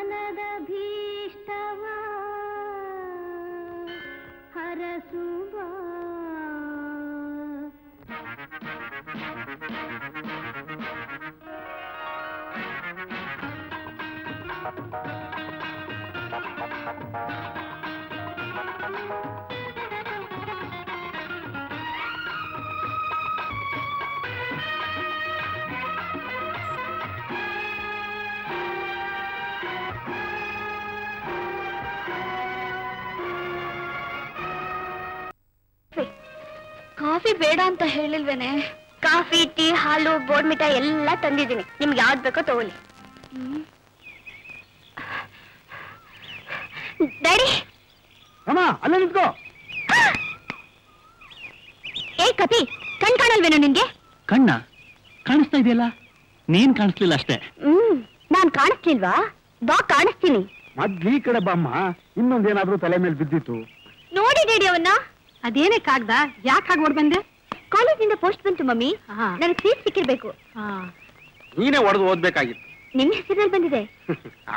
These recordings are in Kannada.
ಮನದ ಭೀಷ್ಟವ ಹರಸುವ ಕಾಫಿ ಬೇಡ ಅಂತ ಹೇಳಿಲ್ವೇನೆ? ಕಾಫಿ, ಟೀ, ಹಾಲು, ಬೋರ್ಮಿಟ ಎಲ್ಲ ತಂದಿದ್ದೀನಿ. ನಿಮ್ಗೆ ಯಾವ್ದು ಬೇಕೋ ತಗೊಳ್ಳಿ. ಡ್ಯಾಡಿ, ಅಮ್ಮ ಅಲ್ಲೇ ನಿಂತ್ಕೋ. ಏ ಕಪಿ, ಕಣ್ ಕಾಣಲ್ವೇನೋ ನಿನ್ಗೆ? ಕಣ್ಣ ಕಾಣಿಸ್ತಾ ಇದೆಯಲ್ಲ, ನೀನ್ ಕಾಣಿಸ್ಲಿಲ್ಲ ಅಷ್ಟೇ. ನಾನ್ ಕಾಣಿಸ್ಲಿಲ್ವಾ? ಬಾ ಕಾಣಿಸ್ತೀನಿ. ಮೊದ್ಲು ಈ ಕಡೆ ಬಾಮ್ಮ, ಇನ್ನೊಂದೇನಾದ್ರೂ ತಲೆ ಮೇಲೆ ಬಿದ್ದಿತ್ತು. ನೋಡಿ ಡ್ಯಾಡಿ ಅವನ್ನ. ಅದೇನೇ ಕಾಗ್ದ, ಯಾಕೆ ಹಾಗೆ ಓಡ್ ಬಂದೆ? ಕಾಲೇಜಿಂದ ಪೋಸ್ಟ್ ಬಂತು ಮಮ್ಮಿ. ನನಗೆ ಸೀಟ್ ಸಿಕ್ಕಿರ್ಬೇಕು. ನೀನೇ ಹೊಡೆದು ಓದ್ಬೇಕಾಗಿತ್ತು. ನಿಮ್ ಹೆಸರಲ್ಲಿ ಬಂದಿದೆ.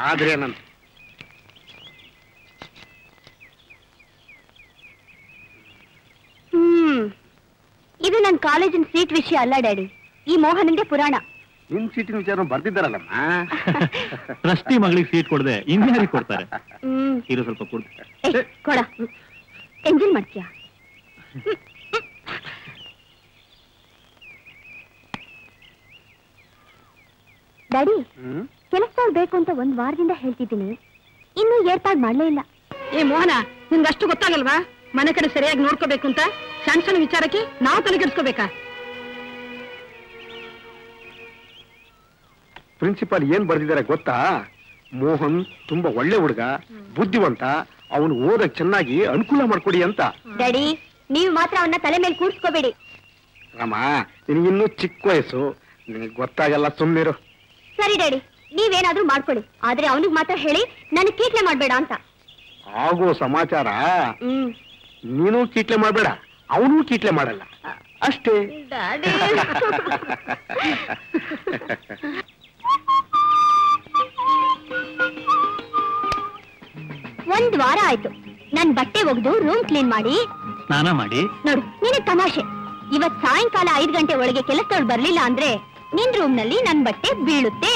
ಆದ್ರೆ ನನ್ ಇದು ನನ್ನ ಕಾಲೇಜಿನ ಸೀಟ್ ವಿಷಯ ಅಲ್ಲ ಡ್ಯಾಡಿ, ಈ ಮೋಹನಂಗೆ ಪುರಾಣ. ನಿನ್ ಸೀಟಿನ ವಿಚಾರ ಬರ್ತಿದ್ದಾರಲ್ಲಮ್ಮ. ಟ್ರಸ್ಟಿ ಮಗಳಿಗೆ ಸೀಟ್ ಕೊಡದೆ ಇಂಜಿನಿಯರಿಂಗ್ ಕೊಡ್ತಾರೆ. ಇರು ಸ್ವಲ್ಪ ಕೊಡ, ಎಂಜಾಯ್ ಮಾಡ್ತೀಯಾ? ಡ್ಯಾಡಿ, ಕೆಲಸದವ್ರು ಬೇಕು ಅಂತ 1 ವಾರದಿಂದ ಹೇಳ್ತಿದ್ದೀನಿ, ಇನ್ನೂ ಏರ್ಪಾಡು ಮಾಡ್ಲೇ ಇಲ್ಲ. ಏ ಮೋಹನ, ನಿನ್ಗಷ್ಟು ಗೊತ್ತಾಗಲ್ವಾ ಮನೆ ಕಡೆ ಸರಿಯಾಗಿ ನೋಡ್ಕೋಬೇಕು ಅಂತ? ಸಣ್ಣ ಸಣ್ಣ ವಿಚಾರಕ್ಕೆ ನಾವು ತಲೆ ಕೆಡಿಸ್ಕೋಬೇಕಾ? ಪ್ರಿನ್ಸಿಪಾಲ್ ಏನ್ ಬರ್ದಿದ್ದಾರೆ ಗೊತ್ತಾ? ಮೋಹನ್ ತುಂಬಾ ಒಳ್ಳೆ ಹುಡುಗ, ಬುದ್ಧಿವಂತ, ಅವನು ಓದಕ್ ಚೆನ್ನಾಗಿ ಅನುಕೂಲ ಮಾಡ್ಕೊಡಿ ಅಂತ. ಡ್ಯಾಡಿ, ನೀವು ಮಾತ್ರ ಅವನ್ನ ತಲೆ ಮೇಲೆ ಕೂಡ್ಸ್ಕೋಬೇಡಿ. ರಾಮ, ನಿನಗಿನ್ನೂ ಚಿಕ್ಕ ವಯಸ್ಸು, ನಿನಗೆ ಗೊತ್ತಾಗಲ್ಲ, ಸುಮ್ಮನಿರು. ಸರಿ ಡ್ಯಾಡಿ, ನೀವೇನಾದ್ರೂ ಮಾಡ್ಕೊಳ್ಳಿ, ಆದ್ರೆ ಅವನಿಗೆ ಮಾತ್ರ ಹೇಳಿ ನನಗೆ ಕೀಟ್ಲೆ ಮಾಡ್ಬೇಡ ಅಂತ. ಆಗೋ ಸಮಾಚಾರ. ನೀನು ಕೀಟ್ಲೆ ಮಾಡ್ಬೇಡ, ಅವನು ಕೀಟ್ಲೆ ಮಾಡಲ್ಲ ಅಷ್ಟೇ. ಒಂದ್ ವಾರ ಆಯ್ತು ನನ್ ಬಟ್ಟೆ ಒಗ್ದು ರೂಮ್ ಕ್ಲೀನ್ ಮಾಡಿ ಸ್ನಾನ ಮಾಡಿ. ನೋಡು, ನಿನಗೆ ತಮಾಷೆ. ಇವತ್ ಸಾಯಂಕಾಲ 5 ಗಂಟೆ ಒಳಗೆ ಕೆಲಸದವ್ರು ಬರ್ಲಿಲ್ಲ ಅಂದ್ರೆ ನಿನ್ ರೂಮ್ ನಲ್ಲಿ ನನ್ ಬಟ್ಟೆ ಬೀಳುತ್ತೆ.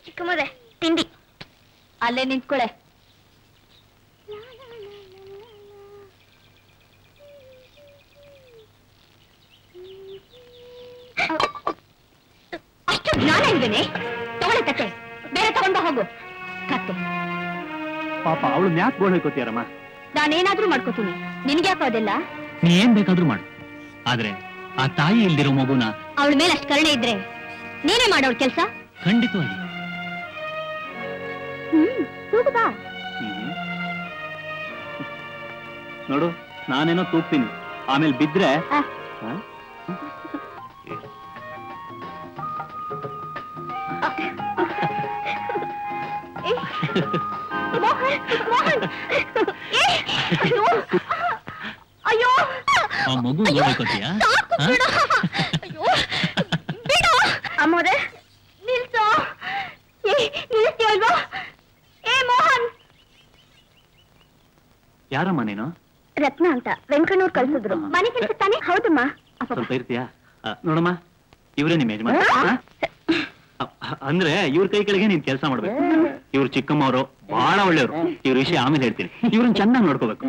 ಚಿಕ್ಕಮ್ಮದೆ ತಿಂಡಿ ಅಲ್ಲೇ ನಿಂತ್ಕೊಳೆ. ಅಷ್ಟು ಜ್ಞಾನ ಇಲ್ವೇನೆ? ತಗೊಳ್ಳೆ ಕತ್ತೆ, ಬೇರೆ ತಗೊಂಡ ಹೋಗು. ಕತ್ತೆ ಪಾಪ ಅವಳು ಯಾಕೆ ಗೋಳ್ ಹೋಯ್ಕೋತೀಯರಮ್ಮ? ನಾನೇನಾದ್ರೂ ಮಾಡ್ಕೋತೀನಿ, ನಿನ್ಗೆ ಯಾಕೋ ಅದೆಲ್ಲ? ನೀ ಏನ್ ಬೇಕಾದ್ರೂ ಮಾಡು, ಆದ್ರೆ ಆ ತಾಯಿ ಇಲ್ದಿರೋ ಮಗುನ ಅವಳ ಮೇಲೆ ಅಷ್ಟು ಕರುಣೆ ಇದ್ರೆ ನೀನೇ ಮಾಡೋಳ ಕೆಲ್ಸ. ಖಂಡಿತವಾಗಿ. ಬಾ. ನೋಡು, ನಾನೇನೋ ತೂಗ್ತೀನಿ, ಆಮೇಲೆ ಬಿದ್ರೆ ಅಯ್ಯೋ, ಆ ಮಗು ಹೋಗ್ಕೊತೀಯಾ? ಅಮ್ಮೋರೆ ನಿಲ್ಸೋ. ನಿಲ್ಲಿಸ್ತೀವಲ್ವಾ? ಏ ಮೋಹನ್. ಯಾರಮ್ಮ ನೀನು? ರತ್ನ ಅಂತ ವೆಂಕಣ್ಣವ್ರು ಕಳ್ಸಿದ್ರು. ಮನೆ ಕೆಲಸ ತಾನೆ? ಹೌದಮ್ಮ. ಸ್ವಲ್ಪ ಇರ್ತೀಯಾ? ನೋಡಮ್ಮ, ಇವರೇ ನಿಮ್ಮ ಯಜಮಾನ. ಅಂದ್ರೆ ಇವ್ರ ಕೈ ಕೆಳಗೆ ನೀನ್ ಕೆಲಸ ಮಾಡ್ಬೇಕು. ಇವ್ರು ಚಿಕ್ಕಮ್ಮವರು, ಬಹಳ ಒಳ್ಳೆಯವರು. ಇವ್ರ ವಿಷಯ ಆಮೇಲೆ ಹೇಳ್ತೀನಿ. ಇವ್ರನ್ನ ಚೆನ್ನಾಗಿ ನೋಡ್ಕೋಬೇಕು.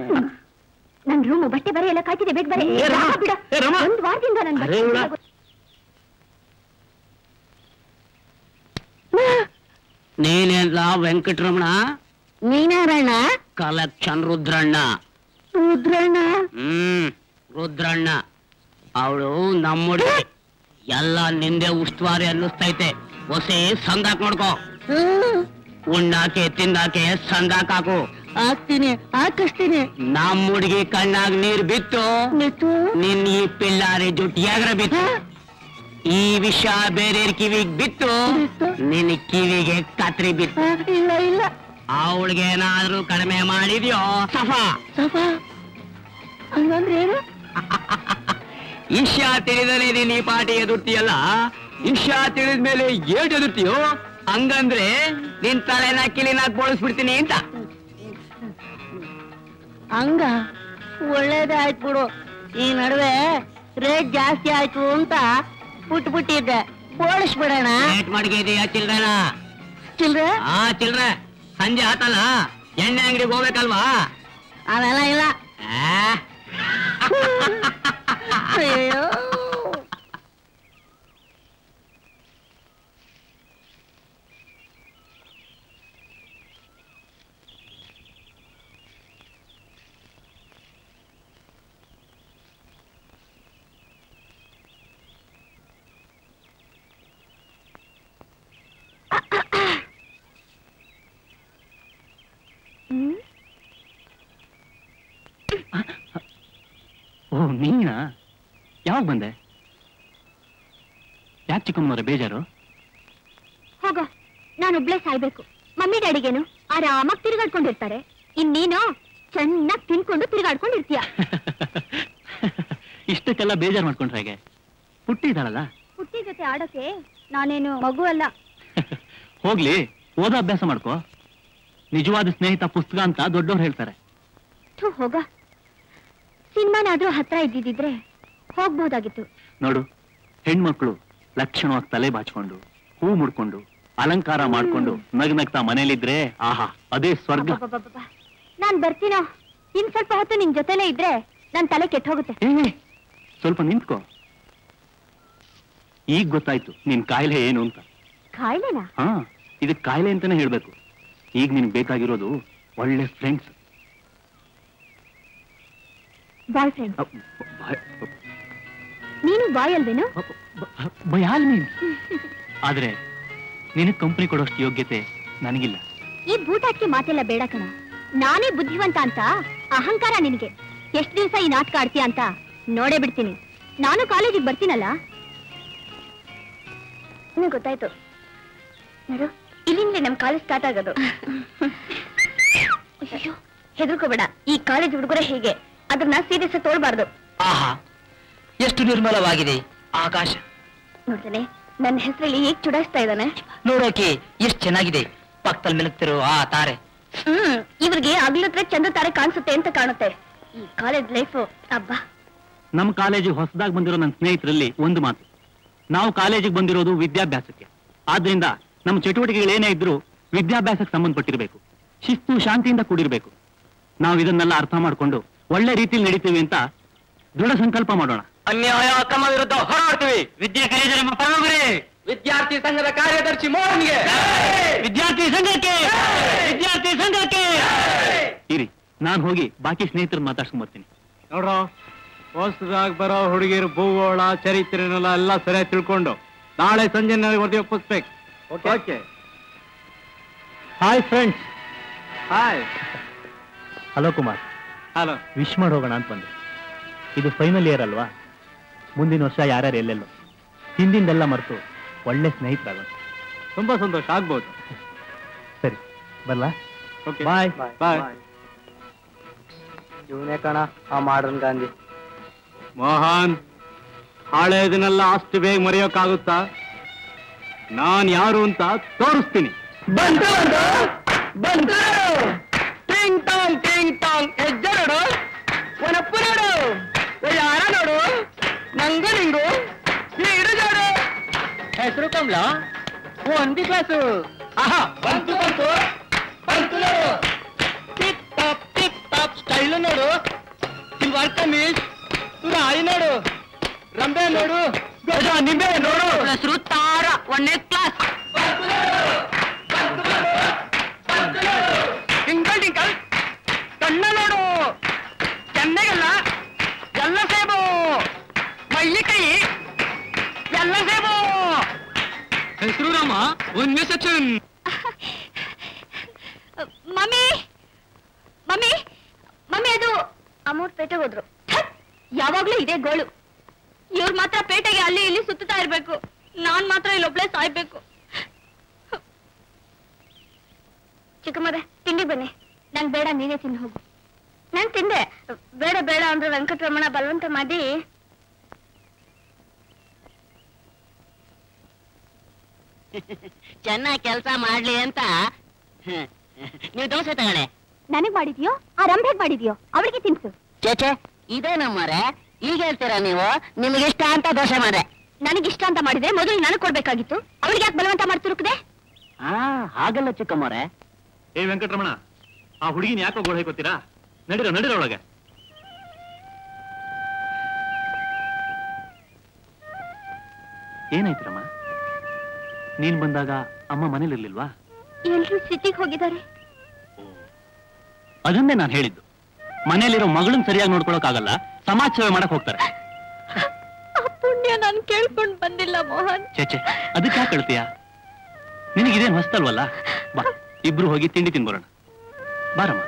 ನನ್ ರೂಮು ಬಟ್ಟೆ ಬರೆ ಎಲ್ಲ ಕಾಯ್ತಿದೆ, ಬೇಗ ಬರೆ. ಒಂದ್ ವಾರದಿಂದ ನನ್ ನೀನೆಲ್ಲ ವೆಂಕಟರಮಣ? ನೀನಾರಣ್ಣ? ಕಲೆಕ್ಷನ್ ರುದ್ರಣ್ಣ. ರುದ್ರಣ್ಣ? ರುದ್ರಣ್ಣ. ಅವಳು ನಮ್ಮುಡಿ. ಎಲ್ಲ ನಿಂದೆ ಉಸ್ತುವಾರಿ ಅನ್ನಿಸ್ತೈತೆ. ಹೊಸೇ ಸಂದಾಕ್ ನೋಡ್ಕೋ. ಉಣ್ಣಾಕೆ ತಿನ್ನಾಕೆ ಸಂದಾಕಾಕು. ಹಾಕ್ತೀನಿ, ಹಾಕಿಸ್ತೀನಿ. ನಮ್ಮ ಹುಡುಗಿ ಕಣ್ಣಾಗ ನೀರ್ ಬಿತ್ತು, ನಿನ್ ಈ ಪಿಲ್ಲಾರಿ ಜುಟ್ಟಿಯಾಗ್ರ ಬಿತ್ತು. ಈ ವಿಷಯ ಬೇರೆ ಕಿವಿಗ್ ಬಿತ್ತು, ನಿನ್ ಕಿವಿಗೆ ಕತ್ರಿ ಬಿತ್ತು. ಇಲ್ಲ ಇಲ್ಲ, ಅವಳಿಗೆ ಏನಾದ್ರೂ ಕಡಿಮೆ ಮಾಡಿದ್ಯೋ ಸಫಾ. ಹಂಗಂದ್ರೆ ಏನು? ವಿಷಯ ತಿಳಿದರೆ ನೀನ್ ಈ ಪಾಟಿ ಎದುರ್ತೀಯಲ್ಲ, ವಿಷಯ ತಿಳಿದ್ಮೇಲೆ ಏಟ್ ಎದುರ್ತೀಯೋ ಹಂಗಂದ್ರೆ ನಿನ್ ತಲೆನ ಕಿಲಿನಾಗ್ ಬೋಳಿಸ್ಬಿಡ್ತೀನಿ ಅಂತ. ಹಂಗ ಒಳ್ಳೇದಾಯ್ತು ಬಿಡು. ಈ ನಡುವೆ ರೇಟ್ ಜಾಸ್ತಿ ಆಯ್ತು ಅಂತ ಬಿಟ್ಟಿದ್ದೆ, ಬೋಳಿಸ್ಬಿಡೋಣ. ರೇಟ್ ಮಡಗಿದೀಯ ಚಿಲ್ಡ್ರನ? ಚಿಲ್ರೆ ಚಿಲ್ಡ್ರೆ ಸಂಜೆ ಆತಲ್ಲ ಎಣ್ಣೆ ಅಂಗಡಿಗೆ ಹೋಗ್ಬೇಕಲ್ವಾ? ಅವೆಲ್ಲ ಇಲ್ಲ. ಅಯ್ಯೋ, ಓ ನೀನಾ? ಯಾವಾಗ ಬಂದೆ? ಯಾಕೆ ಚಿಕ್ಕಮ್ಮನವ್ರೆ ಬೇಜಾರು? ಹೋಗೋ, ನಾನೊಬ್ಳೆ ಸಾಯ್ಬೇಕು. ಮಮ್ಮಿ ಡ್ಯಾಡಿಗೇನು ಆರಾಮಾಗಿ ತಿರುಗಾಡ್ಕೊಂಡಿರ್ತಾರೆ, ಇನ್ನೇನು ಚೆನ್ನಾಗಿ ತಿನ್ಕೊಂಡು ತಿರುಗಾಡ್ಕೊಂಡಿರ್ತೀಯ. ಇಷ್ಟಕ್ಕೆಲ್ಲ ಬೇಜಾರು ಮಾಡ್ಕೊಂಡ್ರೆ ಹೇಗೆ? ಪುಟ್ಟಿ ಇದ್ದಾಳಲ್ಲ. ಪುಟ್ಟಿ ಜೊತೆ ಆಡೋಕೆ ನಾನೇನು ಮಗು ಅಲ್ಲ. ಹೋಗ್ಲಿ, ಓದೋ ಅಭ್ಯಾಸ ಮಾಡ್ಕೋ. ನಿಜವಾದ ಸ್ನೇಹಿತ ಪುಸ್ತಕ ಅಂತ ದೊಡ್ಡವ್ರು ಹೇಳ್ತಾರೆ. ಹೋಗ, ಸಿನಿಮಾನಾದ್ರೂ ಹತ್ರ ಇದ್ದಿದ್ರೆ ಹೋಗ್ಬೋದಾಗಿತ್ತು. ನೋಡು, ಹೆಣ್ಮಕ್ಳು ಲಕ್ಷಣವಾಗಿ ತಲೆ ಬಾಚ್ಕೊಂಡು ಹೂ ಮುಡ್ಕೊಂಡು ಅಲಂಕಾರ ಮಾಡ್ಕೊಂಡು ನಗ್ನಗ್ತಾ ಮನೇಲಿದ್ರೆ ಆಹಾ ಅದೇ ಸ್ವರ್ಗ. ನಾನ್ ಬರ್ತೀನೋ, ಇನ್ ಸ್ವಲ್ಪ ಹೊತ್ತು ನಿನ್ ಜೊತೆಲೇ ಇದ್ರೆ ನನ್ ತಲೆ ಕೆಟ್ಟ ಹೋಗುತ್ತೆ. ಸ್ವಲ್ಪ ನಿಂತ್ಕೋ. ಈಗ ಗೊತ್ತಾಯ್ತು ನಿನ್ ಕಾಯಿಲೆ ಏನು ಅಂತ. ಕಾಯಿಲೆನಾ? ಹಾ, ಇದಕ್ ಕಾಯಿಲೆ ಅಂತಾನೆ ಹೇಳ್ಬೇಕು. ಈಗ ನಿನ್ ಬೇಕಾಗಿರೋದು ಒಳ್ಳೆ ಫ್ರೆಂಡ್ಸ್. Boy friend? ನೀನು ಬಾಯ್ ಅಲ್ವೇನು? ಬಯಾಲ್ ಮೀನ್. ಆದ್ರೆ ನಿನಗ್ ಕಂಪನಿ ಕೊಡೋಷ್ಟು ಯೋಗ್ಯತೆ ನನಗಿಲ್ಲ. ಈ ಬೂಟಾಟ್ಗೆ ಮಾತೆಲ್ಲ ಬೇಡ ಕಣ. ನಾನೇ ಬುದ್ಧಿವಂತ ಅಂತ ಅಹಂಕಾರ ನಿನಗೆ. ಎಷ್ಟು ದಿವಸ ಈ ನಾಟಕ ಆಡ್ತೀಯ ಅಂತ ನೋಡೇ ಬಿಡ್ತೀನಿ. ನಾನು ಕಾಲೇಜಿಗೆ ಬರ್ತೀನಲ್ಲ. ಗೊತ್ತಾಯ್ತು ನೋಡು, ಇಲ್ಲಿಂದಲೇ ನಮ್ ಕಾಲೇಜ್ ಸ್ಟಾರ್ಟ್ ಆಗೋದು. ಅಯ್ಯೋ, ಹೆದರ್ಕೋಬೇಡ. ಈ ಕಾಲೇಜ್ ಹುಡುಗರೇ ಹೇಗೆ, ಅದನ್ನ ಸೀರಿಯಸ್ ತೋಳ್ಬಾರ್ದು. ಆಹಾ, ಎಷ್ಟು ನಿರ್ಮಲವಾಗಿದೆ ಆಕಾಶ. ನೋಡ್ತಾನೆ ನನ್ನ ಹೆಸರಲ್ಲಿ ಹೇಗ್ ಚುಡಾಯಿಸ್ತಾ ಇದ್ದಾನೆ. ನೋಡೋಕೆ ಎಷ್ಟು ಚೆನ್ನಾಗಿದೆ ಪಕ್ಕದಲ್ಲಿ ಮಿಲುಕ್ತಿರೋ ಆ ತಾರೆ. ಇವ್ರಿಗೆ ಆಗ್ಲತ್ರ ಚಂದ ತಾರೆ ಕಾಣಿಸುತ್ತೆ ಅಂತ ಕಾಣುತ್ತೆ. ಈ ಕಾಲೇಜ್ ಲೈಫ್ ಅಬ್ಬಾ. ನಮ್ ಕಾಲೇಜಿಗೆ ಹೊಸದಾಗಿ ಬಂದಿರೋ ನನ್ನ ಸ್ನೇಹಿತರಲ್ಲಿ ಒಂದು ಮಾತು, ನಾವು ಕಾಲೇಜಿಗೆ ಬಂದಿರೋದು ವಿದ್ಯಾಭ್ಯಾಸಕ್ಕೆ. ಆದ್ರಿಂದ ನಮ್ಮ ಚಟುವಟಿಕೆಗಳೇನೇ ಇದ್ರೂ ವಿದ್ಯಾಭ್ಯಾಸಕ್ಕೆ ಸಂಬಂಧಪಟ್ಟಿರ್ಬೇಕು, ಶಿಸ್ತು ಶಾಂತಿಯಿಂದ ಕೂಡಿರ್ಬೇಕು. ನಾವು ಇದನ್ನೆಲ್ಲ ಅರ್ಥ ಮಾಡ್ಕೊಂಡು ಒಳ್ಳೆ ರೀತಿಯಲ್ಲಿ ನಡೀತೀವಿ ಅಂತ ದೃಢ ಸಂಕಲ್ಪ ಮಾಡೋಣ. ಅನ್ಯಾಯ ಅಕ್ರಮ ವಿರುದ್ಧ ಹೋರಾಡ್ತೀವಿ. ವಿದ್ಯಾ ಕಾಲೇಜು ನಮ್ಮ ಪರಮಗುರಿ. ವಿದ್ಯಾರ್ಥಿ ಸಂಘದ ಕಾರ್ಯದರ್ಶಿ ಮೋಹನ್ಗೆ. ವಿದ್ಯಾರ್ಥಿ ಸಂಘಕ್ಕೆ, ವಿದ್ಯಾರ್ಥಿ ಸಂಘಕ್ಕೆ. ಇರಿ, ನಾನು ಹೋಗಿ ಬಾಕಿ ಸ್ನೇಹಿತರನ್ನ ಮಾತಾಡ್ಸ್ಕೊಂಡ್ ಬರ್ತೀನಿ. ನೋಡ್ರೋ, ಹೊಸದಾಗಿ ಬರೋ ಹುಡುಗಿರು ಭೂಗೋಳ ಚರಿತ್ರೆನೆಲ್ಲ ಎಲ್ಲ ಸರಿಯಾಗಿ ತಿಳ್ಕೊಂಡು ನಾಳೆ ಸಂಜೆ ನನಗೆ ವರದಿ ಒಪ್ಪಿಸ್ಬೇಕು. Okay. Hi friends. Hi. Hello Kumar. Hello. Wish ಮಾಡಿ ಹೋಗೋಣ ಅಂತ ಬಂದೆ. ಇದು ಫೈನಲ್ ಇಯರ್ ಅಲ್ವಾ, ಮುಂದಿನ ವರ್ಷ ಯಾರ್ಯಾರು ಎಲ್ಲೆಲ್ಲೋ ಹಿಂದಿಂದೆಲ್ಲ ಮರೆತು ಒಳ್ಳೆ ಸ್ನೇಹಿತರಾಗೋಣ. ತುಂಬಾ ಸಂತೋಷ ಆಗ್ಬೋದು. ಸರಿ, ಬರ್ಲಾ? ಓಕೆ, ಬಾಯ್. ಬಾಯ್. ಇವನೇ ಕಣ ಆ ಮಾಡರ್ನ್ ಗಾಂಧಿ. ಮೋಹನ್, ಹಳೇದನ್ನೆಲ್ಲ ಅಷ್ಟು ಬೇಗ ಮರೆಯೋಕ್ಕಾಗುತ್ತಾ? ನಾನ್ ಯಾರು ಅಂತ ತೋರಿಸ್ತೀನಿ. ಬಂತು ಬಂತು ಟಿಂಗ್ ಟಾಂಗ್ ಹೆಜ್ಜೆ ನೋಡು, ಒನಪ್ಪು ನೋಡು, ಯಾರ ನೋಡು, ನಂಗು ನಿಂಗು ನೀರು ಜೋಡು. ಹೆಸರು ಕಮಲ, ಒಂದಿ ಕ್ಲಾಸು. ಆಹಾ, ಬಂತು ಬಂತು ಬಂತು ನೋಡು. ಟಿಪ್ ಟಾಪ್ ಸ್ಟೈಲು ನೋಡು, ಸಿಲ್ವರ್ ಕಮೀಸ್, ರಾಯಿ ನೋಡು, ರಂಬೆ ನೋಡು, ಗಜ ನಿಂಬೆ ನೋಡು. ಹೆಸರು ತಾರ, ಒಂದೇ ಕ್ಲಾಸ್. ಟಿಂಕಲ್ ಟಿಂಕಲ್ ಕಣ್ಣ ನೋಡು, ಚೆನ್ನೈಗಲ್ಲ ಎಲ್ಲ ಸೇಬು, ಮೈಯಿ ಕೈ ಎಲ್ಲ ಸೇಬು. ಹೆಸರು ರಾಮ, ಒಂದನೇ ಸೆಕ್ಷನ್. ಪೇಟೆಗೆ ಹೋದ್ರು. ಯಾವಾಗ್ಲೂ ಇದೇ ಗೋಳು. ಇವ್ರು ಮಾತ್ರ ಪೇಟೆಗೆ ಅಲ್ಲಿ ಇಲ್ಲಿ ಸುತ್ತಾ ಇರ್ಬೇಕು, ನಾನ್ ಮಾತ್ರ ಇಲ್ಲೊಬ್ಳೆ ಸಾಯ್ಬೇಕು. ಚಿಕ್ಕಮ್ಮರೆ ತಿಂಡಿ ಬನ್ನಿ. ನಂಗೆ ಬೇಡ, ನೀನೇ ತಿಂದು ಹೋಗು. ನಾನ್ ತಿಂದೆ. ಬೇಡ ಬೇಡ ಅಂದ್ರೆ ವೆಂಕಟರಮಣ ಬಲವಂತ ಮಾಡಿ ಚೆನ್ನಾಗಿ ಕೆಲಸ ಮಾಡ್ಲಿ ಅಂತ ನೀವು ದೋಸೆ ತಗೊಳ್ಳೆ. ನನಗ್ ಮಾಡಿದ್ಯೋ ಆ ರಂಭೆಗ್ ಮಾಡಿದ್ಯೋ ಅವಳಿಗೆ ತಿನ್ಸು. ಚೇಚೆ ಇದೇ ನಮ್ಮರೆ ಈಗ ಹೇಳ್ತೀರಾ ನೀವು? ನಿಮ್ಗೆ ಇಷ್ಟ ಅಂತ ದೋಸೆ ಮಾಡೆ. ನನಗಿಷ್ಟ ಅಂತ ಮಾಡಿದ್ರೆ ಮೊದಲು ನನಗ್ ಕೊಡ್ಬೇಕಾಗಿತ್ತು, ಅವಳಿಗೆ ಯಾಕೆ ಬಲವಂತ ಮಾಡ್ತಿರುಕದೆ? ಹಾಗಲ್ಲ ಚಿಕ್ಕಮ್ಮರೆ. ಏ ವೆಂಕಟರಮಣ, ಆ ಹುಡುಗಿನ ಯಾಕೋ ಗೋಳ ಹೇಗೋತೀರಾ? ನಡಿರೋ ಒಳಗೆ. ಏನಾಯ್ತು ರಮ್ಮ? ನೀನ್ ಬಂದಾಗ ಅಮ್ಮ ಮನೇಲಿರ್ಲಿಲ್ವಾ? ಎಲ್ರೂ ಸಿಟಿಗೆ ಹೋಗಿದ್ದಾರೆ. ಅದನ್ನೇ ನಾನು ಹೇಳಿದ್ದು, ಮನೇಲಿರೋ ಮಗಳನ್ನ ಸರಿಯಾಗಿ ನೋಡ್ಕೊಳಕ್ಕಾಗಲ್ಲ, ಸಮಾಜ ಸೇವೆ ಮಾಡಕ್ ಹೋಗ್ತಾರೆ. ಪುಣ್ಯ ನಾನು ಕೇಳ್ಕೊಂಡ್ ಬಂದಿಲ್ಲ ಮೋಹನ್. ಚೇಚೆ ಅದಕ್ಕೆ ಯಾಕೆ ಕಳ್ತೀಯ? ನಿನಗಿದೇನು ಹೊಸ್ತಲ್ವಲ್ಲ? ಬಾ, ಇಬ್ರು ಹೋಗಿ ತಿಂಡಿ ತಿನ್ಬರೋಣ. ಬಾರಮ್ಮ.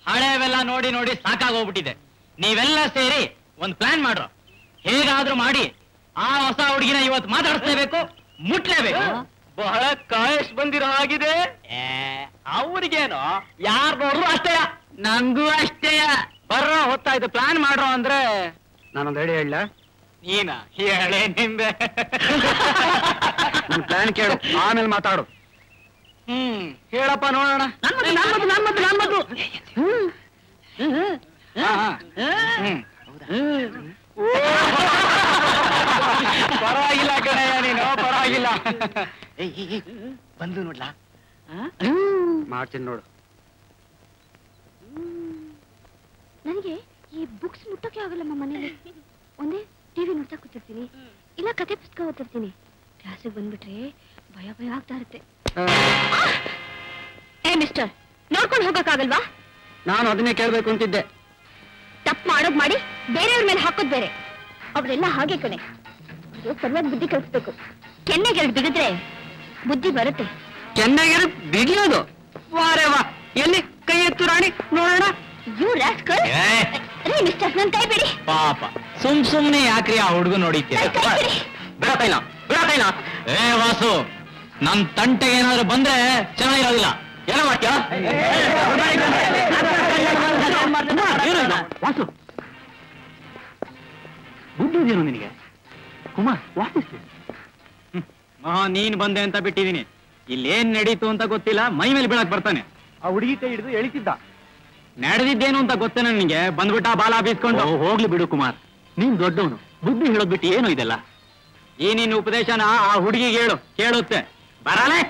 ಹಳೆವೆಲ್ಲ ನೋಡಿ ನೋಡಿ ಸಾಕಾಗೋಗ್ಬಿಟ್ಟಿದೆ. ನೀವೆಲ್ಲ ಸೇರಿ ಒಂದ್ ಪ್ಲಾನ್ ಮಾಡ್ರು. ಹೇಗಾದ್ರೂ ಮಾಡಿ ಆ ಹೊಸ ಹುಡುಗಿನ ಇವತ್ತು ಮಾತಾಡಿಸ್ಲೇಬೇಕು, ಮುಟ್ಲೇಬೇಕು. ಬಹಳ ಕಾಯಸ್ ಬಂದಿರೋ ಆಗಿದೆ. ಅವ್ರಿಗೇನು ಯಾರು ನೋಡ್ರು ಅಷ್ಟೇಯ, ನಂಗೂ ಅಷ್ಟೇಯ. ಬರ್ರೋ ಹೊತ್ತಾಯ್ತು, ಪ್ಲಾನ್ ಮಾಡ್ರೋ ಅಂದ್ರೆ ನಾನೊಂದು ಹೇಳಿ ಹೇಳ. ನೀನ ಹೇಳೇ ನಿಂದೆ. ನನ್ ಪ್ಲಾನ್ ಕೇಳು, ಆಮೇಲೆ ಮಾತಾಡು. ಹೇಳಪ್ಪ ನೋಡೋಣ. ಪರವಾಗಿಲ್ಲ ಕಣಯ್ಯ ನೀನು, ಪರವಾಗಿಲ್ಲ. ಬಂದು ನೋಡ್ಲಾ? ಮಾಡ್ತೀನಿ ನೋಡು. ನನಗೆ ಈ ಬುಕ್ಸ್ ಮುಟ್ಟಕ್ಕೆ ಆಗಲ್ಲಮ್ಮ. ಮನೇಲಿ ಒಂದೇ ಟಿವಿ ನೋಡ್ತಾ ಕೂತಿರ್ತೀನಿ, ಇಲ್ಲ ಕತೆ ಪುಸ್ತಕ ಓದ್ತಿರ್ತೀನಿ. ಕ್ಲಾಸಿಗೆ ಬಂದ್ಬಿಟ್ರೆ ಭಯ ಭಯ ಆಗ್ತಾ ಇರುತ್ತೆ. ಏ ಮಿಸ್ಟರ್, ನೋಡ್ಕೊಂಡು ಹೋಗಕ್ಕಾಗಲ್ವಾ? ನಾನು ಅದನ್ನೇ ಕೇಳ್ಬೇಕು ಅಂತಿದ್ದೆ. ತಪ್ಪು ಮಾಡೋದ್ ಮಾಡಿ ಬೇರೆಯವ್ರ ಮೇಲೆ ಹಾಕೋದ್ ಬೇರೆ. ಅವ್ರೆಲ್ಲ ಹಾಗೆ ಕಣೆ. ಸರಿಯಾಗಿ ಬುದ್ಧಿ ಕಲಿಸ್ಬೇಕು. ಕೆನ್ನೆಗೆರಡು ಬಿಗಿದ್ರೆ ಬುದ್ಧಿ ಬರುತ್ತೆ. ಚೆನ್ನಾಗಿರೋ ಬಿಗಿಯೋದು? ವಾರೇ ವಾ, ಎಲ್ಲಿ ಕೈ ಎತ್ತು ರಾಣಿ ನೋಡೋಣ. You rascal. ರೀ ಮಿಸ್ಟರ್, ನನ್ ಕೈ ಬಿಡಿ. ಪಾಪ ಸುಮ್ನೆ ಯಾಕ್ರಿ ಆ ಹುಡುಗ ನೋಡಿದ್ದೀರಾ? ಬಿಡತೈಲ ಬಿಡತೈಲ. ಏ ವಾಸು, ನನ್ ತಂಟೆಗೆ ಏನಾದ್ರು ಬಂದ್ರೆ ಚೆನ್ನಾಗಿರೋದಿಲ್ಲ. ಏನೋ ಮಾಡ್ತೀಯ? ವಾಸು, ಬುದ್ಧಿದೇನು ನಿನಗೆ? ಕುಮಾರ್, ನೀನ್ ಬಂದೆ ಅಂತ ಬಿಟ್ಟಿದೀನಿ. ಇಲ್ಲೇನ್ ನಡೀತು ಅಂತ ಗೊತ್ತಿಲ್ಲ, ಮೈ ಮೇಲೆ ಬೀಳಕ್ ಬರ್ತಾನೆ. ಆ ಹುಡುಗಿ ಕೈ ಹಿಡಿದು ಎಳಿತಿದ್ದ. ನಡೆದಿದ್ದೇನು ಅಂತ ಗೊತ್ತೇನೆ ನಿನಗೆ? ಬಂದ್ಬಿಟ್ಟ ಬಾಲ ಬೀಸ್ಕೊಂಡು. ಹೋಗ್ಲಿ ಬಿಡು ಕುಮಾರ್, ನೀನ್ ದೊಡ್ಡವನು, ಬುದ್ಧಿ ಹೇಳೋದ್ ಬಿಟ್ಟು ಏನು ಇದೆಲ್ಲ? ಈ ನಿನ್ನ ಉಪದೇಶನ ಆ ಹುಡುಗಿಗೆ ಹೇಳು, ಕೇಳುತ್ತೆ. ಬರಲೇ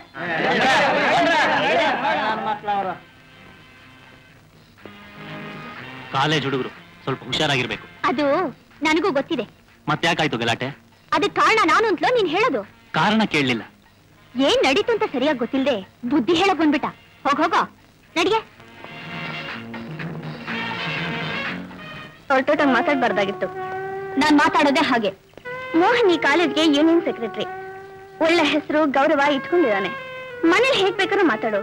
ಕಾಲೇಜ್ ಹುಡುಗರು ಸ್ವಲ್ಪ ಹುಷಾರಾಗಿರ್ಬೇಕು. ಅದು ನನಗೂ ಗೊತ್ತಿದೆ. ಮತ್ತೆ ಯಾಕಾಯ್ತು ಗಲಾಟೆ? ಅದಕ್ಕೆ ಕಾರಣ ನಾನು ಅಂತಲೋ ನೀನ್ ಹೇಳೋದು? ಕಾರಣ ಕೇಳಲಿಲ್ಲ. ಏನ್ ನಡೀತು ಅಂತ ಸರಿಯಾಗಿ ಗೊತ್ತಿಲ್ಲದೆ ಬುದ್ಧಿ ಹೇಳಕ್ ಬಂದ್ಬಿಟ್ಟ. ಹೋಗೋ ನಡಿಗೆ. ಹೊರಟೋಟಂಗ್ ಮಾತಾಡ್ಬಾರ್ದಾಗಿತ್ತು. ನಾನ್ ಮಾತಾಡೋದೇ ಹಾಗೆ. ಮೋಹನ್ ಈ ಕಾಲೇಜ್ಗೆ ಯೂನಿಯನ್ ಸೆಕ್ರೆಟರಿ, ಒಳ್ಳೆ ಹೆಸರು ಗೌರವ ಇಟ್ಕೊಂಡಿದ್ದಾನೆ. ಮನೇಲಿ ಹೇಗ್ ಬೇಕಾದ್ರೂ ಮಾತಾಡು,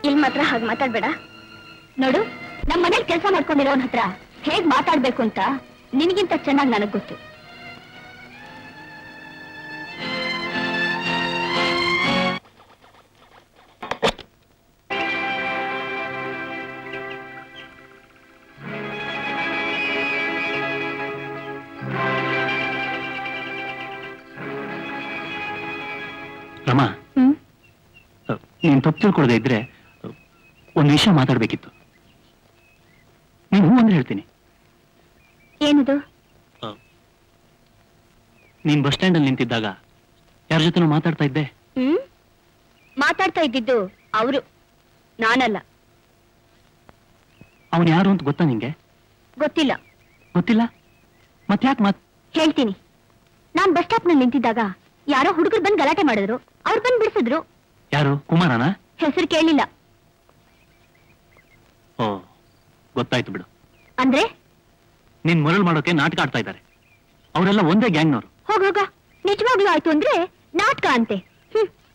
ಇಲ್ಲಿ ಮಾತ್ರ ಹಾಗೆ ಮಾತಾಡ್ಬೇಡ. ನೋಡು, ನಮ್ಮ ಮನೇಲಿ ಕೆಲಸ ಮಾಡ್ಕೊಂಡಿರೋನ್ ಹತ್ರ ಹೇಗ್ ಮಾತಾಡ್ಬೇಕು ಅಂತ ನಿನಗಿಂತ ಚೆನ್ನಾಗಿ ನನಗ್ ಗೊತ್ತು. ರಮಾ, ನೀನ್ ತಪ್ಪು ತಿಳ್ಕೊಳ್ದೆ ಇದ್ರೆ ಒಂದು ವಿಷಯ ಮಾತಾಡ್ಬೇಕಿತ್ತು. ನೀನ್ ಹೂ ಅಂದ್ರೆ ಹೇಳ್ತೀನಿ. ಏನಿದು? ನೀನ್ ಬಸ್ ಸ್ಟ್ಯಾಂಡ್ ಅಲ್ಲಿ ನಿಂತಿದ್ದಾಗ ಯಾರ ಜೊತೆ ಮಾತಾಡ್ತಾ ಇದ್ದೆ? ಮಾತಾಡ್ತಾ ಇದ್ದಿದ್ದು ಅವರು, ನಾನಲ್ಲ. ಅವನು ಯಾರು ಅಂತ ಗೊತ್ತಾ ನಿಂಗೆ? ಗೊತ್ತಿಲ್ಲ. ಗೊತ್ತಿಲ್ಲ? ಮತ್ತೆ ಯಾಕೆ ಹೇಳ್ತೀನಿ. ನಾನ್ ಬಸ್ ಸ್ಟಾಪ್ ನಲ್ಲಿ ನಿಂತಿದ್ದಾಗ ಯಾರೋ ಹುಡುಗರು ಬಂದು ಗಲಾಟೆ ಮಾಡಿದ್ರು, ಅವ್ರು ಬಂದು ಬಿಡಿಸಿದ್ರು. ಯಾರು? ಕುಮಾರನ? ಹೆಸರು ಕೇಳಿಲ್ಲ. ಓ, ಗೊತ್ತಾಯ್ತು ಬಿಡು. ಅಂದ್ರೆ ನಿನ್ ಮರಳು ಮಾಡೋಕೆ ನಾಟಕ ಆಡ್ತಾ ಇದ್ದಾರೆ. ಅವರೆಲ್ಲ ಒಂದೇ ಗ್ಯಾಂಗ್ನವರು. ಹೋಗ ನಿಜವಾಗ್ಲೂ ಆಯ್ತು ಅಂದ್ರೆ ನಾಟಕ ಅಂತೆ.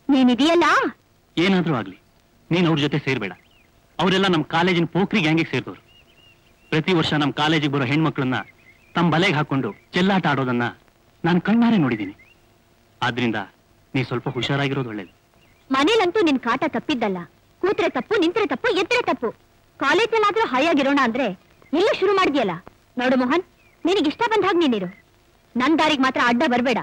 ನೀನಿದೆಯಲ್ಲ. ಏನಾದ್ರೂ ಆಗ್ಲಿ, ನೀನ್ ಅವ್ರ ಜೊತೆ ಸೇರ್ಬೇಡ. ಅವರೆಲ್ಲ ನಮ್ಮ ಕಾಲೇಜಿನ ಪೋಖ್ರಿ ಗ್ಯಾಂಗಿಗೆ ಸೇರಿದವರು. ಪ್ರತಿ ವರ್ಷ ನಮ್ಮ ಕಾಲೇಜಿಗೆ ಬರೋ ಹೆಣ್ಮಕ್ಳನ್ನ ತಮ್ಮ ಬಲೆಗೆ ಹಾಕೊಂಡು ಚೆಲ್ಲಾಟ ಆಡೋದನ್ನ ನಾನು ಕಣ್ಣಾರೆ ನೋಡಿದ್ದೀನಿ. ಆದ್ರಿಂದ ನೀ ಸ್ವಲ್ಪ ಹುಷಾರಾಗಿರೋದು ಒಳ್ಳೇದು. ಮನೇಲಂತೂ ನಿನ್ ಕಾಟ ತಪ್ಪಿದ್ದಲ್ಲ. ಕೂತ್ರೆ ತಪ್ಪು, ನಿಂತ್ರೆ ತಪ್ಪು, ಎತ್ತರೆ ತಪ್ಪು. ಕಾಲೇಜಲ್ಲಾದ್ರೂ ಹಾಯಾಗಿರೋಣ ಅಂದ್ರೆ ಎಲ್ಲ ಶುರು ಮಾಡಿದ್ಯಲ್ಲ. ನೋಡು ಮೋಹನ್, ನಿನಗಿಷ್ಟ ಬಂದ ಹಾಗೆ ನೀನಿರು. ನನ್ ದಾರಿಗೆ ಮಾತ್ರ ಅಡ್ಡ ಬರ್ಬೇಡ.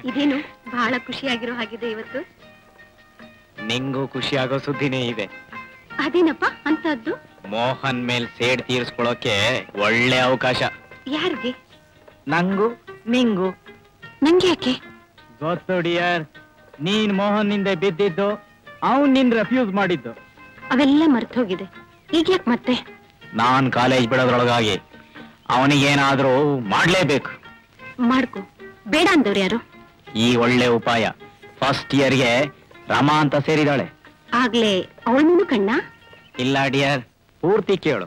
ಇದೇನು ಬಹಳ ಖುಷಿಯಾಗಿರೋ ಹಾಗಿದೆ ಇವತ್ತು. ನಿಂಗೂ ಖುಷಿ ಆಗೋ ಸುದ್ದಿನೇ ಇದೆ. ಅದೇನಪ್ಪ ಅಂತದ್ದು? ಮೋಹನ್ ಮೇಲ್ ಸೇಡ್ ತೀರ್ಸ್ಕೊಳಕ್ಕೆ ಒಳ್ಳೆ ಅವಕಾಶ. ಯಾರಿಗೆ? ನಂಗೂ ನಿಂಗೂ. ನಂಗೆ ಯಾಕೆ? ಗೊತ್ತು ಡಿಯರ್, ನೀನ್ ಮೋಹನ್ ನಿಂದೆ ಬಿದ್ದಿದ್ದು, ಅವನ್ ನಿನ್ ರೆಫ್ಯೂಸ್ ಮಾಡಿದ್ದು. ಅವೆಲ್ಲ ಮರ್ತೋಗಿದೆ. ಈಗ ಯಾಕೆ ಮತ್ತೆ? ನಾನ್ ಕಾಲೇಜ್ ಬಿಡೋದ್ರೊಳಗಾಗಿ ಅವನಿಗೇನಾದ್ರೂ ಮಾಡ್ಲೇಬೇಕು. ಮಾಡ್ಕೊ. ಬೇಡ ಅಂದವ್ರು ಯಾರು? ಈ ಒಳ್ಳೆ ಉಪಾಯ. ಫಸ್ಟ್ ಇಯರ್ಗೆ ರಮಾ ಅಂತ ಸೇರಿದಾಳೆ. ಆಗ್ಲೇ ಅವಳನ್ನು ಕಣ್ಣ? ಇಲ್ಲ ಡಿಯರ್, ಪೂರ್ತಿ ಕೇಳು.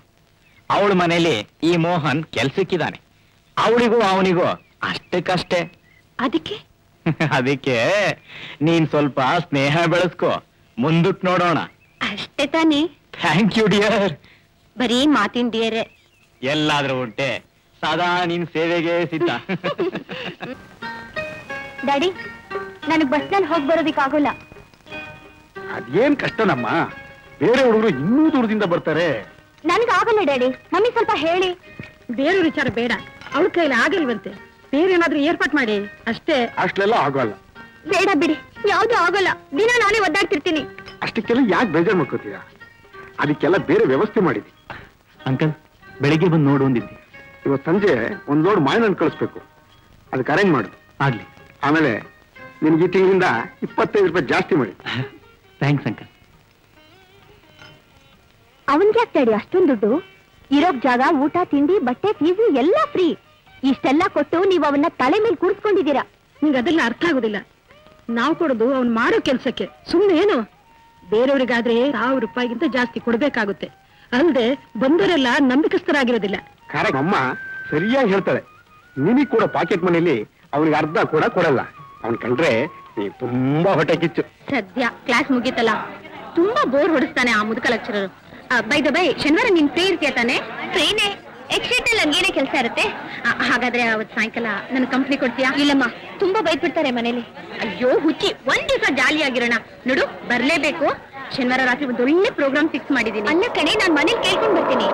ಅವಳ ಮನೇಲಿ ಈ ಮೋಹನ್ ಕೆಲ್ಸಕ್ಕಿದ್ದಾನೆ. ಅವಳಿಗೂ ಅವನಿಗೂ ಅಷ್ಟಕ್ಕಷ್ಟೇ. ಅದಕ್ಕೆ ಅದಕ್ಕೆ ನೀನ್ ಸ್ವಲ್ಪ ಸ್ನೇಹ ಬೆಳೆಸ್ಕೋ, ಮುಂದಕ್ಕೆ ನೋಡೋಣ. ಅಷ್ಟೇ ತಾನೇ? Thank you dear. ಬರೀ ಮಾತಿನ ಡಿಯರೇ. ಎಲ್ಲಾದ್ರೂ ಉಂಟೆ, ಸದಾ ನಿನ್ ಸೇವೆಗೆ ಸಿದ್ಧ. ಡ್ಯಾಡಿ, ನನಗ್ ಬಸ್ನಲ್ಲಿ ಹೋಗಿ ಬರೋದಿಕ್ಕಾಗಲ್ಲ. ಅದೇನ್ ಕಷ್ಟನಮ್ಮ, ಬೇರೆ ಹುಡುಗರು ಇನ್ನೂ ದೂರದಿಂದ ಬರ್ತಾರೆ. ನನ್ಗಾಗಲ್ಲ ಡ್ಯಾಡಿ. ಮಮ್ಮಿ ಸ್ವಲ್ಪ ಹೇಳಿ. ಬೇರೆ ವಿಚಾರ ಬೇಡ, ಅವಳ ಕೈಲಿ ಆಗಲ್ವಂತೆ. ಬೇರೆ ಏನಾದ್ರೂ ಏರ್ಪಾಟ್ ಮಾಡಿ ಅಷ್ಟೇ. ಅಷ್ಟೆಲ್ಲ ಆಗೋಲ್ಲ. ಬೇಡ ಬಿಡಿ, ಯಾವ್ದು ಆಗಲ್ಲ. ದಿನ ನಾನೇ ಒದ್ದಾಡ್ತಿರ್ತೀನಿ. ಅಷ್ಟಕ್ಕೆಲ್ಲ ಯಾಕೆ ಬೇಜಾರು ಮಾಡ್ಕೋತೀರಾ? ಅದಕ್ಕೆಲ್ಲ ಬೇರೆ ವ್ಯವಸ್ಥೆ ಮಾಡಿದ್ವಿ. ಅಂಕಲ್, ಬೆಳಿಗ್ಗೆ ಬಂದು ನೋಡು ಅಂದಿದ್ದೆ. ಇವತ್ತು ಸಂಜೆ ಒಂದ್ ಲೋಡ್ ಮಾವಿನಹಣ್ಣು ಕಳಿಸ್ಬೇಕು. ಅದಕ್ಕೆ ಅರೇಂಜ್ ಮಾಡು. ಆಗ್ಲಿ. ಆಮೇಲೆ ನಿನ್ಗೆ ಈ ತಿಂಗಳಿಂದ 25 ರೂಪಾಯಿ ಜಾಸ್ತಿ ಮಾಡಿ. Thanks uncle. ಅವನ್ಗೆ ಯಾಕೆ ಡ್ಯಾಡಿ ಅಷ್ಟೊಂದು ದುಡ್ಡು? ಇರೋಕ್ ಜಾಗ, ಊಟ, ತಿಂಡಿ, ಬಟ್ಟೆ, ಫೀಸು ಎಲ್ಲ ಫ್ರೀ. ಇಷ್ಟೆಲ್ಲ ಕೊಟ್ಟು ನೀವು ಅವನ್ನ ತಲೆ ಮೇಲೆ ಕೂರಿಸ್ಕೊಂಡಿದ್ದೀರಾ. ನಿಂಗೆ ಅದೆಲ್ಲ ಅರ್ಥ ಆಗುದಿಲ್ಲ. ನಾವು ಕೊಡೋದು ಅವ್ನು ಮಾಡೋ ಕೆಲ್ಸಕ್ಕೆ. ಸುಮ್ಮನೆ ಏನು? ಬೇರೆಯವ್ರಿಗಾದ್ರೆ 1000 ರೂಪಾಯಿಗಿಂತ ಜಾಸ್ತಿ ಕೊಡ್ಬೇಕಾಗುತ್ತೆ. ಅಲ್ಲದೆ ಬಂದವರೆಲ್ಲ ನಂಬಿಕಸ್ಥರಾಗಿರೋದಿಲ್ಲ. ಕರೆಕ್ಟ್, ಅಮ್ಮ ಸರಿಯಾಗಿ ಹೇಳ್ತಾಳೆ. ನಿನಗೆ ಕೂಡ ಪಾಕೆಟ್ ಮನೇಲಿ ಅವನಿಗೆ ಅರ್ಧ ಕೂಡ ಕೊಡಲ್ಲ. ಅವನ್ ಕಂಡ್ರೆ ನೀ ತುಂಬಾ ಹೊಟ್ಟೆ ಕಿಚ್ಚು. ಸದ್ಯ ಕ್ಲಾಸ್ ಮುಗೀತಲ್ಲ, ತುಂಬಾ ಬೋರ್ ಹೊಡಿಸ್ತಾನೆ ಆ ಮುದುಕ ಲೆಕ್ಚರರ್. ಬೈ ಶನಿವಾರ ನೀನ್ ಫ್ರೀ ಇರ್ತೀಯ ತಾನೆ? ಫ್ರೀನೇ. ಎಕ್ಸ್ಟ್ರಾ ನನ್ಗೇನೇ ಕೆಲಸ ಇರುತ್ತೆ. ಹಾಗಾದ್ರೆ ಅವತ್ತು ಸಾಯಂಕಾಲ ನನ್ ಕಂಪ್ನಿ ಕೊಡ್ತೀಯಾ? ಇಲ್ಲಮ್ಮ, ತುಂಬಾ ಬೈದ್ಬಿಡ್ತಾರೆ ಮನೇಲಿ. ಅಯ್ಯೋ ಹುಚ್ಚಿ, ಒಂದ್ ದಿವಸ ಜಾಲಿಯಾಗಿರೋಣ. ನೋಡು, ಬರ್ಲೇಬೇಕು. ಶನಿವಾರ ರಾತ್ರಿ ಒಂದು ಒಳ್ಳೆ ಪ್ರೋಗ್ರಾಮ್ ಫಿಕ್ಸ್ ಮಾಡಿದೀನಿ. ಅಲ್ಲ ಕಣೆ, ನಾನ್ ಮನೇಲಿ ಕೇಳ್ಕೊಂಡ್ ಬರ್ತೀನಿ.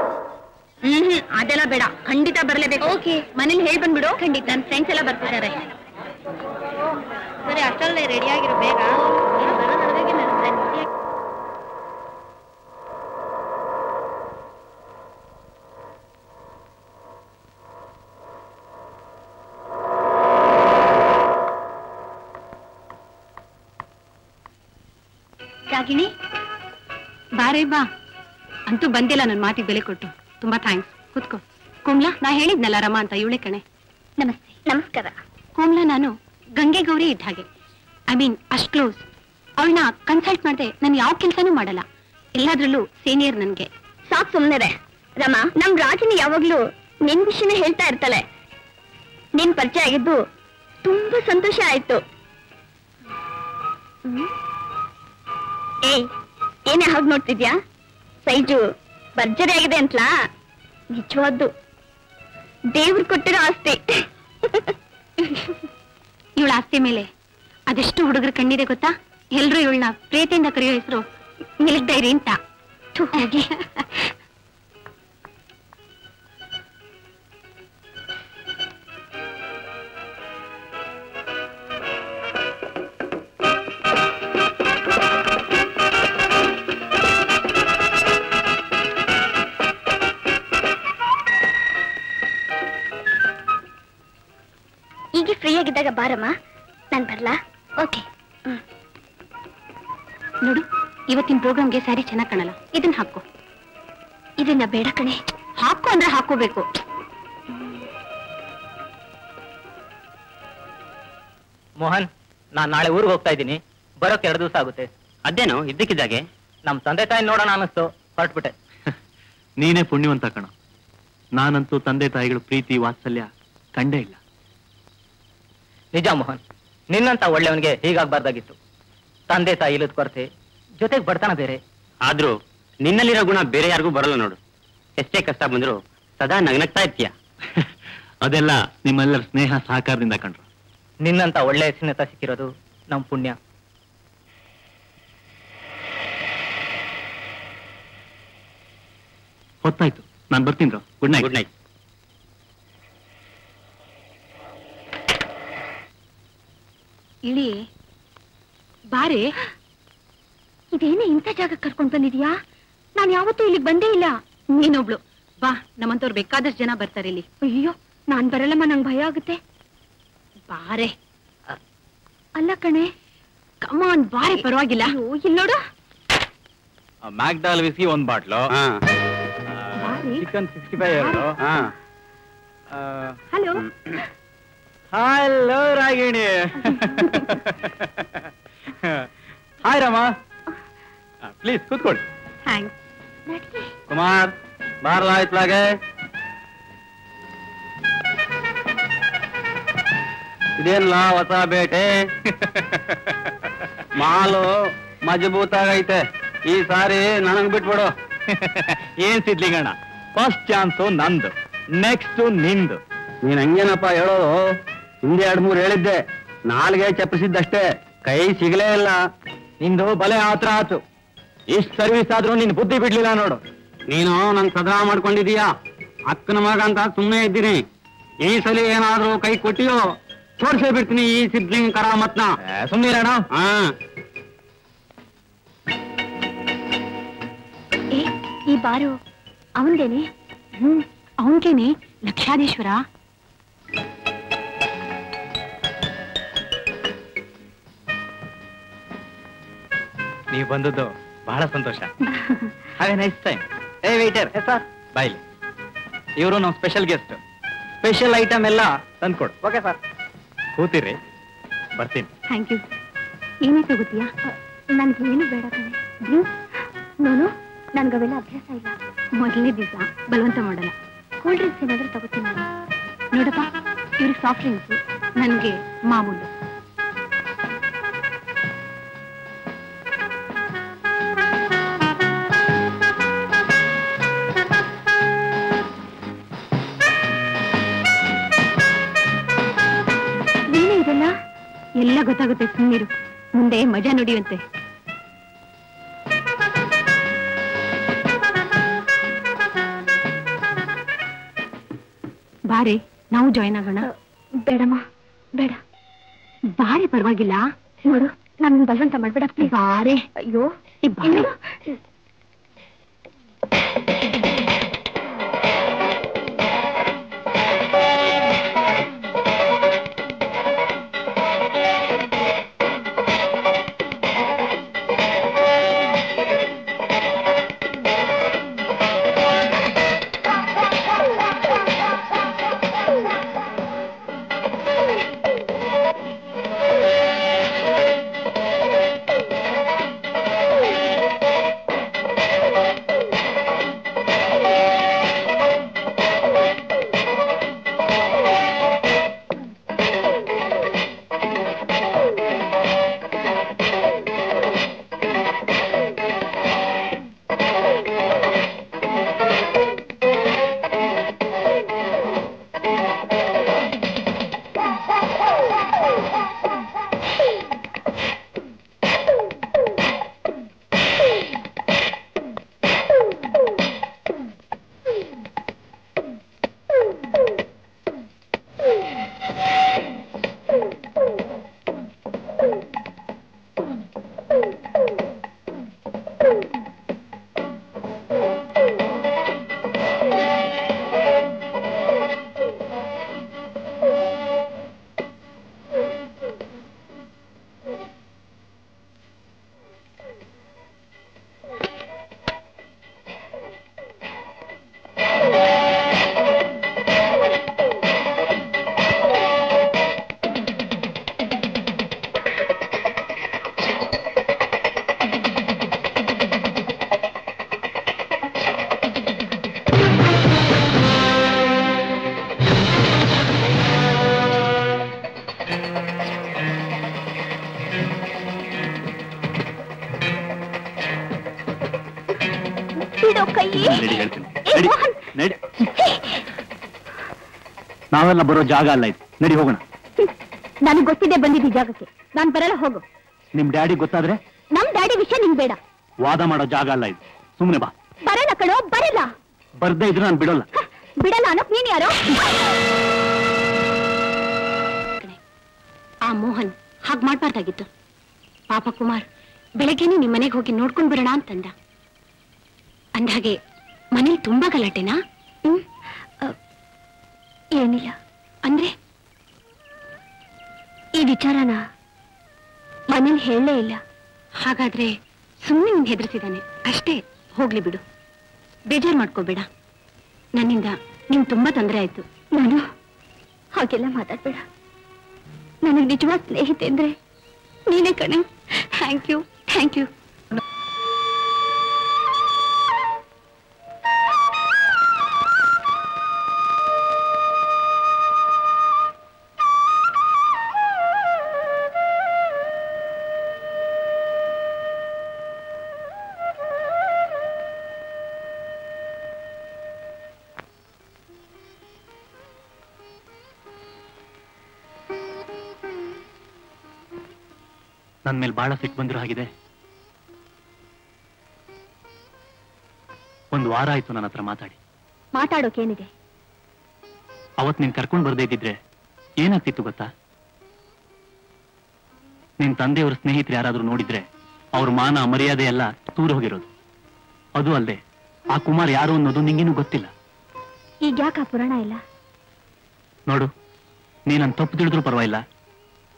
ಅದೆಲ್ಲ ಬೇಡ, ಖಂಡಿತ ಬರ್ಲೇಬೇಕು. ಓಕೆ, ಮನೇಲಿ ಹೇಳಿ ಬಂದ್ಬಿಡು. ಖಂಡಿತ. ನನ್ನ ಫ್ರೆಂಡ್ಸ್ ಎಲ್ಲ ಬರ್ತಿದ್ದಾರೆ. ಸರಿ, ಅಷ್ಟರಲ್ಲೇ ರೆಡಿ ಆಗಿರೋ ಬೇಗ. ರಾಗಿಣಿ, ಬಾರೇ ಬಾ. ಅಂತೂ ಬಂದಿಲ್ಲ ನನ್ನ ಮಾತಿಗೆ ಬೆಲೆ ಕೊಟ್ಟು. ತುಂಬಾ ಥ್ಯಾಂಕ್ಸ್. ಕೂತ್ಕೋ. ಕೋಮ್ಲಾ, ನಾ ಹೇಳಿದ್ನಲ್ಲ ರಮಾ ಅಂತ, ಇವಳೆ ಕಣೆ. ನಮಸ್ತೆ. ನಮಸ್ಕಾರ. ಕೋಮ್ಲಾ ನಾನು ಗಂಗೆ ಗೌರಿ ಇದ್ದ ಹಾಗೆ. ಐ ಮೀನ್ ಅಷ್ಟ್ ಕ್ಲೋಸ್. ಅವಳನ್ನ ಕನ್ಸಲ್ಟ್ ಮಾಡದೆ ನಾನು ಯಾವ ಕೆಲ್ಸನೂ ಮಾಡಲ್ಲ. ಎಲ್ಲಾದ್ರಲ್ಲೂ ಸೀನಿಯರ್ ನನ್ಗೆ. ಸಾಕ್ ಸುಮ್ನೆರೆ. ರಮಾ, ನಮ್ ರಾಗಿಣಿ ಯಾವಾಗ್ಲೂ ನಿನ್ ವಿಷಯನೇ ಹೇಳ್ತಾ ಇರ್ತಾಳೆ. ನಿನ್ ಪರಿಚಯ ಆಗಿದ್ದು ತುಂಬಾ ಸಂತೋಷ ಆಯ್ತು. ಏಯ್, ಏನೇ ಹಾಗೆ ನೋಡ್ತಿದ್ಯಾ? ಸೈಜು ಭರ್ಜರಿ ಆಗಿದೆ ಅಂತಲಾ? ನಿಜವಾದ್ದು ದೇವ್ರು ಕೊಟ್ಟಿರೋ ಆಸ್ತಿ. ಇವಳ ಆಸ್ತಿ ಮೇಲೆ ಅದೆಷ್ಟು ಹುಡುಗರು ಕಣ್ಣಿದೆ ಗೊತ್ತಾ? ಎಲ್ರು ಇವಳನ್ನ ಪ್ರೀತಿಯಿಂದ ಕರೆಯೋ ಹೆಸರು ಮಿಲ್ಕ್ ಡೈರಿ ಅಂತ. ಹೋಗಿ. ಈಗ ಫ್ರೀ ಆಗಿದ್ದಾಗ ಬಾರಮ್ಮ, ನಾನ್ ಬರ್ಲಾ? ಓಕೆ. ನೋಡು, ಇವತ್ತಿನ ಪ್ರೋಗ್ರಾಮ್ಗೆ ಸ್ಯಾರಿ ಚೆನ್ನಾಗಿ ಕಾಣಲ್ಲ. ಇದನ್ನ ಹಾಕೋ. ಇದನ್ನ ಬೇಡ ಕಣೆ. ಹಾಕೋ ಅಂದ್ರೆ ಹಾಕೋಬೇಕು. ಮೋಹನ್, ನಾನ್ ನಾಳೆ ಊರಿಗೆ ಹೋಗ್ತಾ ಇದ್ದೀನಿ. ಬರೋಕ್ 2 ದಿವಸ ಆಗುತ್ತೆ. ಅದೇನೋ ಇದ್ದಕ್ಕಿದ್ದಾಗೆ ನಮ್ ತಂದೆ ತಾಯಿ ನೋಡೋಣ ಅನ್ನಿಸ್ತು, ಹೊರಟ್ಬಿಟ್ಟೆ. ನೀನೇ ಪುಣ್ಯವಂತ ಕಣ. ನಾನಂತೂ ತಂದೆ ತಾಯಿಗಳು ಪ್ರೀತಿ ವಾತ್ಸಲ್ಯ ಕಂಡೇ ಇಲ್ಲ. ನಿಜ ಮೋಹನ್, ನಿನ್ನಂತ ಒಳ್ಳೆಯವನಿಗೆ ಹೀಗಾಗ್ಬಾರ್ದಾಗಿತ್ತು. ತಂದೆ ತಾಯಿ ಇಲ್ಲದ ಕೊರತೆ, ಜೊತೆಗೆ ಬಡತನ ಬೇರೆ. ಆದ್ರೂ ನಿನ್ನಲ್ಲಿರೋ ಗುಣ ಬೇರೆ ಯಾರಿಗೂ ಬರಲ್ಲ ನೋಡು. ಎಷ್ಟೇ ಕಷ್ಟ ಬಂದ್ರು ಸದಾ ನಗ್ನಗ್ತಾ ಇರ್ತೀಯ. ಅದೆಲ್ಲ ನಿಮ್ಮೆಲ್ಲರ ಸ್ನೇಹ ಸಹಕಾರದಿಂದ ಕಂಡ್ರು. ನಿನ್ನಂತ ಒಳ್ಳೆ ಸ್ನೇಹಿತ ಸಿಕ್ಕಿರೋದು ನಮ್ ಪುಣ್ಯ. ಹೊತ್ತಾಯ್ತು, ನಾನು ಬರ್ತೀನಿ. Good night. Good night. ಇಳಿ ಬಾರೆ. ಇದೇನೇ ಇಂಥ ಜಾಗ ಕರ್ಕೊಂಡ್ ಬಂದಿದ್ಯಾ? ನಾನ್ ಯಾವತ್ತೂ ಇಲ್ಲಿಗೆ ಬಂದೇ ಇಲ್ಲ. ನೀನೊಬ್ಳು ಬಾ, ನಮ್ಮಂತವ್ರು ಬೇಕಾದಷ್ಟು ಜನ ಬರ್ತಾರೆ ಇಲ್ಲಿ. ಅಯ್ಯೋ, ನಾನ್ ಬರಲ್ಲಮ್ಮ, ನಂಗೆ ಭಯ ಆಗುತ್ತೆ. ಬಾರೆ. ಅಲ್ಲ ಕಣೆ, ಕಮಾನ್ ಬಾರೆ, ಪರವಾಗಿಲ್ಲ. ಇಲ್ಲೋಡು. ಮ್ಯಾಕ್ಡಾಲ್ ವಿಸ್ಕಿ 1 ಬಾಟ್ಲು, ಚಿಕನ್ 65 ಎರಡು. Hello. Hello Ragini. Hi Rama, please ಕೂತ್ಕೊಳ್ಳಿ. ಥ್ಯಾಂಕ್ಸ್. ಕುಮಾರ್ ಬಾರ್ಲಾ ಇತ್ಲಾಗೆ. ಇದೇನ್ಲ ಹೊಸ ಬೇಟೆ? ಮಾಲು ಮಜಬೂತಾಗೈತೆ. ಈ ಸಾರಿ ನನಗ್ ಬಿಟ್ಬಿಡು. ಏನ್ ಸಿದ್ಲಿಗಣ್ಣ, ಫಸ್ಟ್ ಚಾನ್ಸು ನಂದು, ನೆಕ್ಸ್ಟ್ ನಿಂದು. ನೀನ್ ಹಂಗೇನಪ್ಪ ಹೇಳೋದು? ಹಿಂದೆ 2-3 ಹೇಳಿದ್ದೆ, 4 ಚಪ್ಪಿಸಿದ್ದಷ್ಟೇ, ಕೈ ಸಿಗಲೇ ಇಲ್ಲ. ನಿಂದು ಬಲೆ ಆತ್ರ ಆತು. ಇಷ್ಟ್ ಸರ್ವಿಸ್ ಆದ್ರೂ ನಿನ್ ಬುದ್ಧಿ ಬಿಡ್ಲಿಲ್ಲ ನೋಡು. ನೀನು ನನ್ ಸದಾ ಮಾಡ್ಕೊಂಡಿದೀಯಾ? ಅಕ್ಕನ ಮಗ ಅಂತ ಸುಮ್ಮನೆ ಇದ್ದೀನಿ. ಈ ಸಲ ಏನಾದ್ರೂ ಕೈ ಕೊಟ್ಟಿಯೋ ತೋರ್ಸೇ ಬಿಡ್ತೀನಿ ಈ ಸಿದ್ಲಿಂಗ್ ಕರಾಮತ್ನ. ಸುಮ್ಮನಿರೋಣ. ಈ ಬಾರು ಅವನ್ದೇನೆ? ಅವನ್ಗೇನೆ, ಲಕ್ಷಾಧೀಶ್ವರ. ನೀವು ಬಂದದ್ದು ಬಹಳ ಸಂತೋಷ. Have a nice time. ಏ ವೇಟರ್, ಸರ್ ಬಾಯ್ಲಿ. ಇವರು ನಮ್ಮ ಸ್ಪೆಷಲ್ ಗೆಸ್ಟ್. ಸ್ಪೆಷಲ್ ಐಟಮ್ ಎಲ್ಲ ತಂದ್ಕೊಡು. Okay sir. ಕೂತಿರಿ, ಬರ್ತೀನಿ. Thank you. ಏನೇ ತಗೋತೀಯಾ? ನನ್ಗೆ ಏನು ಬೇಡ ಕಣೆ. ಡ್ರಿಂಕ್ಸ್? ನೋನು, ನನ್ಗವೆಲ್ಲ ಅಭ್ಯಾಸ ಇಲ್ಲ. ಮೊದಲನೇ ದಿವಸ ಬಲವಂತ ಮಾಡಲ್ಲ. ಕೂಲ್ ಡ್ರಿಂಕ್ಸ್ ಏನಾದ್ರೂ ತಗೋತೀನಿ ನಾನು. ನೋಡಪ್ಪ, ಇವ್ರಿಗೆ ಸಾಫ್ಟ್ ಡ್ರಿಂಕ್ಸ್, ನನಗೆ ಮಾಮೂಲು. ಎಲ್ಲ ಗೊತ್ತಾಗುತ್ತೆ, ಸುಮ್ಮನಿರು. ಮುಂದೆ ಮಜಾ ನುಡಿಯುವಂತೆ. ಬಾರೆ, ನಾವು ಜಾಯ್ನ್ ಆಗೋಣ. ಬೇಡಮ್ಮ, ಬೇಡ. ಬಾರೆ, ಪರವಾಗಿಲ್ಲ. ನೋಡು, ನನ್ನ ಬಲವಂತ ಮಾಡ್ಬೇಡ ಪ್ಲೀಸ್. ಬಾರೆ. ಅಯ್ಯೋ, ಬಾರೆ. ನಡಿ ಹೇಳ್ತೀನಿ. ನಡಿ. ನಾವೆಲ್ಲ ಬರೋ ಜಾಗ ಅಲ್ಲ ಇದು. ನಡಿ ಹೋಗೋಣ. ನನಗೆ ಗೊತ್ತಿದೆ ಬಂದಿದ್ದ ಜಾಗಕ್ಕೆ. ನಾನ್ ಬರಲ್ಲ, ಹೋಗು. ನಿಮ್ ಡ್ಯಾಡಿ ಗೊತ್ತಾದ್ರೆ? ನಮ್ ಡ್ಯಾಡಿ ವಿಷಯ ನಿಂಗ್ ಬೇಡ. ವಾದ ಮಾಡೋ ಜಾಗ ಅಲ್ಲ ಇದು. ಸುಮ್ನೆ ಬಾ. ಬರಲ್ಲ ಕಣೋ, ಬರಲ್ಲ. ಬರ್ದೇ ಇದ್ರೆ ನಾನು ಬಿಡೋಲ್ಲ. ಬಿಡಲ್ಲ ಅನ್ನೋಕ್ ನೀನ್ ಯಾರು? ಆ ಮೋಹನ್ ಹಾಗ್ ಮಾಡ್ಬಾರ್ದಾಗಿತ್ತು. ಪಾಪ ಕುಮಾರ್ ಬೆಳಗ್ಗೆನೆ ನಿಮ್ ಮನೆಗೆ ಹೋಗಿ ನೋಡ್ಕೊಂಡ್ ಬರೋಣ ಅಂತಂದ. ಅಂದಾಗೆ ಮನೇಲಿ ತುಂಬಾ ಗಲಾಟೆನಾ? ಏನಿಲ್ಲ. ಅಂದ್ರೆ ಈ ವಿಚಾರನ ಮನೇಲಿ ಹೇಳಲೇ ಇಲ್ಲ. ಹಾಗಾದ್ರೆ ಸುಮ್ಮನೆ ನಿನ್ ಹೆದರ್ಸಿದಾನೆ ಅಷ್ಟೇ. ಹೋಗ್ಲಿ ಬಿಡು, ಬೇಜಾರ್ ಮಾಡ್ಕೋಬೇಡ. ನನ್ನಿಂದ ನಿಮ್ ತುಂಬಾ ತೊಂದರೆ ಆಯ್ತು. ನಾನು ಹಾಗೆಲ್ಲ ಮಾತಾಡ್ಬೇಡ. ನನಗೆ ನಿಜವಾದ ಸ್ನೇಹಿತೆ ಅಂದ್ರೆ ನೀನೇ ಕಣೆ. Thank you, thank you. ನನ್ ಮೇಲೆ ಬಹಳ ಸಿಟ್ಟು ಬಂದಿರೋ ಹಾಗಿದೆ. ಒಂದು ವಾರ ಆಯ್ತು ನನ್ನ ಹತ್ರ ಮಾತಾಡೋಕೇನಿದೆ? ಅವತ್ ನೀನ್ ಕರ್ಕೊಂಡ್ ಬರ್ದೇ ಇದ್ದಿದ್ರೆ ಏನಾಗ್ತಿತ್ತು ಗೊತ್ತಾ? ನಿನ್ ತಂದೆಯವ್ರ ಸ್ನೇಹಿತರು ಯಾರಾದ್ರೂ ನೋಡಿದ್ರೆ ಅವ್ರ ಮಾನ ಮರ್ಯಾದೆ ಎಲ್ಲ ದೂರ ಹೋಗಿರೋದು. ಅದು ಅಲ್ಲದೆ ಆ ಕುಮಾರ್ ಯಾರು ಅನ್ನೋದು ನಿಂಗೇನು ಗೊತ್ತಿಲ್ಲ. ಈಗ ಯಾಕೆ ಆ ಪುರಾಣ ಇಲ್ಲ? ನೋಡು, ನೀನನ್ ತಪ್ಪು ತಿಳಿದ್ರು ಪರವಾಗಿಲ್ಲ,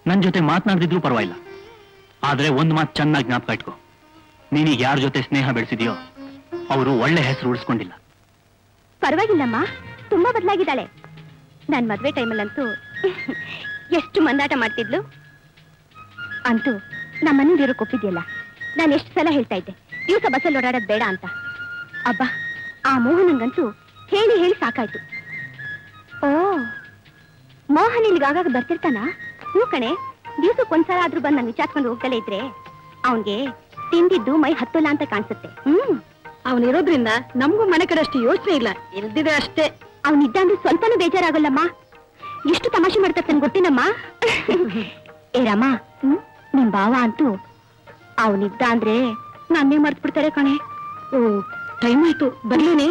ನನ್ ಜೊತೆ ಮಾತನಾಡ್ದಿದ್ರು ಪರವಾಗಿಲ್ಲ. ಆದ್ರೆ ಒಂದ್ ಮಾತು ಚೆನ್ನಾಗಿ ಜ್ಞಾಪಕ ಇಟ್ಕೋ. ನೀನೀಗ ಯಾರ ಜೊತೆ ಸ್ನೇಹ ಬೆಳೆಸಿದ್ಯೋ ಅವರು ಒಳ್ಳೆ ಹೆಸರು ಉಳಿಸ್ಕೊಂಡಿಲ್ಲ. ಪರವಾಗಿಲ್ಲಮ್ಮ, ತುಂಬಾ ಬದಲಾಗಿದ್ದಾಳೆ. ನಾನ್ ಮದ್ವೆ ಟೈಮಲ್ಲಂತೂ ಎಷ್ಟು ಮಂದಾಟ ಮಾಡ್ತಿದ್ಲು. ಅಂತೂ ನಮ್ಮ ಮನೇಲಿರೋ ಕೊಪ್ಪಿದ್ಯಲ್ಲ, ನಾನು ಎಷ್ಟು ಸಲ ಹೇಳ್ತಾ ಇದ್ದೆ ದಿವಸ ಬಸ್ಸಲ್ಲಿ ಓಡಾಡೋದ್ ಬೇಡ ಅಂತ. ಅಬ್ಬಾ, ಆ ಮೋಹನಂಗಂತೂ ಹೇಳಿ ಹೇಳಿ ಸಾಕಾಯ್ತು. ಓ, ಮೋಹನ್ ಇಲ್ಲಿಗಾಗ ಬರ್ತಿರ್ತಾನ? ಹ್ಞೂ ಕಣೆ, ದಿವ್ಸಕ್ಕೊಂದ್ಸಲ ಆದ್ರೂ ಬಂದು ನಾನು ವಿಚಾರಿಸ್ಕೊಂಡು ಹೋಗ್ತಲೇ ಇದ್ರೆ ಅವನ್ಗೆ ತಿಂದಿದ್ದು ಮೈ ಹತ್ತಲ್ಲ ಅಂತ ಕಾಣಿಸುತ್ತೆ. ಅವನಿರೋದ್ರಿಂದ ನಮಗೂ ಮನೆ ಕಡೆ ಅಷ್ಟು ಯೋಚನೆ ಇಲ್ಲ, ಇಲ್ದಿದೆ ಅಷ್ಟೇ. ಅವನಿದ್ದ ಅಂದ್ರೆ ಸ್ವಲ್ಪನೂ ಬೇಜಾರಾಗಲ್ಲಮ್ಮ. ಎಷ್ಟು ತಮಾಷೆ ಮಾಡ್ತಾನೆ ಗೊತ್ತೇನಮ್ಮ? ಏ ರಾಮ, ನಿಮ್ ಭಾವ ಅಂತೂ ಅವನಿದ್ದ ಅಂದ್ರೆ ನನ್ನೇ ಮರ್ತು ಬಿಡ್ತಾರೆ ಕಣೆ. ಓ, ಟೈಮ್ ಆಯ್ತು, ಬರ್ಲೇನೆ.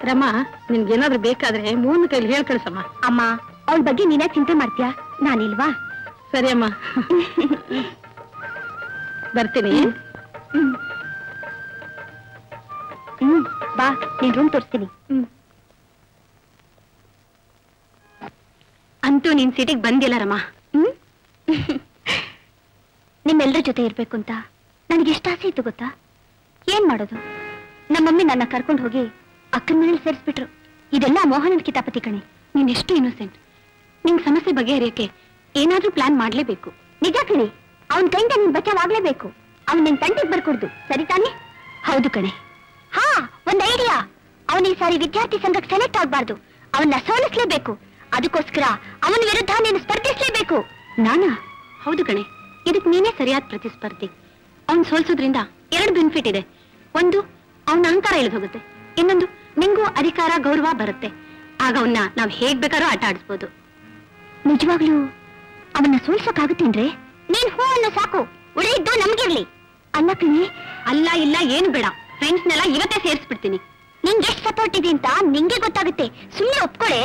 ರಮ್ಮ, ನಿನ್ಗೇನಾದ್ರೂ ಬೇಕಾದ್ರೆ ಮೋಹನ್ ಕೈಲಿ ಹೇಳ್ ಕಳ್ಸಮ್ಮ. ಅಮ್ಮ, ಅವಳ ಬಗ್ಗೆ ನೀನೇ ಚಿಂತೆ ಮಾಡ್ತೀಯಾ, ನಾನಿಲ್ವಾ? ಸರಿ ಅಮ್ಮ, ಬರ್ತೀನಿ. ಬಾ, ನೀನ್ ರೂಮ್ ತೋರಿಸ್ತೀನಿ. ಅಂತೂ ನೀನ್ ಸಿಟಿಗೆ ಬಂದಿಲ್ಲ ರಮ್ಮ. ನಿಮ್ಮೆಲ್ಲರ ಜೊತೆ ಇರ್ಬೇಕು ಅಂತ ನನಗೆ ಎಷ್ಟು ಆಸೆ ಇತ್ತು ಗೊತ್ತಾ? ಏನ್ ಮಾಡೋದು, ನಮ್ಮಮ್ಮಿ ನನ್ನ ಕರ್ಕೊಂಡು ಹೋಗಿ ಅಕ್ಕನ ಮನೇಲಿ ಸೇರಿಸ್ಬಿಟ್ರು. ಇದೆಲ್ಲ ಮೋಹನನ ಕಿತಾಪತಿ ಕಣೆ. ನೀನ್ ಎಷ್ಟು ಇನ್ನೋಸೆಂಟ್. ನಿನ್ ಸಮಸ್ಯೆ ಬಗೆಹರಿಯಕ್ಕೆ ಏನಾದ್ರೂ ಪ್ಲಾನ್ ಮಾಡ್ಲೇಬೇಕು. ನಿಜ ಕಣೆ, ಅವನ್ ಕೈಯಿಂದ ನೀನ್ ಬಚಾವಾಗ್ಲೇಬೇಕು. ಅವ್ನ್ ನಿನ್ ತಂಟೆಗೆ ಬರ್ಕೊಡ್ದು, ಸರಿ ತಾನೆ? ಹೌದು ಕಣೆ. ಹಾ, ಒಂದ್ ಐಡಿಯಾ. ಅವನ ಈ ಸಾರಿ ವಿದ್ಯಾರ್ಥಿ ಸಂಘಕ್ಕೆ ಸೆಲೆಕ್ಟ್ ಆಗ್ಬಾರ್ದು, ಅವನ್ನ ಸೋಲಿಸ್ಲೇಬೇಕು. ಅದಕ್ಕೋಸ್ಕರ ಅವನ ವಿರುದ್ಧ ನೀನು ಸ್ಪರ್ಧಿಸ್ಲೇಬೇಕು. ನಾನಾ? ಹೌದು ಕಣೆ, ಇದಕ್ ನೀನೇ ಸರಿಯಾದ ಪ್ರತಿಸ್ಪರ್ಧಿ. ಅವ್ನ್ ಸೋಲ್ಸೋದ್ರಿಂದ 2 ಬೆನಿಫಿಟ್ ಇದೆ. ಒಂದು, ಅವನ ಅಹಂಕಾರ ಇಳಿದು ಹೋಗುತ್ತೆ. ಇನ್ನೊಂದು, ನಿಂಗೂ ಅಧಿಕಾರ ಗೌರವ ಬರುತ್ತೆ. ಆಗ ಅವನ್ನ ನಾವ್ ಹೇಗ್ ಬೇಕಾದ್ರೂ ಆಟ ಆಡಿಸ್ಬೋದು. ನಿಜವಾಗ್ಲೂ ಅವನ್ನ ಸೋಲ್ಸೋಕಾಗುತ್ತೇನ್ರಿ? ನೀನ್ ಹೂ ಅನ್ನೋ ಸಾಕು, ಉಳಿದಿದ್ದು ನಮ್ಗಿರ್ಲಿ. ಅಲ್ಲ ಕಣೆ. ಅಲ್ಲ ಇಲ್ಲ ಏನು ಬೇಡ, ಫ್ರೆಂಡ್ಸ್ನೆಲ್ಲ ಇವತ್ತೇ ಸೇರಿಸ್ಬಿಡ್ತೀನಿ. ನಿಂಗೆ ಎಷ್ಟು ಸಪೋರ್ಟ್ ಇದೆ ಅಂತ ನಿಂಗೆ ಗೊತ್ತಾಗುತ್ತೆ. ಸುಮ್ಮನೆ ಒಪ್ಕೊಳೆ.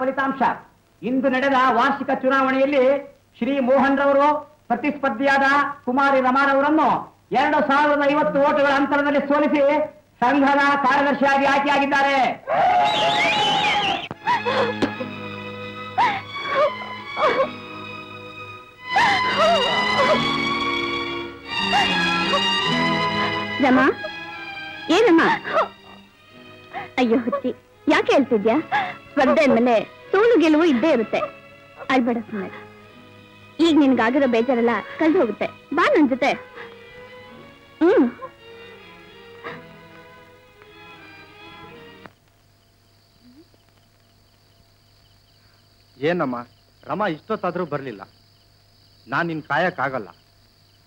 ಫಲಿತಾಂಶ. ಇಂದು ನಡೆದ ವಾರ್ಷಿಕ ಚುನಾವಣೆಯಲ್ಲಿ ಶ್ರೀ ಮೋಹನ್ ರವರು ಪ್ರತಿಸ್ಪರ್ಧಿಯಾದ ಕುಮಾರಿ ರಮಾರವರನ್ನು 2050 ಓಟುಗಳ ಅಂತರದಲ್ಲಿ ಸೋಲಿಸಿ ಸಂಘದ ಕಾರ್ಯದರ್ಶಿಯಾಗಿ ಆಯ್ಕೆಯಾಗಿದ್ದಾರೆ. ರಮಾ, ಏನಮ್ಮ? ಅಯ್ಯೋ ಹುಚ್ಚಿ, ಯಾಕೆ ಹೇಳ್ತಿದ್ಯಾ? ಸ್ಪರ್ಧೆ ಅಂದ್ಮೇಲೆ ಸೋಲು ಗೆಲುವು ಇದ್ದೇ ಇರುತ್ತೆ. ಅಳ್ಬೇಡ ಸುಮ್ಮನೆ. ಈಗ ನಿನ್ಗಾಗಿರೋ ಬೇಜಾರೆಲ್ಲ ಕಳ್ದು ಹೋಗುತ್ತೆ. ಬಾ ನನ್ ಜೊತೆ. ಏನಮ್ಮ, ರಮಾ ಇಷ್ಟೊತ್ತಾದ್ರೂ ಬರ್ಲಿಲ್ಲ. ನಾನ್ ನಿನ್ ಕಾಯಕ್ಕಾಗಲ್ಲ.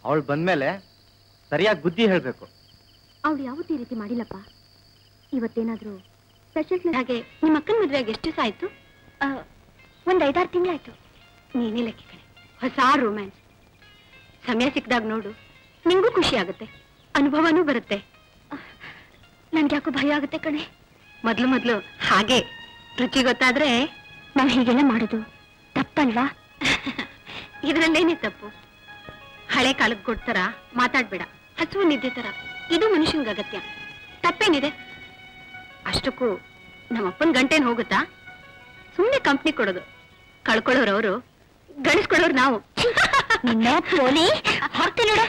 ಅವಳು ಬಂದ್ಮೇಲೆ ಸರಿಯಾಗಿ ಬುದ್ಧಿ ಹೇಳ್ಬೇಕು. ಅವಳು ಯಾವತ್ತೂ ಈ ರೀತಿ ಮಾಡಿಲ್ಲಪ್ಪ. ಇವತ್ತೇನಾದ್ರೂ ಸ್ಪೆಷಲ್. ಹಾಗೆ ನಿಮ್ಮ ಅಕ್ಕನ ಮದುವೆಗೆ ಎಷ್ಟು ದಿವಸ ಆಯ್ತು? ಒಂದ್ 5-6 ತಿಂಗಳಾಯ್ತು. ನೀನೇ ಲೆಕ್ಕ ಕಣೆ. ಹೊಸ ರೊಮ್ಯಾನ್ಸ್. ಸಮಯ ಸಿಕ್ಕಿದಾಗ ನೋಡು, ನಿಂಗೂ ಖುಷಿ ಆಗುತ್ತೆ, ಅನುಭವನೂ ಬರುತ್ತೆ. ನನ್ಗೆ ಯಾಕೋ ಭಯ ಆಗುತ್ತೆ ಕಣೆ. ಮೊದ್ಲು ಹಾಗೆ ರುಚಿ ಗೊತ್ತಾದ್ರೆ ನಾವು ಹೀಗೆಲ್ಲ ಮಾಡೋದು ತಪ್ಪಲ್ವಾ? ಇದರಲ್ಲೇನೇ ತಪ್ಪು? ಹಳೆ ಕಾಲಕ್ಕೆ ಕೊಡ್ತಾರ ಮಾತಾಡ್ಬೇಡ, ಹಸುವು ನಿದ್ದೆ ತರ. ಇದು ಮನುಷ್ಯನ್ಗೆ ಅಗತ್ಯ. ತಪ್ಪೇನಿದೆ? ಅಷ್ಟಕ್ಕೂ ನಮ್ಮಪ್ಪನ ಗಂಟೇನ್ ಹೋಗುತ್ತಾ? ಸುಮ್ಮನೆ ಕಂಪ್ನಿ ಕೊಡೋದು. ಕಳ್ಕೊಳ್ಳೋರವರು, ಗಳಿಸ್ಕೊಳ್ಳೋರು ನಾವು. ನಿನ್ನ ಪೋಲಿ ಹೊರ್ತಿ ನೋಡ.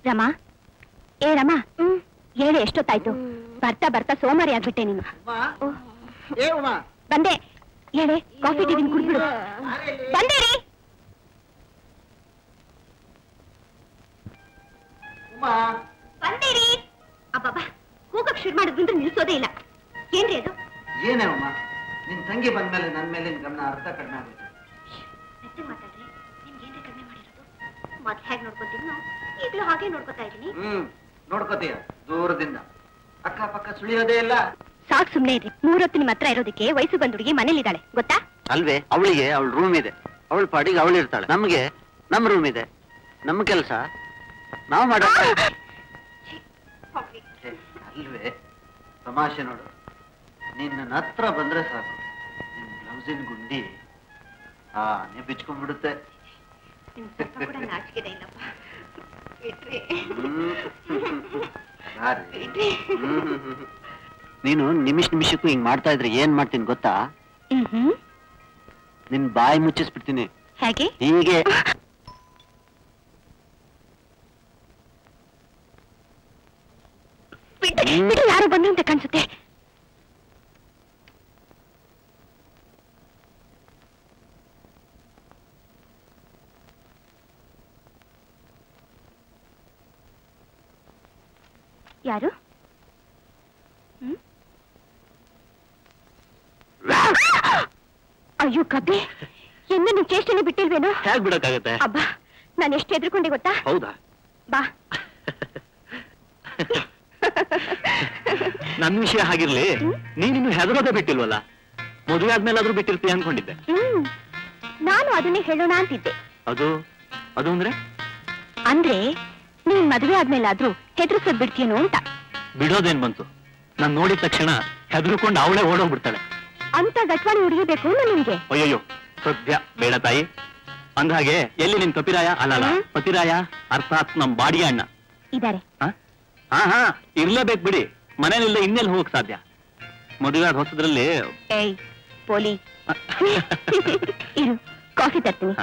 ರಮಾ, ಏ ರಮಾ, ಹೇಳಿ ಎಷ್ಟೊತ್ತಾಯ್ತು? ಬರ್ತಾ ಬರ್ತಾ ಸೋಮಾರಿ ಆಗ್ಬಿಟ್ಟೆ ನೀನು. ಬಂದೆ ಹೇಳಿ, ಕಾಫಿ ಟೀ ಕುಡ್ಬಿಡು. ಬಂದೇರಿ. ಬಂದೇರಿ. ಅಬ್ಬಬ್ಬಾ, ಹೋಗಕ್ ಶುರು ಮಾಡಿದ್ರಿಂದ ನಿಲ್ಸೋದೇ ಇಲ್ಲ. ಏನ್ರಿ ಅದು? ಏನೇ ಅಮ್ಮ, ನಿನ್ ತಂಗಿ ಬಂದ್ಮೇಲೆ ನನ್ ಮೇಲೆ ಗಮನ ಅರ್ಥ ಕಡಿಮೆ ಆಗುತ್ತೆ. ಮಾತಾಡ್ರಿ, ನಿಮ್ಗೆ ಏನ್ರಿ ಕಡಿಮೆ ಮಾಡಿರೋದು? ಮೊದ್ಲು ಹೇಗೆ ನೋಡ್ಕೊತೀನಿ ನಾವು, ಈಗಲೂ ಹಾಗೆ ನೋಡ್ಕೊತಾ ಇದೀನಿ. ನೋಡ್ಕೋತೀಯ ದೂರದಿಂದ, ಅಕ್ಕಪಕ್ಕ ಸುಳಿಯೋದೇ ಇಲ್ಲ. ಸಾಕ್ ಸುಮ್ನೆ ಇರಿ. 3 ಹೊತ್ತು ನಿಮ್ಮ ಹತ್ರ ಇರೋದಕ್ಕೆ ವಯಸ್ಸು ಬಂದ ಹುಡುಗಿ ಮನೇಲಿದ್ದಾಳೆ, ಗೊತ್ತಾ? ಅಲ್ವೇ, ಅವಳಿಗೆ ಅವಳ ರೂಮ್ ಇದೆ, ಅವಳ ಪಾಡಿಗೆ ಅವಳು ಇರ್ತಾಳೆ. ನಮ್ಗೆ ನಮ್ ರೂಮ್ ಇದೆ, ನಮ್ಮ ಕೆಲಸ ನಾವು ಮಾಡ. ಅಲ್ವೇ, ತಮಾಷೆ ನೋಡು, ನಿನ್ನ ಹತ್ರ ಬಂದ್ರೆ ಸಾಕು, ನಿನ್ ಬ್ಲೌಸಿನ ಗುಂಡಿ ಬಿಚ್ಕೊಂಡ್ಬಿಡುತ್ತೆ. ನೀನು ನಿಮಿಷಕ್ಕೂ ಹಿಂಗ್ ಮಾಡ್ತಾ ಇದ್ರೆ ಏನ್ ಮಾಡ್ತೀನಿ ಗೊತ್ತಾ? ನಿನ್ ಬಾಯಿ ಮುಚ್ಚಿಸ್ಬಿಡ್ತೀನಿ. ಹೇಗೆ? ಹೀಗೆ. ಯಾರು ಬಂದ್ರು ಅಂತ ಕಾಣಿಸುತ್ತೆ. ಯಾರು? ಅಯ್ಯೋ ಕಬ್ಬಿ, ಇನ್ನು ನಿನ್ ಚೇಷ್ಟನೆ ಬಿಟ್ಟಿಲ್ವೇನೋ? ಹೇಗ್ ಬಿಡಕ್ಕಾಗತ್ತೆ? ಅಬ್ಬಾ, ನಾನು ಎಷ್ಟು ಎದ್ರುಕೊಂಡೆ ಗೊತ್ತಾ? ಹೌದಾ? ಬಾ. ನನ್ ವಿಷಯ ಹಾಗಿರ್ಲಿ, ನೀನಿನ್ನು ಹೆದರೋದೇ ಬಿಟ್ಟಿಲ್ವಲ್ಲ. ಮದುವೆ ಆದ್ಮೇಲಾದ್ರೂ ಬಿಟ್ಟಿರ್ತೀಯ ಅನ್ಕೊಂಡಿದ್ದೆ. ನಾನು ಅದನ್ನೇ ಹೇಳೋಣ ಅಂತಿದ್ದೆ. ಅದು ಅಂದ್ರೆ ನೀನ್ ಮದುವೆ ಆದ್ಮೇಲಾದ್ರೂ ಹೆದರ್ಸೋದ್ ಬಿಡ್ತೀಯನೋ ಅಂತ. ಬಿಡೋದೇನ್ ಬಂತು? ನಾನ್ ನೋಡಿದ ತಕ್ಷಣ ಹೆದರ್ಕೊಂಡು ಅವಳೇ ಓಡೋಗ್ಬಿಡ್ತಾಳೆ. ಅಂತ ಗಟ್ವಾಣಿ ಹುಡುಗಿಬೇಕು ನಿನ್ಗೆ? ಅಯ್ಯಯ್ಯೋ, ಸದ್ಯ ಬೇಡ ತಾಯಿ. ಅಂದ್ಹಾಗೆ ಎಲ್ಲಿ ನಿನ್ ಕಪಿರಾಯ ಅಲ್ಲಲ್ಲ ಪತಿರಾಯ, ಅರ್ಥಾತ್ ನಮ್ ಬಾಡಿಗೆ ಅಣ್ಣ ಇದಾರೆ. ಹಾ ಇರ್ಲೇಬೇಕು ಬಿಡಿ. ಮನೇಲಿಲ್ಲ ಇನ್ನೆಲ್ಲಿ ಹೋಗಕ್ ಸಾಧ್ಯ? ಮದುವೆ ಆದ ಹೊಸದ್ರಲ್ಲಿ. ಏಯ್ ಪೋಲಿ, ಇರು, ಕಾಫಿ ತರ್ತೀನಿ.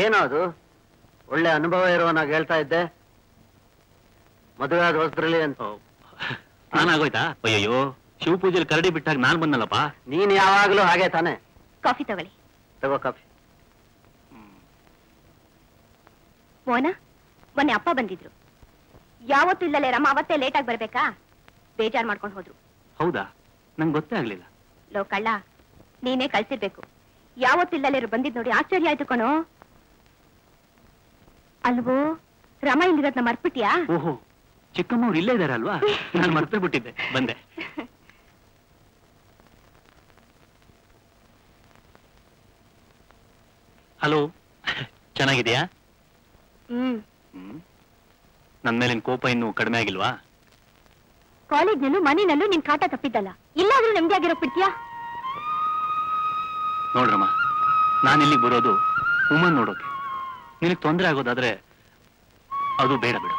ಏನೋ ಅದು ಒಳ್ಳೆ ಅನುಭವ ಇರೋನಾಗ ಹೇಳ್ತಾ ಇದ್ದೆ, ಮದುವೆ ಆದ ಹೊಸದ್ರಲ್ಲಿ ಅಂತ. ನಾನಾಗೋಯ್ತಾ? ಅಯ್ಯಯ್ಯೋ, ಶಿವ ಪೂಜೆಲಿ ಕರಡಿ ಬಿಟ್ಟಾಗ ನಾನ್ ಬಂದಲ್ಲಪ್ಪ. ನೀನ್ ಯಾವಾಗ್ಲೂ ಹಾಗೆ ತಾನೆ. ಕಾಫಿ ತಗೊಳ್ಳಿ. ತಗೋ ಕಾಫಿ. ಮೋನ, ಮೊನ್ನೆ ಅಪ್ಪ ಬಂದಿದ್ರು. ಯಾವತ್ತೂ ಇಲ್ಲಲೇ ರಮ ಅವತ್ತೇ ಲೇಟಾಗಿ ಬರ್ಬೇಕಾ? ಬೇಜಾರ್ ಮಾಡ್ಕೊಂಡು ಹೋದ್ರು. ಹೌದಾ? ನಂಗೆ ಗೊತ್ತೇ ಆಗ್ಲಿಲ್ಲ. ಲೋ ಕಳ್ಳ, ನೀನೇ ಕಳ್ಸಿರ್ಬೇಕು. ಯಾವತ್ತಿಲ್ಲಲೇ ಬಂದಿದ್ ನೋಡಿ ಆಶ್ಚರ್ಯ ಆಯ್ತು ಕಣೋ. ಅಲ್ವೋ, ರಮ ಇಲ್ಲಿರೋದ್ನ ಮರ್ತ್ಬಿಟ್ಯಾ? ಓಹೋ, ಚಿಕ್ಕಮ್ಮವ್ರು ಇಲ್ಲೇ ಇದಾರೆ ಅಲ್ವಾ? ನಾನು ಮರ್ತೇ ಬಿಟ್ಟಿದ್ದೆ, ಬಂದೆ. ಹಲೋ, ಚೆನ್ನಾಗಿದ್ಯಾ? ನನ್ ಮೇಲಿನ ಕೋಪ ಇನ್ನೂ ಕಡಿಮೆ ಆಗಿಲ್ವಾ? ಕಾಲೇಜ್ನಲ್ಲೂ ಮನೆಯಲ್ಲೂ ನಿನ್ ಕಾಟ ತಪ್ಪಿದ್ದಲ್ಲ, ಇಲ್ಲಾದ್ರೂ ನೆಮ್ಮದಿ ಆಗಿರೋಕ್ ಬಿಡ್ತೀಯಾ? ನೋಡ್ರಮ್ಮ, ನಾನಿಲ್ಲಿಗೆ ಬರೋದು ಉಮನ್ ನೋಡೋಕೆ. ನಿನಗೆ ತೊಂದರೆ ಆಗೋದಾದ್ರೆ ಅದು ಬೇಡ ಬಿಡು.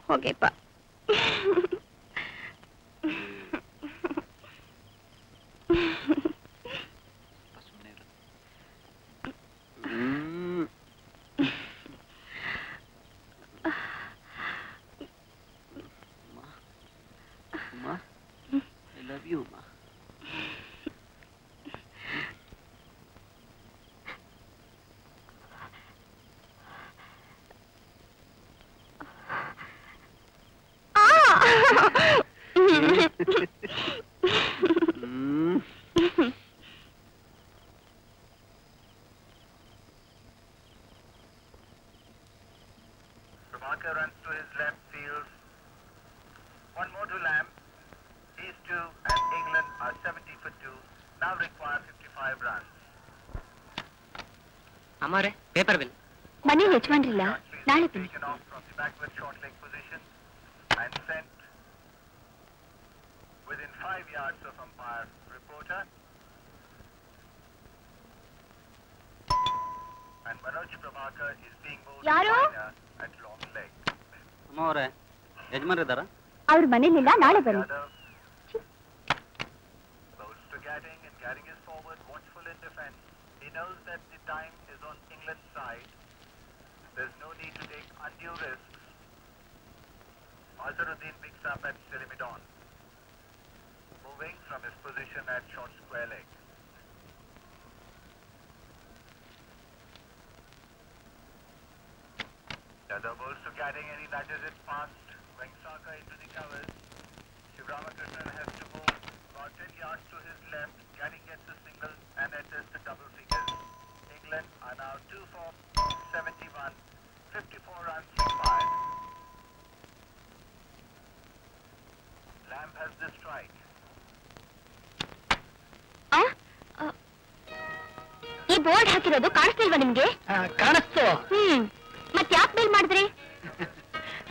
ಹೋಗೆಪ್ಪ. I love you, Ma. Prabhakar runs to his left field. One more to Lamb. These two and England are 70 for 2. Now require 55 runs. ಅಮ್ಮಾರೆ ಪೇಪರ್ ಬಿಲ್. ಮನೇಲಿ ಯಜಮಾನ್ರಿಲ್ಲ, ನಾಳೆ ಬನ್ನಿ. Taken off from the backward short leg position and sent within 5 yards of umpire reporter. And Manoj Prabhakar is being moved ಯಾರು? at long leg. ಅಮ್ಮ ಅವರೇ, ಯಜಮಾನ್ರಿದ್ದಾರಾ? ಅವ್ರ ಮನೇಲಿಲ್ಲ, ನಾಳೆ ಬನ್ನಿ. Goes to Gadding, and Gadding is forward, watchful in defense. He knows that the time is on England's side. There's no need to take undue risks. Azharuddin picks up at Silimidon, moving from his position at short square leg. Yadav goes to Gadding and he nudges it past Vengsaka into the covers. Shivramakrishnan has to move about 10 yards to his left. Gadding gets a single and enters the double figures. England are now 2 for 71, 54 runs required. Lamb has the strike. ಈ ಬೋರ್ಡ್ ಹಾಕಿರೋದು ಕಾಣಿಸ್ತಿಲ್ವಾ ನಿಮ್ಗೆ? ಕಾಣಿಸ್ತು. ಮತ್ ಯಾಕೆ ಬೇಲ್ ಮಾಡಿದ್ರಿ?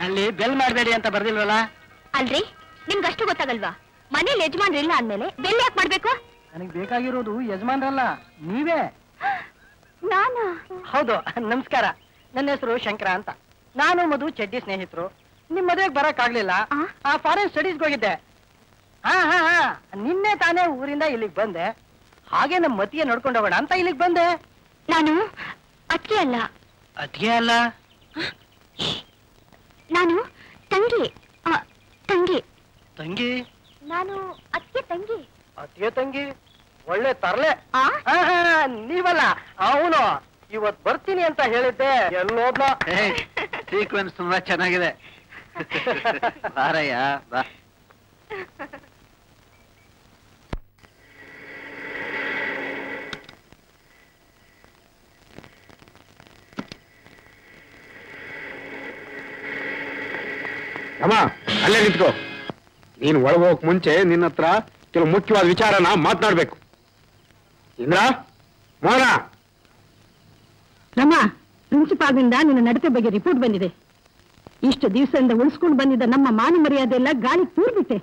ಅಲ್ಲಿ ಬೆಲ್ ಮಾಡಬೇಡಿ ಅಂತ ಬರ್ದಿಲ್ವಲ್ಲ. ಅಲ್ರಿ, ನಿಮ್ಗಷ್ಟು ಗೊತ್ತಾಗಲ್ವಾ? ಮನೇಲಿ ಯಜಮಾನ್ರಿಲ್ಲ ಅಂದ್ಮೇಲೆ ಬೆಲ್ ಯಾಕೆ ಮಾಡ್ಬೇಕು? ನನಗೆ ಬೇಕಾಗಿರೋದು ಯಜಮಾನ್ರಲ್ಲ, ನೀವೇ. ನಾನು? ಹೌದು, ನಮಸ್ಕಾರ. ನನ್ನ ಹೆಸರು ಶಂಕರ ಅಂತ. ನಾನು ಮಧು ಚಡ್ಡಿ ಸ್ನೇಹಿತರು. ನಿಮ್ ಮದುವೆಗೆ ಬರಕ್ ಆಗ್ಲಿಲ್ಲ, ಆ ಫಾರಿನ್ ಸ್ಟಡೀಸ್ಗೆ ಹೋಗಿದ್ದೆ. ನಿನ್ನೆ ತಾನೇ ಊರಿಂದ ಇಲ್ಲಿಗೆ ಬಂದೆ. ಹಾಗೆ ನಮ್ಮ ಮತಿಯ ನೋಡ್ಕೊಂಡು ಹೋಗೋಣ ಅಂತ ಇಲ್ಲಿಗೆ ಬಂದೆ. ನಾನು ಅತ್ತೆ ಅಲ್ಲ. ಅದ್ಗೆ ಅಲ್ಲ, ನಾನು ತಂಗಿ. ತಂಗಿ. ತಂಗಿ? ನಾನು ಅತ್ತೆ ತಂಗಿ. ಅತ್ತಿಗೆ ತಂಗಿ? ಒಳ್ಳೆ ತರ್ಲೆ. ನೀವಲ್ಲ, ಅವನು ಇವತ್ ಬರ್ತೀನಿ ಅಂತ ಹೇಳಿದ್ದೆ. ಎಲ್ಲೋದ್ನೋ. ಸೀಕ್ವೆನ್ಸ್ ತುಂಬಾ ಚೆನ್ನಾಗಿದೆ. ಬಾರಯ್ಯ ಬಾ. ಅಮ್ಮ ಅಲ್ಲೇ ನಿಂತ್ಕೋ. ನೀನ್ ಒಳಗೋಕ್ ಮುಂಚೆ ನಿನ್ನ ಹತ್ರ ಕೆಲವು ಮುಖ್ಯವಾದ ವಿಚಾರನ ಮಾತನಾಡ್ಬೇಕು. ಇಂದ್ರ, ಮೋಹನ. ರಮ್ಮ, ಪ್ರಿನ್ಸಿಪಾಲ್ನಿಂದ ನಿನ್ನ ನಡತೆ ಬಗ್ಗೆ ರಿಪೋರ್ಟ್ ಬಂದಿದೆ. ಇಷ್ಟು ದಿವಸದಿಂದ ಉಳಿಸ್ಕೊಂಡು ಬಂದಿದ್ದ ನಮ್ಮ ಮಾನ ಮರ್ಯಾದೆ ಎಲ್ಲ ಗಾಳಿ ತೂರ್ಬಿಟ್ಟೆ.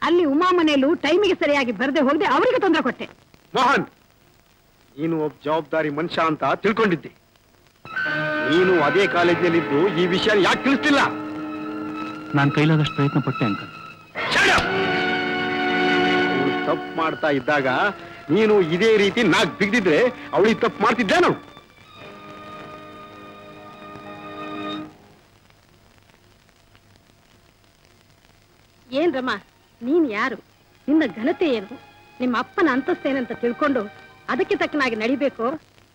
ಅಲ್ಲಿ ಉಮಾ ಮನೆಯಲ್ಲೂ ಟೈಮಿಗೆ ಸರಿಯಾಗಿ ಬರದೆ ಹೋಗದೆ ಅವರಿಗೆ ತೊಂದರೆ ಕೊಟ್ಟೆ. ಮೋಹನ್, ನೀನು ಒಬ್ಬ ಜವಾಬ್ದಾರಿ ಮನುಷ್ಯ ಅಂತ ತಿಳ್ಕೊಂಡಿದ್ದೆ. ನೀನು ಅದೇ ಕಾಲೇಜಿನಲ್ಲಿದ್ದು ಈ ವಿಷಯ ಯಾಕೆ ತಿಳಿಸ್ತಿಲ್ಲ? ನಾನು ಕೈಲಾದಷ್ಟು ಪ್ರಯತ್ನ ಪಟ್ಟೆ ಅಂಕಲ್. ಅವಳು ತಪ್ಪು ಮಾಡ್ತಾ ಇದ್ದಾಗ ನೀನು ಇದೇ ರೀತಿ ನಾಕ್ ಬಿಗ್ದಿದ್ರೆ ಅವಳಿಗೆ ತಪ್ಪು ಮಾಡ್ತಿದ್ದೇನು? ಏನ್ ರಮ್ಮ, ನೀನ್ ಯಾರು? ನಿನ್ನ ಘನತೆ ಏನು? ನಿಮ್ಮ ಅಪ್ಪನ ಅಂತಸ್ತೇನಂತ ತಿಳ್ಕೊಂಡು ಅದಕ್ಕೆ ತಕ್ಕನಾಗಿ ನಡಿಬೇಕು,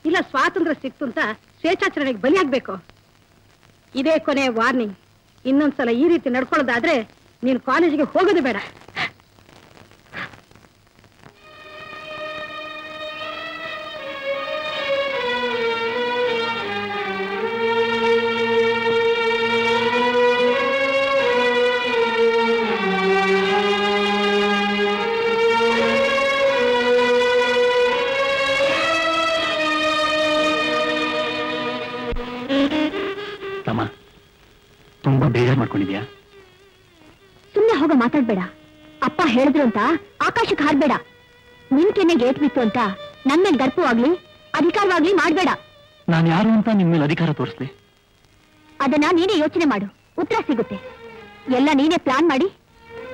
ಇಲ್ಲ ಸ್ವಾತಂತ್ರ್ಯ ಸಿಕ್ತು ಅಂತ ಸ್ವೇಚ್ಛಾಚರಣೆಗೆ ಬಲಿಯಾಗ್ಬೇಕು? ಇದೇ ಕೊನೆ ವಾರ್ನಿಂಗ್. ಇನ್ನೊಂದ್ಸಲ ಈ ರೀತಿ ನಡ್ಕೊಳ್ಳೋದಾದ್ರೆ ನೀನು ಕಾಲೇಜಿಗೆ ಹೋಗೋದು ಬೇಡ. ತುಂಬಾ ಬೇಜಾರ್ ಮಾಡ್ಕೊಂಡಿದ್ಯಾ? ಸುಮ್ಮನೆ ಹೋಗ, ಮಾತಾಡ್ಬೇಡ. ಅಪ್ಪ ಹೇಳಿದ್ರು ಅಂತ ಆಕಾಶಕ್ಕೆ ಹಾರ್ಬೇಡ. ನಿನ್ ಕೆನ್ನೆ ಗೇಟ್ ಬಿತ್ತು ಅಂತ ನನ್ ಮೇಲೆ ಗರ್ಪವಾಗ್ಲಿ ಅಧಿಕಾರವಾಗ್ಲಿ ಮಾಡ್ಬೇಡ. ನಾನು ಯಾರು ಅಂತ ನಿನ್ ಮೇಲೆ ಅಧಿಕಾರ ತೋರಿಸ್ಲಿ? ಅದನ್ನ ನೀನೇ ಯೋಚನೆ ಮಾಡು, ಉತ್ತರ ಸಿಗುತ್ತೆ. ಎಲ್ಲ ನೀನೇ ಪ್ಲಾನ್ ಮಾಡಿ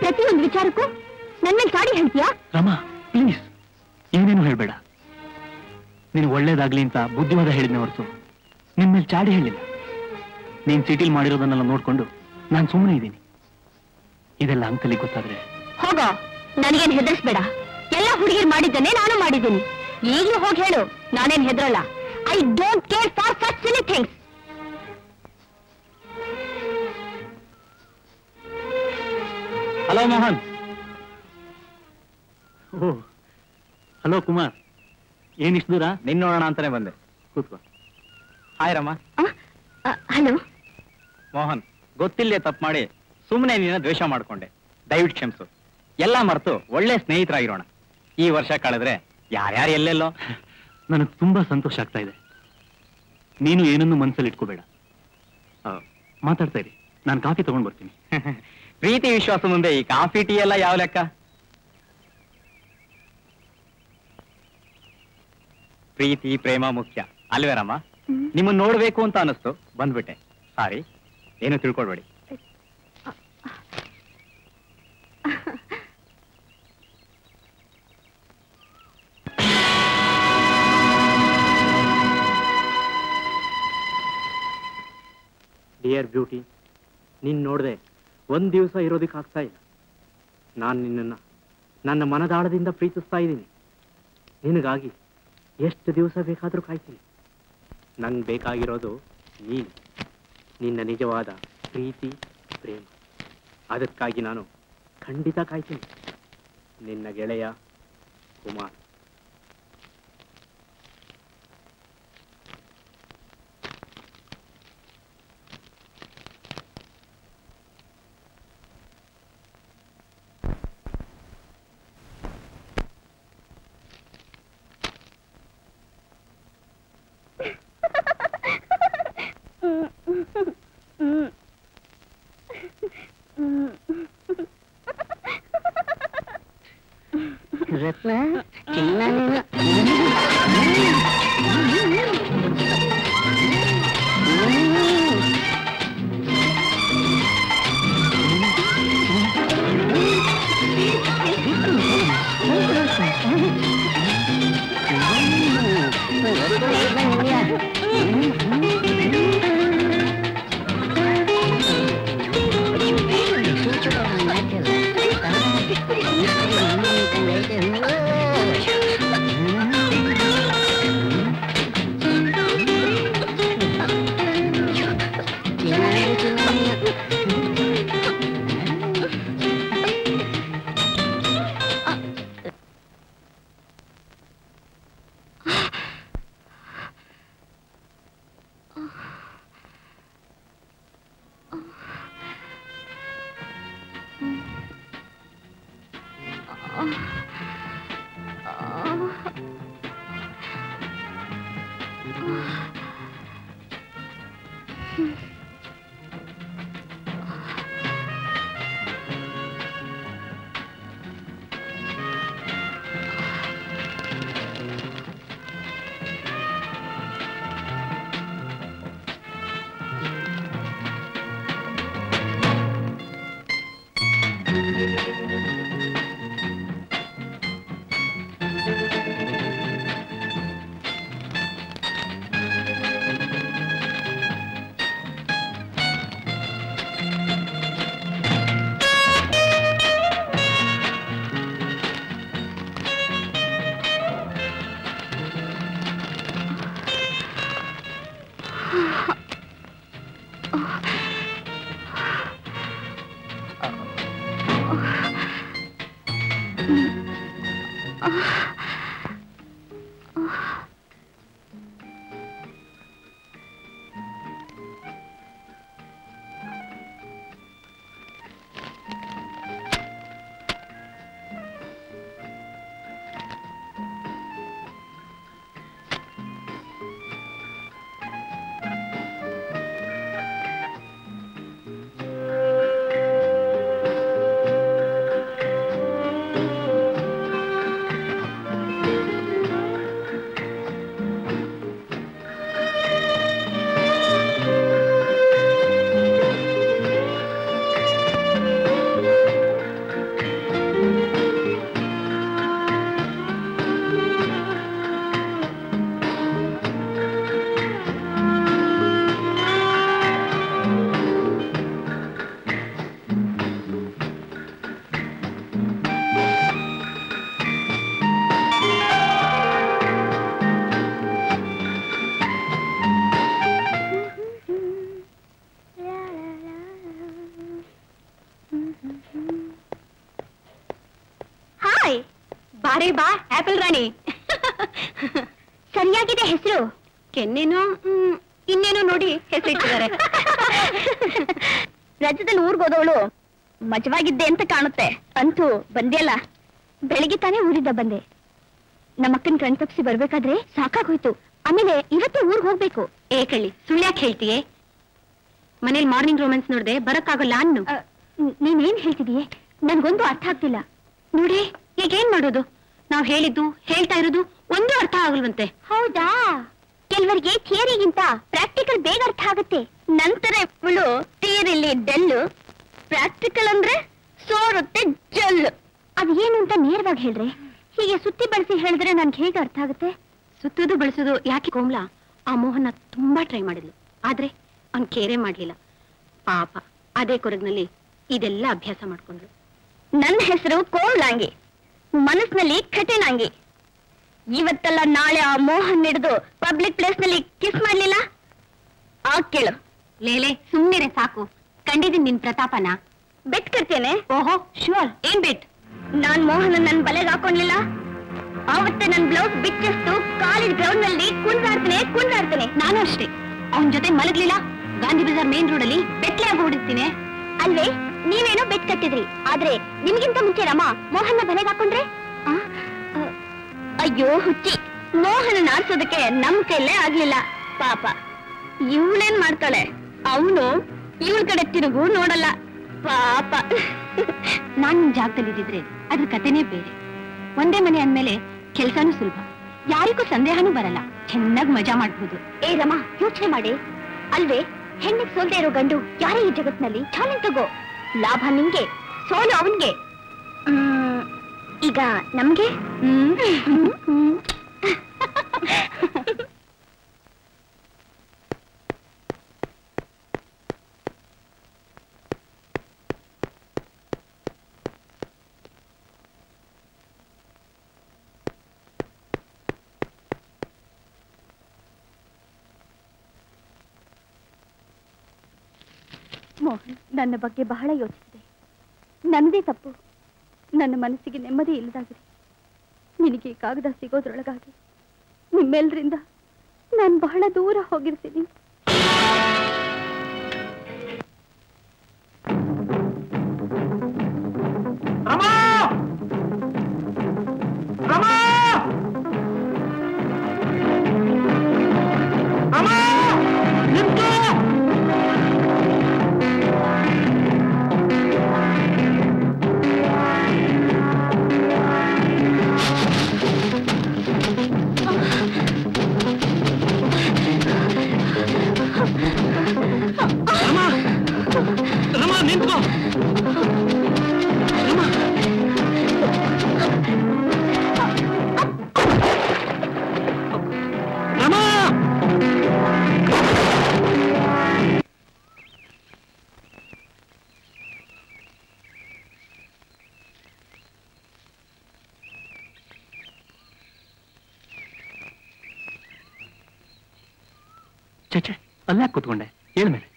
ಪ್ರತಿಯೊಂದು ವಿಚಾರಕ್ಕೂ ನನ್ ಮೇಲೆ ಚಾಡಿ ಹೇಳ್ತೀಯಾ? ರಮಾ ಪ್ಲೀಸ್, ಏನೇನು ಹೇಳ್ಬೇಡ. ನೀನು ಒಳ್ಳೇದಾಗ್ಲಿ ಅಂತ ಬುದ್ಧಿವಾದ ಹೇಳಿದ್ನೆ ಹೊರತು ನಿನ್ ಮೇಲೆ ಚಾಡಿ ಹೇಳಿಲ್ಲ. ನೀನ್ ಸಿಟಿಲ್ ಮಾಡಿರೋದನ್ನೆಲ್ಲ ನೋಡ್ಕೊಂಡು ನಾನು ಸುಮ್ಮನೆ ಇದ್ದೀನಿ. ಇದೆಲ್ಲ ಅಂಕಲಿಗೆ ಗೊತ್ತಾದ್ರೆ ಹೋಗೋ, ನನಗೇನ್ ಹೆದರ್ಸ್ಬೇಡ. ಎಲ್ಲ ಹುಡುಗಿರು ಮಾಡಿದ್ದನ್ನೇ ನಾನು ಮಾಡಿದ್ದೀನಿ. ಈಗಲೂ ಹೋಗಿ ಹೇಳು, ನಾನೇನ್ ಹೆದರಲ್ಲ. I don't care for such silly things. Hello Mohan. Oh hello Kumar, ಏನಿಷ್ಟು ದೂರ? ನಿನ್ನ ನೋಡೋಣ ಅಂತಾನೆ ಬಂದೆ. ಕೂತ್ಕೋ. ಹಾಯ್ ರಮ್ಮ. ಹಲೋ ಮೋಹನ್, ಗೊತ್ತಿಲ್ಲದೆ ತಪ್ಪು ಮಾಡಿ ಸುಮ್ಮನೆ ನಿನ್ನ ದ್ವೇಷ ಮಾಡ್ಕೊಂಡೆ. ದಯವಿಟ್ಟು ಕ್ಷಮಿಸು. ಎಲ್ಲ ಮರೆತು ಒಳ್ಳೆ ಸ್ನೇಹಿತರಾಗಿರೋಣ. ಈ ವರ್ಷ ಕಳೆದ್ರೆ ಯಾರ್ಯಾರು ಎಲ್ಲೆಲ್ಲೋ. ನನಗೆ ತುಂಬಾ ಸಂತೋಷ ಆಗ್ತಾ ಇದೆ. ನೀನು ಏನನ್ನು ಮನಸ್ಸಲ್ಲಿ ಇಟ್ಕೋಬೇಡ, ಮಾತಾಡ್ತಾ ಇರಿ. ನಾನು ಕಾಫಿ ತಗೊಂಡ್ ಬರ್ತೀನಿ. ಪ್ರೀತಿ ವಿಶ್ವಾಸ ಮುಂದೆ ಈ ಕಾಫಿ ಟೀ ಎಲ್ಲ ಯಾವ ಲೆಕ್ಕ? ಪ್ರೀತಿ ಪ್ರೇಮ ಮುಖ್ಯ ಅಲ್ವೇ ರಮ್ಮ? ನಿಮ್ಮನ್ನ ನೋಡ್ಬೇಕು ಅಂತ ಅನಿಸ್ತು, ಬಂದ್ಬಿಟ್ಟೆ. ಸಾರಿ, ಏನು ತಿಳ್ಕೊಳ್ಬೇಡಿ. ಡಿಯರ್ ಬ್ಯೂಟಿ, ನೀನ್ ನೋಡ್ದೆ ಒಂದ್ ದಿವಸ ಇರೋದಕ್ಕಾಗ್ತಾ ಇಲ್ಲ. ನಾನು ನಿನ್ನನ್ನ ನನ್ನ ಮನದಾಳದಿಂದ ಪ್ರೀತಿಸ್ತಾ ಇದ್ದೀನಿ. ನಿನಗಾಗಿ ಎಷ್ಟು ದಿವಸ ಬೇಕಾದ್ರೂ ಕಾಯ್ತೀನಿ. ನಂಗೆ ಬೇಕಾಗಿರೋದು ನೀನು, ನಿನ್ನ ನಿಜವಾದ ಪ್ರೀತಿ ಪ್ರೇಮ. ಅದಕ್ಕಾಗಿ ನಾನು ಖಂಡಿತ ಕಾಯ್ತೀನಿ. ನಿನ್ನ ಗೆಳೆಯ ಕುಮಾರ್. ರತ್ನ ಚಿನ್ನ ಬಾರೇ ಬಾ ಆಪಲ್ ರಾಣಿ. ಸರಿಯಾಗಿದೆ ಹೆಸರು. ಕೆನ್ನೇನೋ ಇನ್ನೇನೋ ನೋಡಿ ಹೆಸರಿಟ್ಟಿದ್ದಾರೆ. ರಜದಲ್ಲಿ ಊರ್ಗೋದವಳು ಮಜವಾಗಿದ್ದೆ ಅಂತ ಕಾಣುತ್ತೆ. ಅಂತೂ ಬಂದೆಯಲ್ಲ. ಬೆಳಿಗ್ಗೆ ತಾನೇ ಊರಿಂದ ಬಂದೆ. ನಮ್ಮಕ್ಕನ ಕಣ್ ತಪ್ಪಿಸಿ ಬರ್ಬೇಕಾದ್ರೆ ಸಾಕಾಗೋಯ್ತು. ಆಮೇಲೆ ಇವತ್ತೇ ಊರ್ಗ್ ಹೋಗ್ಬೇಕು. ಕಳ್ಳಿ ಸುಳ್ಳ್ಯಾಕೆ ಹೇಳ್ತೀಯೇ? ಮನೇಲಿ ಮಾರ್ನಿಂಗ್ ರೋಮ್ಯಾನ್ಸ್ ನೋಡ್ದೆ ಬರಕ್ಕಾಗಲ್ಲ ಅನ್ನು. ನೀನೇನ್ ಹೇಳ್ತಿದೀಯೇ? ನನ್ಗೊಂದು ಅರ್ಥ ಆಗ್ತಿಲ್ಲ. ನೋಡಿ ಈಗೇನ್ ಮಾಡೋದು? ನಾವ್ ಹೇಳಿದ್ದು ಹೇಳ್ತಾ ಇರೋದು ಒಂದು ಅರ್ಥ ಆಗಲ್ವಂತೆ. ಹೌದಾ? ಕೆಲವರಿಗೆ ಥಿಯರಿಗಿಂತ ಪ್ರಾಕ್ಟಿಕಲ್ ಬೇಗ ಅರ್ಥ ಆಗುತ್ತೆ. ನಂತರ ಇವಳು ಥಿಯರಿಲಿ ಡೆಲ್ಲು, ಪ್ರಾಕ್ಟಿಕಲ್ ಅಂದ್ರೆ ಸೋರುತ್ತೆ ಜಲ್ಲು. ಅದು ಏನು ಅಂತ ನೇರವಾಗಿ ಹೇಳ್ರೆ, ಹೀಗೆ ಸುತ್ತಿ ಬಳಸಿ ಹೇಳಿದ್ರೆ ನನ್ಗೆ ಹೇಗೆ ಅರ್ಥ ಆಗುತ್ತೆ? ಸುತ್ತೋದು ಬಳಸೋದು ಯಾಕೆ? ಕೋಮ್ಲಾ ಆ ಮೋಹನ ತುಂಬಾ ಟ್ರೈ ಮಾಡಿದ್ಲು, ಆದ್ರೆ ಅವ್ನ್ ಕೇರೆ ಮಾಡ್ಲಿಲ್ಲ. ಪಾಪ ಅದೇ ಕೊರಗಿನಲ್ಲಿ ಇದೆಲ್ಲ ಅಭ್ಯಾಸ ಮಾಡ್ಕೊಂಡ್ಲು. ನನ್ನ ಹೆಸರು ಕೋಮ್ಲಾಂಗಿ, ಮನಸ್ಸಿನಲ್ಲಿ ಕಠಿಣಾಂಗಿ. ಇವತ್ತಲ್ಲ ನಾಳೆ ಆ ಮೋಹನ್ ಹಿಡಿದು ಪಬ್ಲಿಕ್ ಪ್ಲೇಸ್ ನಲ್ಲಿ ಕಿಸ್ ಮಾಡ್ಲಿಲ್ಲ ಕೇಳು. ಲೇಲೆ ಸುಮ್ಮನೆ ಸಾಕು. ಕಂಡಿದ್ದೀನಿ ನಿನ್ ಪ್ರತಾಪನ. ಬೆಟ್ ಕಟ್ತೇನೆ. ಓಹೋ ಶೂರ್. ಏನ್ ಬೆಟ್? ನಾನ್ ಮೋಹನ್ ನನ್ ಬಲೆಗೆ ಹಾಕೊಂಡ್ಲಿಲ್ಲ. ಆವತ್ತೆ ನನ್ ಬ್ಲೌಸ್ ಬಿಚ್ಚಷ್ಟು ಕಾಲೇಜ್ ಗ್ರೌಂಡ್ ನಲ್ಲಿ ಕುಂದಾಡ್ತೇನೆ. ನಾನು ಅಷ್ಟೇ. ಅವನ್ ಜೊತೆ ಮಲಗ್ಲಿಲ್ಲ. ಗಾಂಧಿ ಬಜಾರ್ ಮೇನ್ ರೋಡ್ ಅಲ್ಲಿ ಬೆಟ್ಲೆ ಆಗಿ ಹೊಡಿಸ್ತೀನಿ ಅಲ್ವೇ? ನೀವೇನೋ ಬೆಟ್ ಕಟ್ಟಿದ್ರಿ, ಆದ್ರೆ ನಿಮ್ಗಿಂತ ಮುಂಚೆ ರಮ ಮೋಹನ್ನ ಬಲೆಗೆ ಹಾಕೊಂಡ್ರೆ? ಅಯ್ಯೋ ಹುಚ್ಚಿ, ಮೋಹನ ಆಡ್ಸೋದಕ್ಕೆ ನಮ್ ಕೈಲೇ ಆಗ್ಲಿಲ್ಲ. ಪಾಪ ಇವಳೇನ್ ಮಾಡ್ತಾಳೆ? ಅವನು ಇವಳ ಕಡೆ ತಿರುಗು ನೋಡಲ್ಲ ಪಾಪ. ನಾನ್ ನಿನ್ ಜಾಗದಲ್ಲಿ ಇದ್ದಿದ್ರೆ ಅದ್ರ ಕತೆನೇ ಬೇರೆ. ಒಂದೇ ಮನೆ ಅಂದ್ಮೇಲೆ ಕೆಲ್ಸಾನು ಸುಲಭ, ಯಾರಿಗೂ ಸಂದೇಹನೂ ಬರಲ್ಲ. ಚೆನ್ನಾಗಿ ಮಜಾ ಮಾಡ್ಬೋದು. ರಮ ಯೋಚನೆ ಮಾಡಿ ಅಲ್ವೇ? ಹೆಣ್ಣಿಗೆ ಸೋಲ್ದೇ ಇರೋ ಗಂಡು ಯಾರೇ ಈ ಜಗತ್ನಲ್ಲಿ? ಚಾಲೆಂಜ್ ತಗೋ. ಲಾಭ ನಿಂಗೆ, ಸೋಲು ಅವನ್ಗೆ. ಈಗ ನಮ್ಗೆ ಮೋಹನ್ ನನ್ನ ಬಗ್ಗೆ ಬಹಳ ಯೋಚಿಸಿದೆ. ನನ್ನದೇ ತಪ್ಪು. ನನ್ನ ಮನಸ್ಸಿಗೆ ನೆಮ್ಮದಿ ಇಲ್ಲದಾಗಿದೆ. ನಿನಗೆ ಕಾಗದ ಸಿಗೋದ್ರೊಳಗಾಗಿ ನಿಮ್ಮೆಲ್ಲರಿಂದ ನಾನು ಬಹಳ ದೂರ ಹೋಗಿರ್ತೀನಿ. ಚೇಚೆ ಅಲ್ಲಾಕ್ ಕೂತ್ಕೊಂಡೆ? ಹೇಳ್ಮೇಲೆ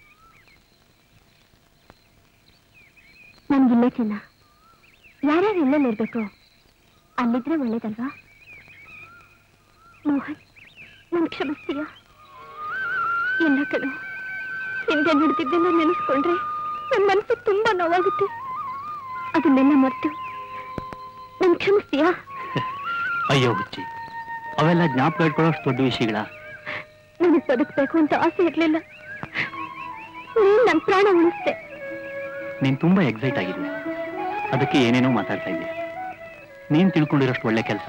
ನನ್ಗಿಲ್ಲೇ ಚೆನ್ನ. ಯಾರ್ಯಾರು ಎಲ್ಲೆಲ್ಲಿರ್ಬೇಕು ಅಲ್ಲಿದ್ರೆ ಒಳ್ಳೇದಲ್ವಾ? ಮೋಹನ್, ನನ್ ಕ್ಷಮಿಸ್ತೀಯಾ? ಎಲ್ಲ ಕಣೋ, ಹಿಂದೆ ನಡೆದಿದ್ದೆಲ್ಲ ನೆನೆಸ್ಕೊಂಡ್ರೆ ನನ್ನ ಮನಸ್ಸು ತುಂಬಾ ನೋವಾಗುತ್ತೆ. ಅದನ್ನೆಲ್ಲ ಮರೆತು ನನ್ ಕ್ಷಮಿಸ್ತೀಯಾ? ಅಯ್ಯೋ ಹುಚ್ಚಿ, ಅವೆಲ್ಲ ಜ್ಞಾಪಕ ಇಟ್ಕೊಳ್ಳೋಷ್ಟು ದೊಡ್ಡ ವಿಷಯಗಳ? ನನಗೆ ಬದುಕಬೇಕು ಅಂತ ಆಸೆ ಇರ್ಲಿಲ್ಲ. ನೀನ್ ನನ್ ಪ್ರಾಣ ಉಳಿಸ್ದೆ. ನೀನ್ ತುಂಬಾ ಎಕ್ಸೈಟ್ ಆಗಿದ್ಯಾ, ಅದಕ್ಕೆ ಏನೇನೋ ಮಾತಾಡ್ತಾ ಇದ್ದೀಯ. ನೀನ್ ತಿಳ್ಕೊಂಡಿರೋಷ್ಟು ಒಳ್ಳೆ ಕೆಲಸ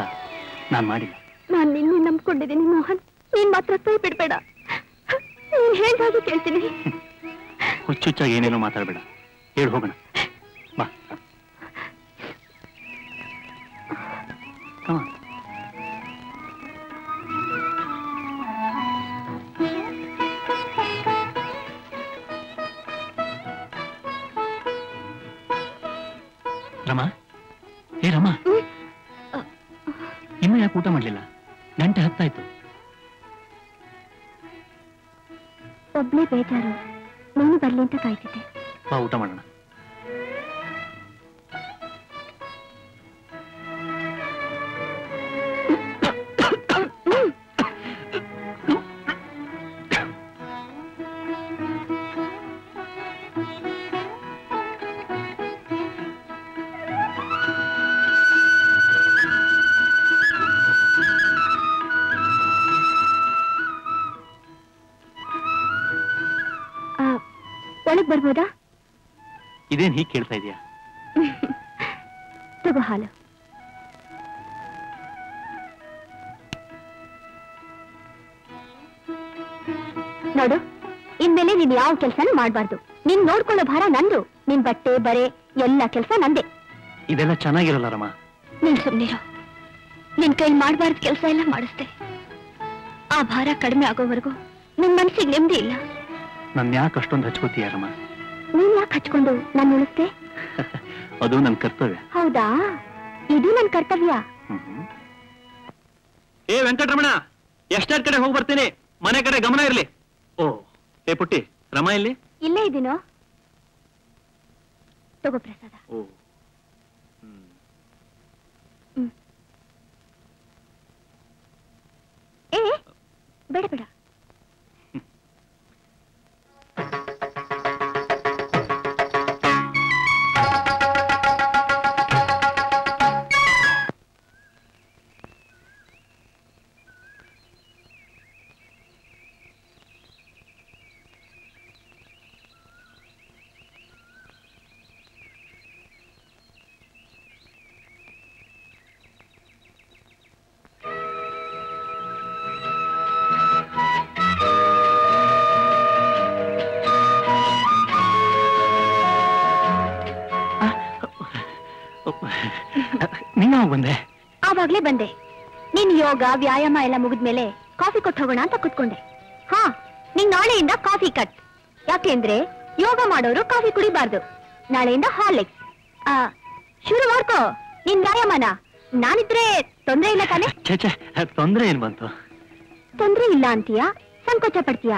ನಾನ್ ಮಾಡಿಲ್ಲ. ನಾನ್ ನಿನ್ನೆ ನಂಬ್ಕೊಂಡಿದ್ದೀನಿ ಮೋಹನ್. ನೀನ್ ಮಾತ್ರ ಕೈ ಬಿಡ್ಬೇಡ. ನೀನ್ ಹೇಳ್ದಾಗೆ ಕೇಳ್ತೀನಿ. ಹುಚ್ಚುಚ್ಚಾಗಿ ಏನೇನೋ ಮಾತಾಡ್ಬೇಡ, ಹೇಳಿ ಹೋಗೋಣ ಬಾ. Come on. ರಮಾ, ಹೇ ರಮಾ, ಇನ್ನೂ ಯಾಕೆ ಊಟ ಮಾಡ್ಲಿಲ್ಲ? ಗಂಟೆ 10 ಆಯ್ತು. ಒಬ್ನೇ ಬೇಜಾರು, ನೀನು ಬರ್ಲಿ ಅಂತ ಕಾಯ್ತಿದ್ದೆ. ಬಾ ಊಟ ಮಾಡೋಣ. ಒಳಗ್ ಬರ್ಬೋದಾ? ಇದೇನ್ ಹೀಗೆ ಕೇಳ್ತಾ ಇದೀಯಾ? ತಗೋ ಹಾಲು. ನೋಡು, ಇನ್ಮೇಲೆ ನೀನ್ ಯಾವ ಕೆಲ್ಸನೂ ಮಾಡ್ಬಾರ್ದು. ನೀನ್ ನೋಡ್ಕೊಳ್ಳೋ ಭಾರ ನಂದು. ನಿನ್ ಬಟ್ಟೆ ಬರೆ ಎಲ್ಲ ಕೆಲ್ಸ ನಂದೆ. ಇದೆಲ್ಲ ಚೆನ್ನಾಗಿರಲ್ಲ ರಮಾ. ನೀನ್ ಸುಮ್ನಿರೋ. ನಿನ್ ಕೈ ಮಾಡ್ಬಾರ್ದು ಕೆಲ್ಸ ಎಲ್ಲ ಮಾಡಿಸ್ದೆ. ಆ ಭಾರ ಕಡಿಮೆ ಆಗೋವರೆಗೂ ನಿನ್ ಮನ್ಸಿಗೆ ನೆಮ್ಮದಿ ಇಲ್ಲ. ನನ್ ಯಾಕೆ ಅಷ್ಟೊಂದು ಹಚ್ಕೋತೀಯ ರಮಾ? ನೀನ್ ಯಾಕೆ ಹಚ್ಕೊಂಡು ನಾನು ಉಳಿಸ್ದೆ? ಅದು ನನ್ ಕರ್ತವ್ಯ. ಹೌದಾ? ಇದು ನನ್ ಕರ್ತವ್ಯ. ಏ ವೆಂಕಟರಮಣ, ಎಷ್ಟೆರಡು ಕಡೆ ಹೋಗಿ ಬರ್ತೀನಿ, ಮನೆ ಕಡೆ ಗಮನ ಇರ್ಲಿ. ಓ ಏ ಪುಟ್ಟಿ, ರಮಾ ಇಲ್ಲಿ? ಇಲ್ಲೇ ಇದೀನೋ. ತಗೋ ಪ್ರಸಾದ. ಓ ಏ ಬೇಡ ಬೇಡ. ನೀನು ಬಂದೆ? ಆವಾಗ್ಲೇ ಬಂದೆ. ನೀನ್ ಯೋಗ ವ್ಯಾಯಾಮ ಎಲ್ಲ ಮುಗಿದ್ಮೇಲೆ ಕಾಫಿ ಕೊಟ್ಟು ಹೋಗೋಣ ಅಂತ ಕುತ್ಕೊಂಡೆ. ಹಾ, ನಿಂಗ್ ನಾಳೆಯಿಂದ ಕಾಫಿ ಕಟ್. ಯಾಕೆಂದ್ರೆ ಯೋಗ ಮಾಡೋರು ಕಾಫಿ ಕುಡಿಬಾರ್ದು. ನಾಳೆಯಿಂದ ಹಾರ್ಲಿಕ್ಸ್. ಶುರು ಮಾಡ್ಕೋ ನಿನ್ ವ್ಯಾಯಾಮನ. ನಾನಿದ್ರೆ ತೊಂದ್ರೆ ಇಲ್ಲ ತಾನೆ? ತೊಂದ್ರೆ ಏನ್ ಬಂತು? ತೊಂದ್ರೆ ಇಲ್ಲ ಅಂತೀಯಾ? ಸಂಕೋಚ ಪಡ್ತೀಯಾ?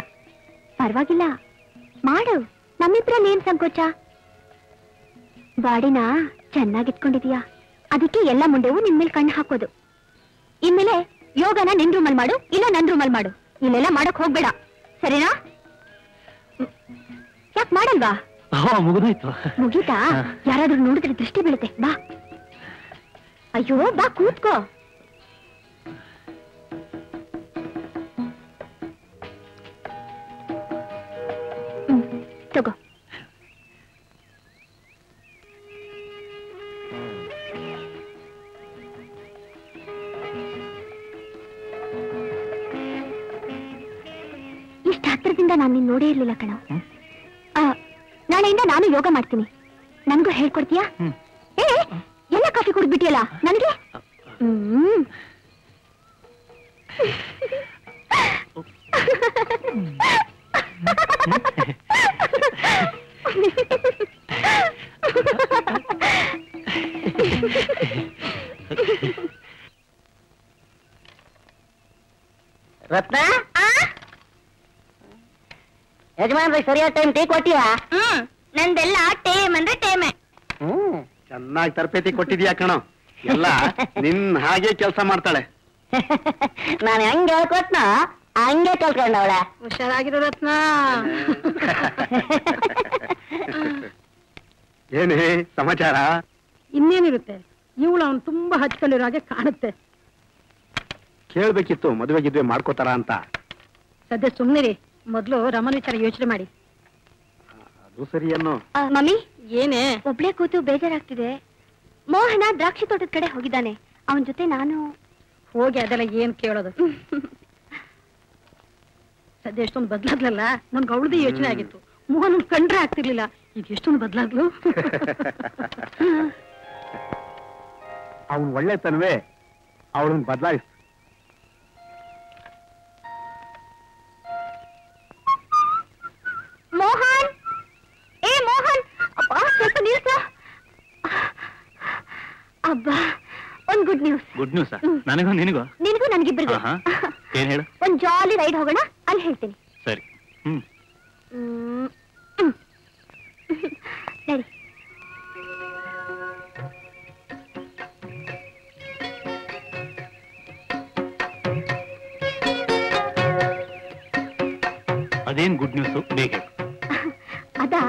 ಪರವಾಗಿಲ್ಲ, ಮಾಡು. ನಮ್ಮಿಬ್ರಲ್ಲಿ ಏನ್ ಸಂಕೋಚ? ಬಾಡಿನ ಚೆನ್ನಾಗಿಟ್ಕೊಂಡಿದೀಯಾ, ಅದಕ್ಕೆ ಎಲ್ಲ ಮುಂದೆವು ನಿನ್ ಮೇಲೆ ಕಣ್ಣು ಹಾಕೋದು. ಇನ್ಮೇಲೆ ಯೋಗನ ನಿನ್ ರೂಮಲ್ ಮಾಡು, ಇಲ್ಲ ನನ್ ರೂಮಲ್ ಮಾಡು. ಇಲ್ಲೆಲ್ಲ ಮಾಡಕ್ ಹೋಗ್ಬೇಡ, ಸರಿನಾ? ಯಾಕೆ ಮಾಡಲ್ವಾ? ಮುಗಿದೋಯ್ತು. ಮುಗೀತಾ? ಯಾರಾದ್ರೂ ನೋಡಿದ್ರೆ ದೃಷ್ಟಿ ಬೀಳುತ್ತೆ. ಬಾ. ಅಯ್ಯೋ ಬಾ, ಕೂತ್ಕೋ. ತಗೋ. ಇಷ್ಟ ಹತ್ರದಿಂದ ನಾನು ನಿನ್ ನೋಡೇ ಇರ್ಲಿಲ್ಲ ಕಣ. ನಾಳೆಯಿಂದ ನಾನು ಯೋಗ ಮಾಡ್ತೀನಿ. ನನ್ಗೂ ಹೇಳ್ಕೊಡ್ತೀಯಾ? ಏ, ಎಲ್ಲ ಕಾಫಿ ಕುಡಿದ್ಬಿಟ್ಟಿಯಲ್ಲ ನನಗೆ. ರತ್ನ, ಯಜಮಾನ್ರಿಗೆ ಸರಿಯಾದ ಟೈಮ್ ಟೀ ಕೊಟ್ಟಿಯಾ? ನಂದೆಲ್ಲ ಟೇಮ್ ಅಂದ್ರೆ ಟೇಮೆ. ಚೆನ್ನಾಗಿ ತರಬೇತಿ ಕೊಟ್ಟಿದ್ಯಾ ಕಣೋ. ಎಲ್ಲ ನಿನ್ ಹಾಗೆ ಕೆಲಸ ಮಾಡ್ತಾಳೆ. ನಾನು ಹೆಂಗ್ ಹೇಳ್ಕೊಟ್ನ ಹಂಗೆ ಕಲ್ತ್ಕೊಂಡವಳೆ. ಹುಷಾರಾಗಿರೋ ರತ್ನ. ಏನೇ ಸಮಾಚಾರ? ಇನ್ನೇನಿರುತ್ತೆ, ಇವಳು ಅವನು ತುಂಬಾ ಹಚ್ಕೊಂಡಿರೋ ಹಾಗೆ ಕಾಣುತ್ತೆ. ಕೇಳ್ಬೇಕಿತ್ತು ಮದುವೆಗಿದ್ವೆ ಮಾಡ್ಕೋತಾರ ಅಂತ. ಸದ್ಯ ಸುಮ್ಮನಿರಿ, ಮೊದ್ಲು ರಮನ್ ವಿಚಾರ ಯೋಚನೆ ಮಾಡಿ. ಅದು ಸರಿ ಅನ್ನೋ. ಮಮ್ಮಿ, ಏನೇ ಒಬ್ಳೆ ಕೂತು ಬೇಜಾರಾಗ್ತಿದೆ. ಮೋಹನ ದ್ರಾಕ್ಷಿ ತೋಟದ ಕಡೆ ಹೋಗಿದ್ದಾನೆ, ಅವನ ಜೊತೆ ನಾನು ಹೋಗಿ ಅದೆಲ್ಲ ಏನ್ ಕೇಳೋದು. ಸದ್ಯ ಎಷ್ಟೊಂದು ಬದ್ಲಾದ್ಲಲ್ಲ, ನನ್ಗೆ ಅವಳದೇ ಯೋಚನೆ ಆಗಿತ್ತು. ಮೋಹನ್ ಕಂಡ್ರೆ ಆಗ್ತಿರ್ಲಿಲ್ಲ, ಈಗ ಎಷ್ಟೊಂದು ಬದ್ಲಾದ್ಲು. ಅವನ್ ಒಳ್ಳೆತನವೇ ಅವಳನ್ನ ಬದಲಾಯಿಸ್ತು. ಮೋಹನ್, ಏ ಮೋಹನ್, ಅಪ್ಪ ಸ್ವಲ್ಪ ನಿಲ್ಸ. ಅಬ್ಬಾ, ಒಂದ್ ಗುಡ್ ನ್ಯೂಸ್. Good news? ನನಗೂ ನಿನಗೂ? ನಿನಗೂ ನನಗಿಬ್ಬರಿಗೂ. ಏನ್ ಹೇಳು? ಒಂದ್ ಜಾಲಿ ರೈಡ್ ಹೋಗೋಣ, ಅಲ್ಲಿ ಹೇಳ್ತೀನಿ. ಸರಿ. ನಡಿ. ಅದೇನ್ ಗುಡ್ ನ್ಯೂಸ್ ಬೇಗ? ಅದಾ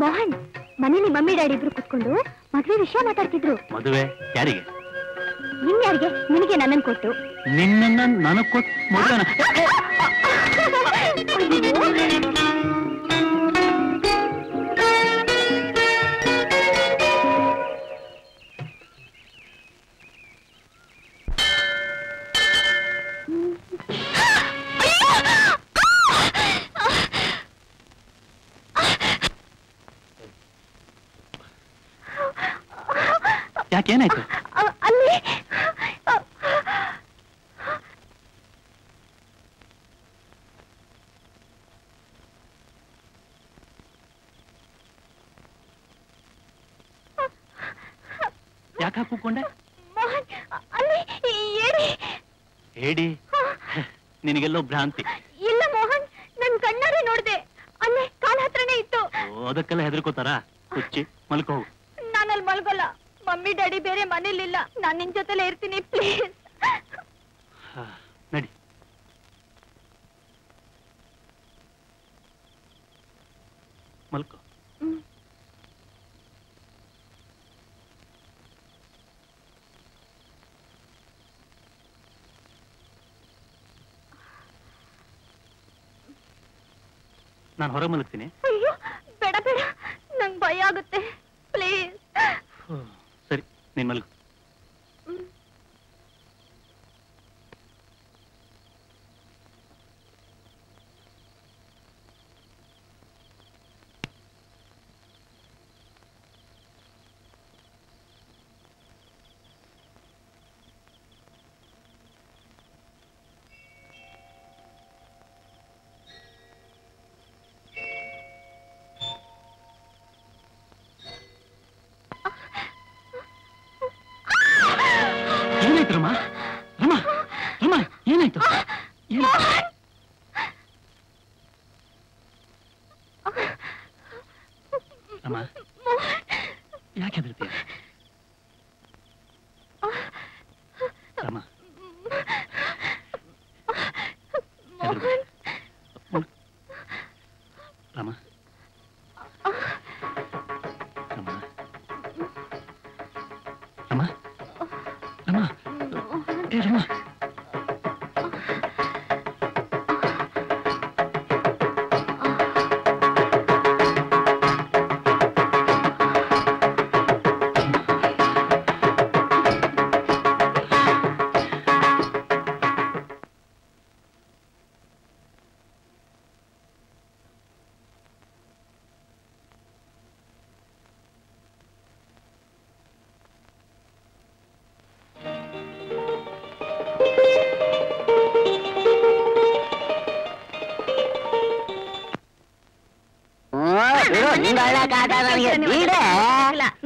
ಮೋಹನ್, ಮನೇಲಿ ಮಮ್ಮಿ ಡ್ಯಾಡಿ ಇಬ್ರು ಕುತ್ಕೊಂಡು ಮದ್ವೆ ವಿಷಯ ಮಾತಾಡ್ತಿದ್ರು. ಮದುವೆ ಯಾರಿಗೆ? ಇನ್ಯಾರಿಗೆ? ನಿನಗೆ ನನ್ನನ್ ಕೊಟ್ಟು. ನಿನ್ನ ನನಗ್ ಕೊಟ್ಟು ಮದುವೆನ? ಯಾಕೇನಾಯ್ತು? ಅಲ್ಲಿ ಯಾಕ ಕೂಕೊಂಡೆ? ಮೋಹನ್, ಅಲ್ಲಿ ಏಡಿ. ಹೇಳಿ, ನಿನಗೆಲ್ಲೋ ಭ್ರಾಂತಿ. ಇಲ್ಲ ಮೋಹನ್, ನನ್ ಕಣ್ಣಾರೆ ನೋಡ್ದೆ, ಅಲ್ಲೇ ಕಾಲ್ ಹತ್ರನೇ ಇತ್ತು. ಅದಕ್ಕೆಲ್ಲ ಹೆದರ್ಕೋತಾರ? ಹುಚ್ಚಿ, ಮಲ್ಕೋ ಹೋಗು. ನಾನಲ್ಲಿ ಮಲ್ಗೋಲ್ಲ, ಮಮ್ಮಿ ಡ್ಯಾಡಿ ಬೇರೆ ಮನೇಲಿಲ್ಲ, ನಾನ್ ನಿನ್ ಜೊತೆಲೇ ಇರ್ತೀನಿ, ಪ್ಲೀಸ್. ನಡಿ. ಮಲ್ಕೋ. ನಾನು ಹೊರ ಮಲಗ್ತೀನಿ. ಅಯ್ಯೋ ಬೇಡ ಬೇಡ, ನಂಗ್ ಭಯ ಆಗುತ್ತೆ, ಪ್ಲೀಸ್. ಸರಿ, ನೀನ್ ಮಲಗು. ರಮ, ರಮ, ರಮ, ಏನಾಯ್ತು? ರಮ, ಯಾಕೆ ಹೆದರ್ತೀಯ? ರಮ, ರಮ, ರಮ, ರಮ, ಏ ರಮ.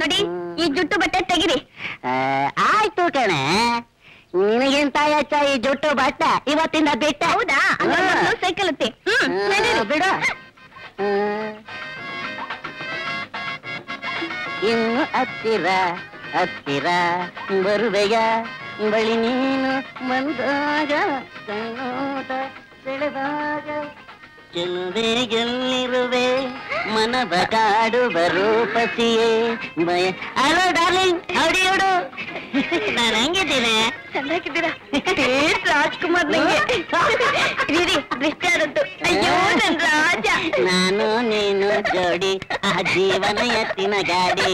ನೋಡಿ, ಈ ಜುಟ್ಟು ಬಟ್ಟೆ ತೆಗಿರಿ. ಆಯ್ತು ಕಣೆ, ನಿನಗಿಂತ ಹೆಚ್ಚ ಈ ಜುಟ್ಟು ಬಟ್ಟೆ ಇವತ್ತಿಂದ ಬಿಟ್ಟ. ಹೌದಾ? ಸೈಕಲ್ ಬಿಡು. ಇನ್ನು ಹತ್ತಿರ ಹತ್ತಿರ ಬರುವೆಯ ಬಳಿ ನೀನು ಬಂದಾಗ ಕಣ್ಣೋಟ ಸೆಳೆದಾಗ ಚೆಲುವೆ ಗೆಲ್ಲಿರುವೆ ಮನವ ಕಾಡುವ ರೂಪಸಿಯೇ ಭಯ. ಹಲೋ ಡಾರ್ಲಿಂಗ್, ಹೌಡಿಯೋಡು. ನಾನು ಹಂಗಿದ್ದೀನಿ. ಚೆನ್ನಾಗಿದ್ದೀರಾ? ರಾಜ್ಕುಮಾರ್ ನಂಗೆ ದೃಷ್ಟಿ ಆದದ್ದು. ಅಯ್ಯೋ ನನ್ ರಾಜ. ನಾನು ನೀನು ಜೋಡಿ, ಆ ಜೀವನ ಎತ್ತಿನ ಗಾಡಿ.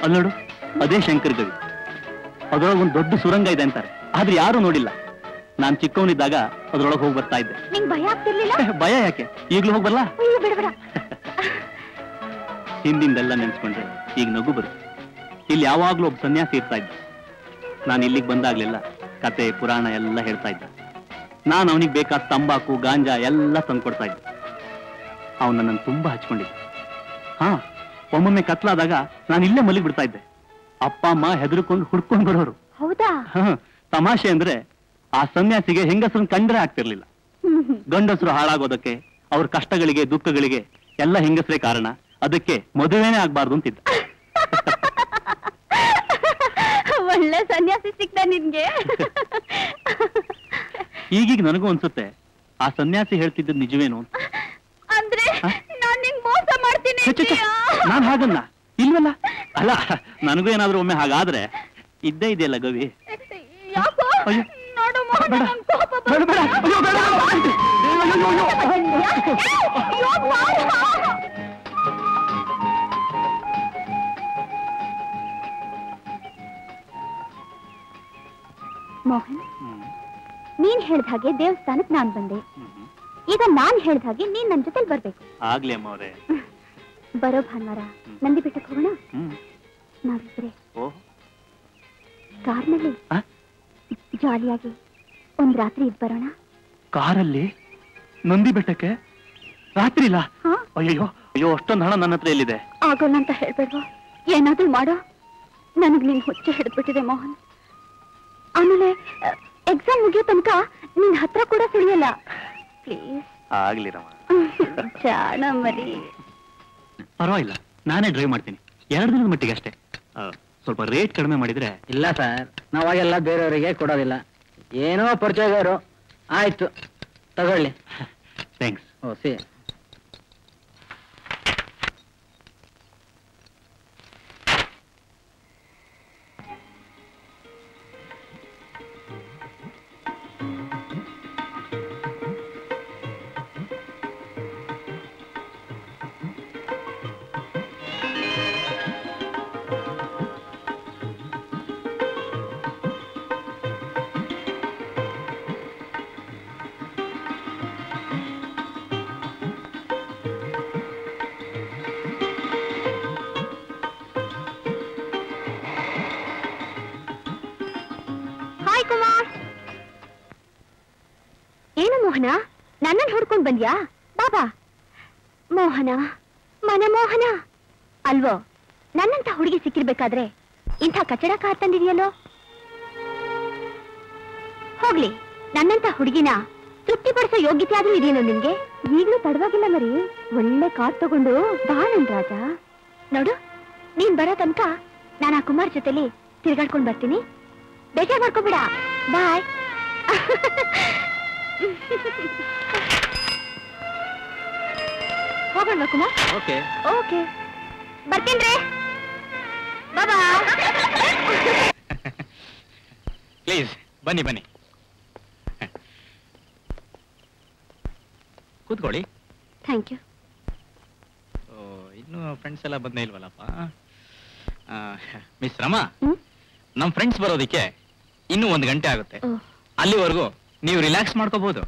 ಅಲ್ಲಿ ನೋಡು, ಅದೇ ಶಂಕರ್ ಗವಿ. ಅದರೊಳಗೆ ಒಂದು ದೊಡ್ಡ ಸುರಂಗ ಇದೆ ಅಂತಾರೆ, ಆದ್ರೆ ಯಾರು ನೋಡಿಲ್ಲ. ನಾನ್ ಚಿಕ್ಕವನಿದ್ದಾಗ ಅದ್ರೊಳಗೆ ಹೋಗಿ ಬರ್ತಾ ಇದ್ದೆ. ನಿಂಗ್ ಭಯ ಆಗ್ತಿರ್ಲಿಲ್ಲ? ಭಯ ಯಾಕೆ, ಈಗ್ಲೂ ಹೋಗಿ ಬರ್ಲಾ? ಬೇಡ. ಹಿಂದಿಂದೆಲ್ಲ ನೆನ್ಸ್ಕೊಂಡ್ರೆ ಈಗ ನಗು ಬರುತ್ತೆ. ಇಲ್ಲಿ ಯಾವಾಗ್ಲೂ ಒಬ್ಬ ಸನ್ಯಾಸಿ ಇರ್ತಾ ಇದ್ದ. ನಾನು ಇಲ್ಲಿಗೆ ಬಂದಾಗ್ಲೆಲ್ಲ ಕತೆ ಪುರಾಣ ಎಲ್ಲ ಹೇಳ್ತಾ ಇದ್ದ. ನಾನು ಅವನಿಗೆ ಬೇಕಾದ ತಂಬಾಕು ಗಾಂಜಾ ಎಲ್ಲ ತಂದ್ಕೊಡ್ತಾ ಇದ್ದೆ. ಅವನು ನನ್ನನ್ನು ತುಂಬಾ ಹಚ್ಕೊಂಡಿದ್ದ. ಹಾ, ಒಮ್ಮೊಮ್ಮೆ ಕತ್ಲಾದಾಗ ನಾನು ಇಲ್ಲೇ ಮಲಗಿ ಬಿಡ್ತಾ ಇದ್ದೆ. ಅಪ್ಪ ಅಮ್ಮ ಹೆದರ್ಕೊಂಡು ಹುಡ್ಕೊಂಡು ಬರೋರು. ಹೌದಾ? ತಮಾಷೆ ಅಂದ್ರೆ ಆ ಸನ್ಯಾಸಿಗೆ ಹೆಂಗಸರನ್ನ ಕಂಡ್ರೆ ಆಗ್ತಿರ್ಲಿಲ್ಲ. ಗಂಡಸರು ಹಾಳಾಗೋದಕ್ಕೆ, ಅವ್ರ ಕಷ್ಟಗಳಿಗೆ ದುಃಖಗಳಿಗೆ ಎಲ್ಲ ಹೆಂಗಸರೇ ಕಾರಣ. ಅದಕ್ಕೆ ಮದುವೆನೇ ಆಗ್ಬಾರ್ದು ಅಂತಿದ್ದ. ಒಳ್ಳೆ ಸನ್ಯಾಸಿ ಸಿಕ್ತ ನಿನ್ಗೆ. ಈಗೀಗ ನನಗೂ ಅನ್ಸುತ್ತೆ ಆ ಸನ್ಯಾಸಿ ಹೇಳ್ತಿದ್ದದ್ ನಿಜವೇನು ಅಂತ. ಅಂದ್ರೆ ನಾನ್ ನಿಂಗ್ ಮೋಸ ಮಾಡ್ತೀನಿ. ನಾನ್ ಹಾಗಲ್ಲ, ಇಲ್ವಲ್ಲ. ಅಲ್ಲ, ನನಗೂ ಏನಾದ್ರೂ ಒಮ್ಮೆ ಹಾಗಾದ್ರೆ ಇದ್ದೇ ಇದೆಯಲ್ಲ ಗವಿ. ಯಾಕೋ ನೋಡು ಮೋಹನ, ನಂಗ್ ಕೋಪ ಬೇಡ. ಮೋಹನ್, ನೀನ್ ಹೇಳ್ದ ಹಾಗೆ ದೇವಸ್ಥಾನಕ್ ನಾನ್ ಬಂದೆ. ಈಗ ನಾನ್ ಹೇಳ್ದ ಹಾಗೆ ನೀನ್ ನನ್ ಜೊತೆಲಿ ಬರ್ಬೇಕು. ಆಗ್ಲಿ ಅಮ್ಮ ಅವರೇ. ಬರೋ ಭಾನುವಾರ ನಂದಿ ಬೆಟ್ಟಕ್ಕೆ ಹೋಗೋಣ. ನಾವಿಬ್ರೆ ಕಾರ್ನಲ್ಲಿ ಜಾಲಿಯಾಗಿ ಒಂದ್ ರಾತ್ರಿ ಇದ್ ಬರೋಣ. ಕಾರಲ್ಲಿ ನಂದಿ ಬೆಟ್ಟಕ್ಕೆ ರಾತ್ರಿ ಇಲ್ಲ? ಅಯ್ಯೋ ಅಯ್ಯೋ, ಅಷ್ಟೊಂದು ಹಣ ನನ್ನ ಹತ್ರ ಎಲ್ಲಿದೆ? ಆಗೋಲ್ಲ ಅಂತ ಹೇಳ್ಬೇಡ್ವಾ? ಏನಾದ್ರೂ ಮಾಡೋ. ನನಗ್ ನೀನ್ ಹುಚ್ಚ ಹಿಡಿದ್ಬಿಟ್ಟಿದೆ ಮೋಹನ್. ಆಮೇಲೆ ಎಕ್ಸಾಮ್ ಮುಗಿಯೋ ತನಕ ನಿನ್ ಹತ್ರ ಕೂಡ ಸುಳಿಯಲ್ಲ. ಪ್ಲೀಸ್. ಆಗ್ಲಿ ರಮ. ಜಾಣ ಮರಿ. ಪರವಾಗಿಲ್ಲ, ನಾನೇ ಡ್ರೈವ್ ಮಾಡ್ತೀನಿ. 2 ದಿನದ ಮಟ್ಟಿಗೆ ಅಷ್ಟೇ. ಸ್ವಲ್ಪ ರೇಟ್ ಕಡಿಮೆ ಮಾಡಿದ್ರೆ. ಇಲ್ಲ ಸರ್, ನಾವಾಗೆಲ್ಲ ಬೇರೆಯವರಿಗೆ ಕೊಡೋದಿಲ್ಲ. ಏನೋ ಪರಿಚಯದವರು. ಆಯ್ತು, ತಗೊಳ್ಳಿ. ಥ್ಯಾಂಕ್ಸ್. O C. ಮೋಹನ, ನನ್ನನ್ನು ಹುಡ್ಕೊಂಡ್ ಬಂದ್ಯಾ? ಬಾಬಾ. ಮೋಹನ, ಮನಮೋಹನ ಅಲ್ವೋ? ನನ್ನಂತ ಹುಡುಗಿ ಸಿಕ್ಕಿರ್ಬೇಕಾದ್ರೆ ಇಂಥ ಕಚಡ ಕಾರ್ ತಂದಿದೆಯಲ್ಲೋ. ಹೋಗ್ಲಿ, ನನ್ನಂತ ಹುಡುಗಿನ ತೃಪ್ತಿಪಡಿಸೋ ಯೋಗ್ಯತೆ ಆದ್ರೂ ಇದೆಯೇನೋ ನಿಮ್ಗೆ? ಈಗ್ಲೂ ತಡವಾಗಿಲ್ಲ ಮರಿ. ಒಳ್ಳೆ ಕಾರ್ ತಗೊಂಡು ಬಾ ನನ್ ರಾಜ. ನೋಡು, ನೀನ್ ಬರೋ ತನಕ ನಾನು ಆ ಕುಮಾರ್ ಜೊತೆಲಿ ತಿರ್ಗಾಡ್ಕೊಂಡ್ ಬರ್ತೀನಿ. ಬೇಜಾರ್ ಮಾಡ್ಕೊಬೇಡ. ಬಾಯ್. ಹೋಗೋಣ ಕುಮಾರ್. ಓಕೆ ಓಕೆ, ಬರ್ತೀನ್ರಿ. ಬಾಬಾ. ಪ್ಲೀಸ್ ಬನ್ನಿ ಬನ್ನಿ, ಕೂತ್ಕೊಳ್ಳಿ. Thank you. ಇನ್ನು ಫ್ರೆಂಡ್ಸ್ ಎಲ್ಲ ಬಂದೇ ಇಲ್ವಲ್ಲಪ್ಪ. ಮಿಸ್ ರಮಾ, ನಮ್ ಫ್ರೆಂಡ್ಸ್ ಬರೋದಿಕ್ಕೆ ಇನ್ನೂ 1 ಗಂಟೆ ಆಗುತ್ತೆ. ಅಲ್ಲಿವರೆಗೂ ನೀವು ರಿಲ್ಯಾಕ್ಸ್ ಮಾಡ್ಕೋಬಹುದು.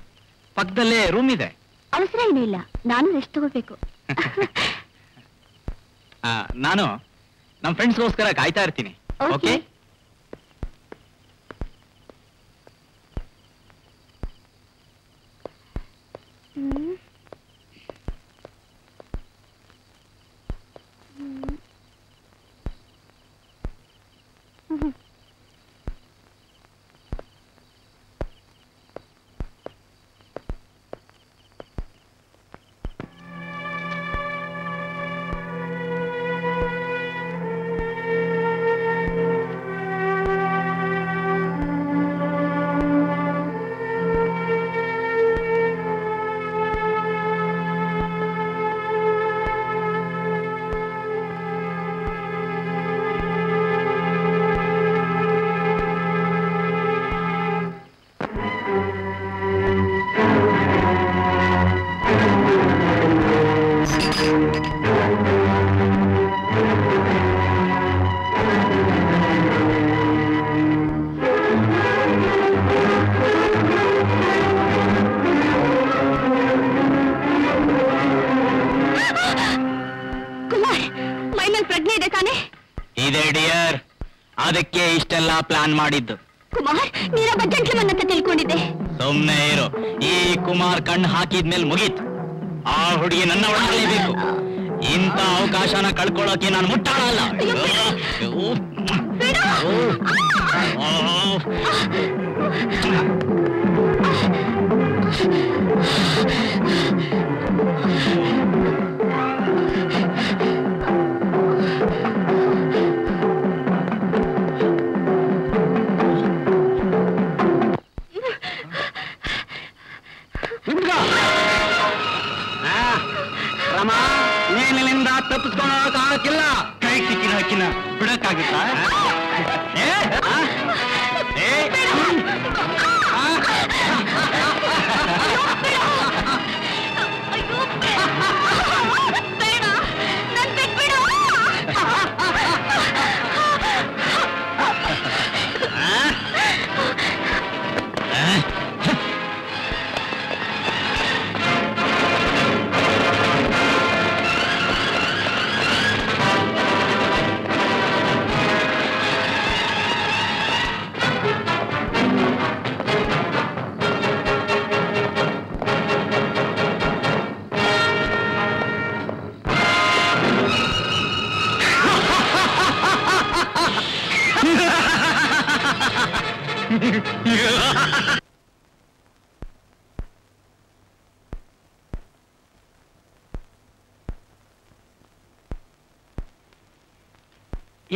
ಪಕ್ಕದಲ್ಲೇ ರೂಮ್ ಇದೆ. ಅವಸರ ಏನೂ ಇಲ್ಲ, ನಾನು ರೆಸ್ಟ್ ತಗೋಬೇಕು. ನಾನು ನಮ್ ಫ್ರೆಂಡ್ಸ್ಗೋಸ್ಕರ ಕಾಯ್ತಾ ಇರ್ತೀನಿ. ಓಕೆ? ಅದಕ್ಕೆ ಇಷ್ಟೆಲ್ಲ ಪ್ಲಾನ್ ಮಾಡಿದ್ದು. ಕುಮಾರ್, ನೀನೊಬ್ಬ ಜೆಂಟ್ಲ್ಮನ್ ಅಂತ ತಿಳ್ಕೊಂಡಿದ್ದೆ. ಸುಮ್ನೆ ಇರು. ಈ ಕುಮಾರ್ ಕಣ್ಣು ಹಾಕಿದ್ಮೇಲೆ ಮುಗೀತು. ಆ ಹುಡುಗಿ ನನ್ನ ಒಳಗಲೇಬೇಕು. ಇಂಥ ಅವಕಾಶನ ಕಳ್ಕೊಳ್ಳೋಕೆ ನಾನು ಮುಟ್ಟಾಳಲ್ಲ. ರಮ, ನೀನಿಲ್ಲಿಂದ ತಪ್ಪಿಸ್ಕೊಳ್ಳೋಕ್ಕಾಗಕ್ಕಿಲ್ಲ. ಕೈ ಸಿಕ್ಕಿನ ಹಕ್ಕಿನ ಬಿಡಕ್ಕಾಗುತ್ತಾ?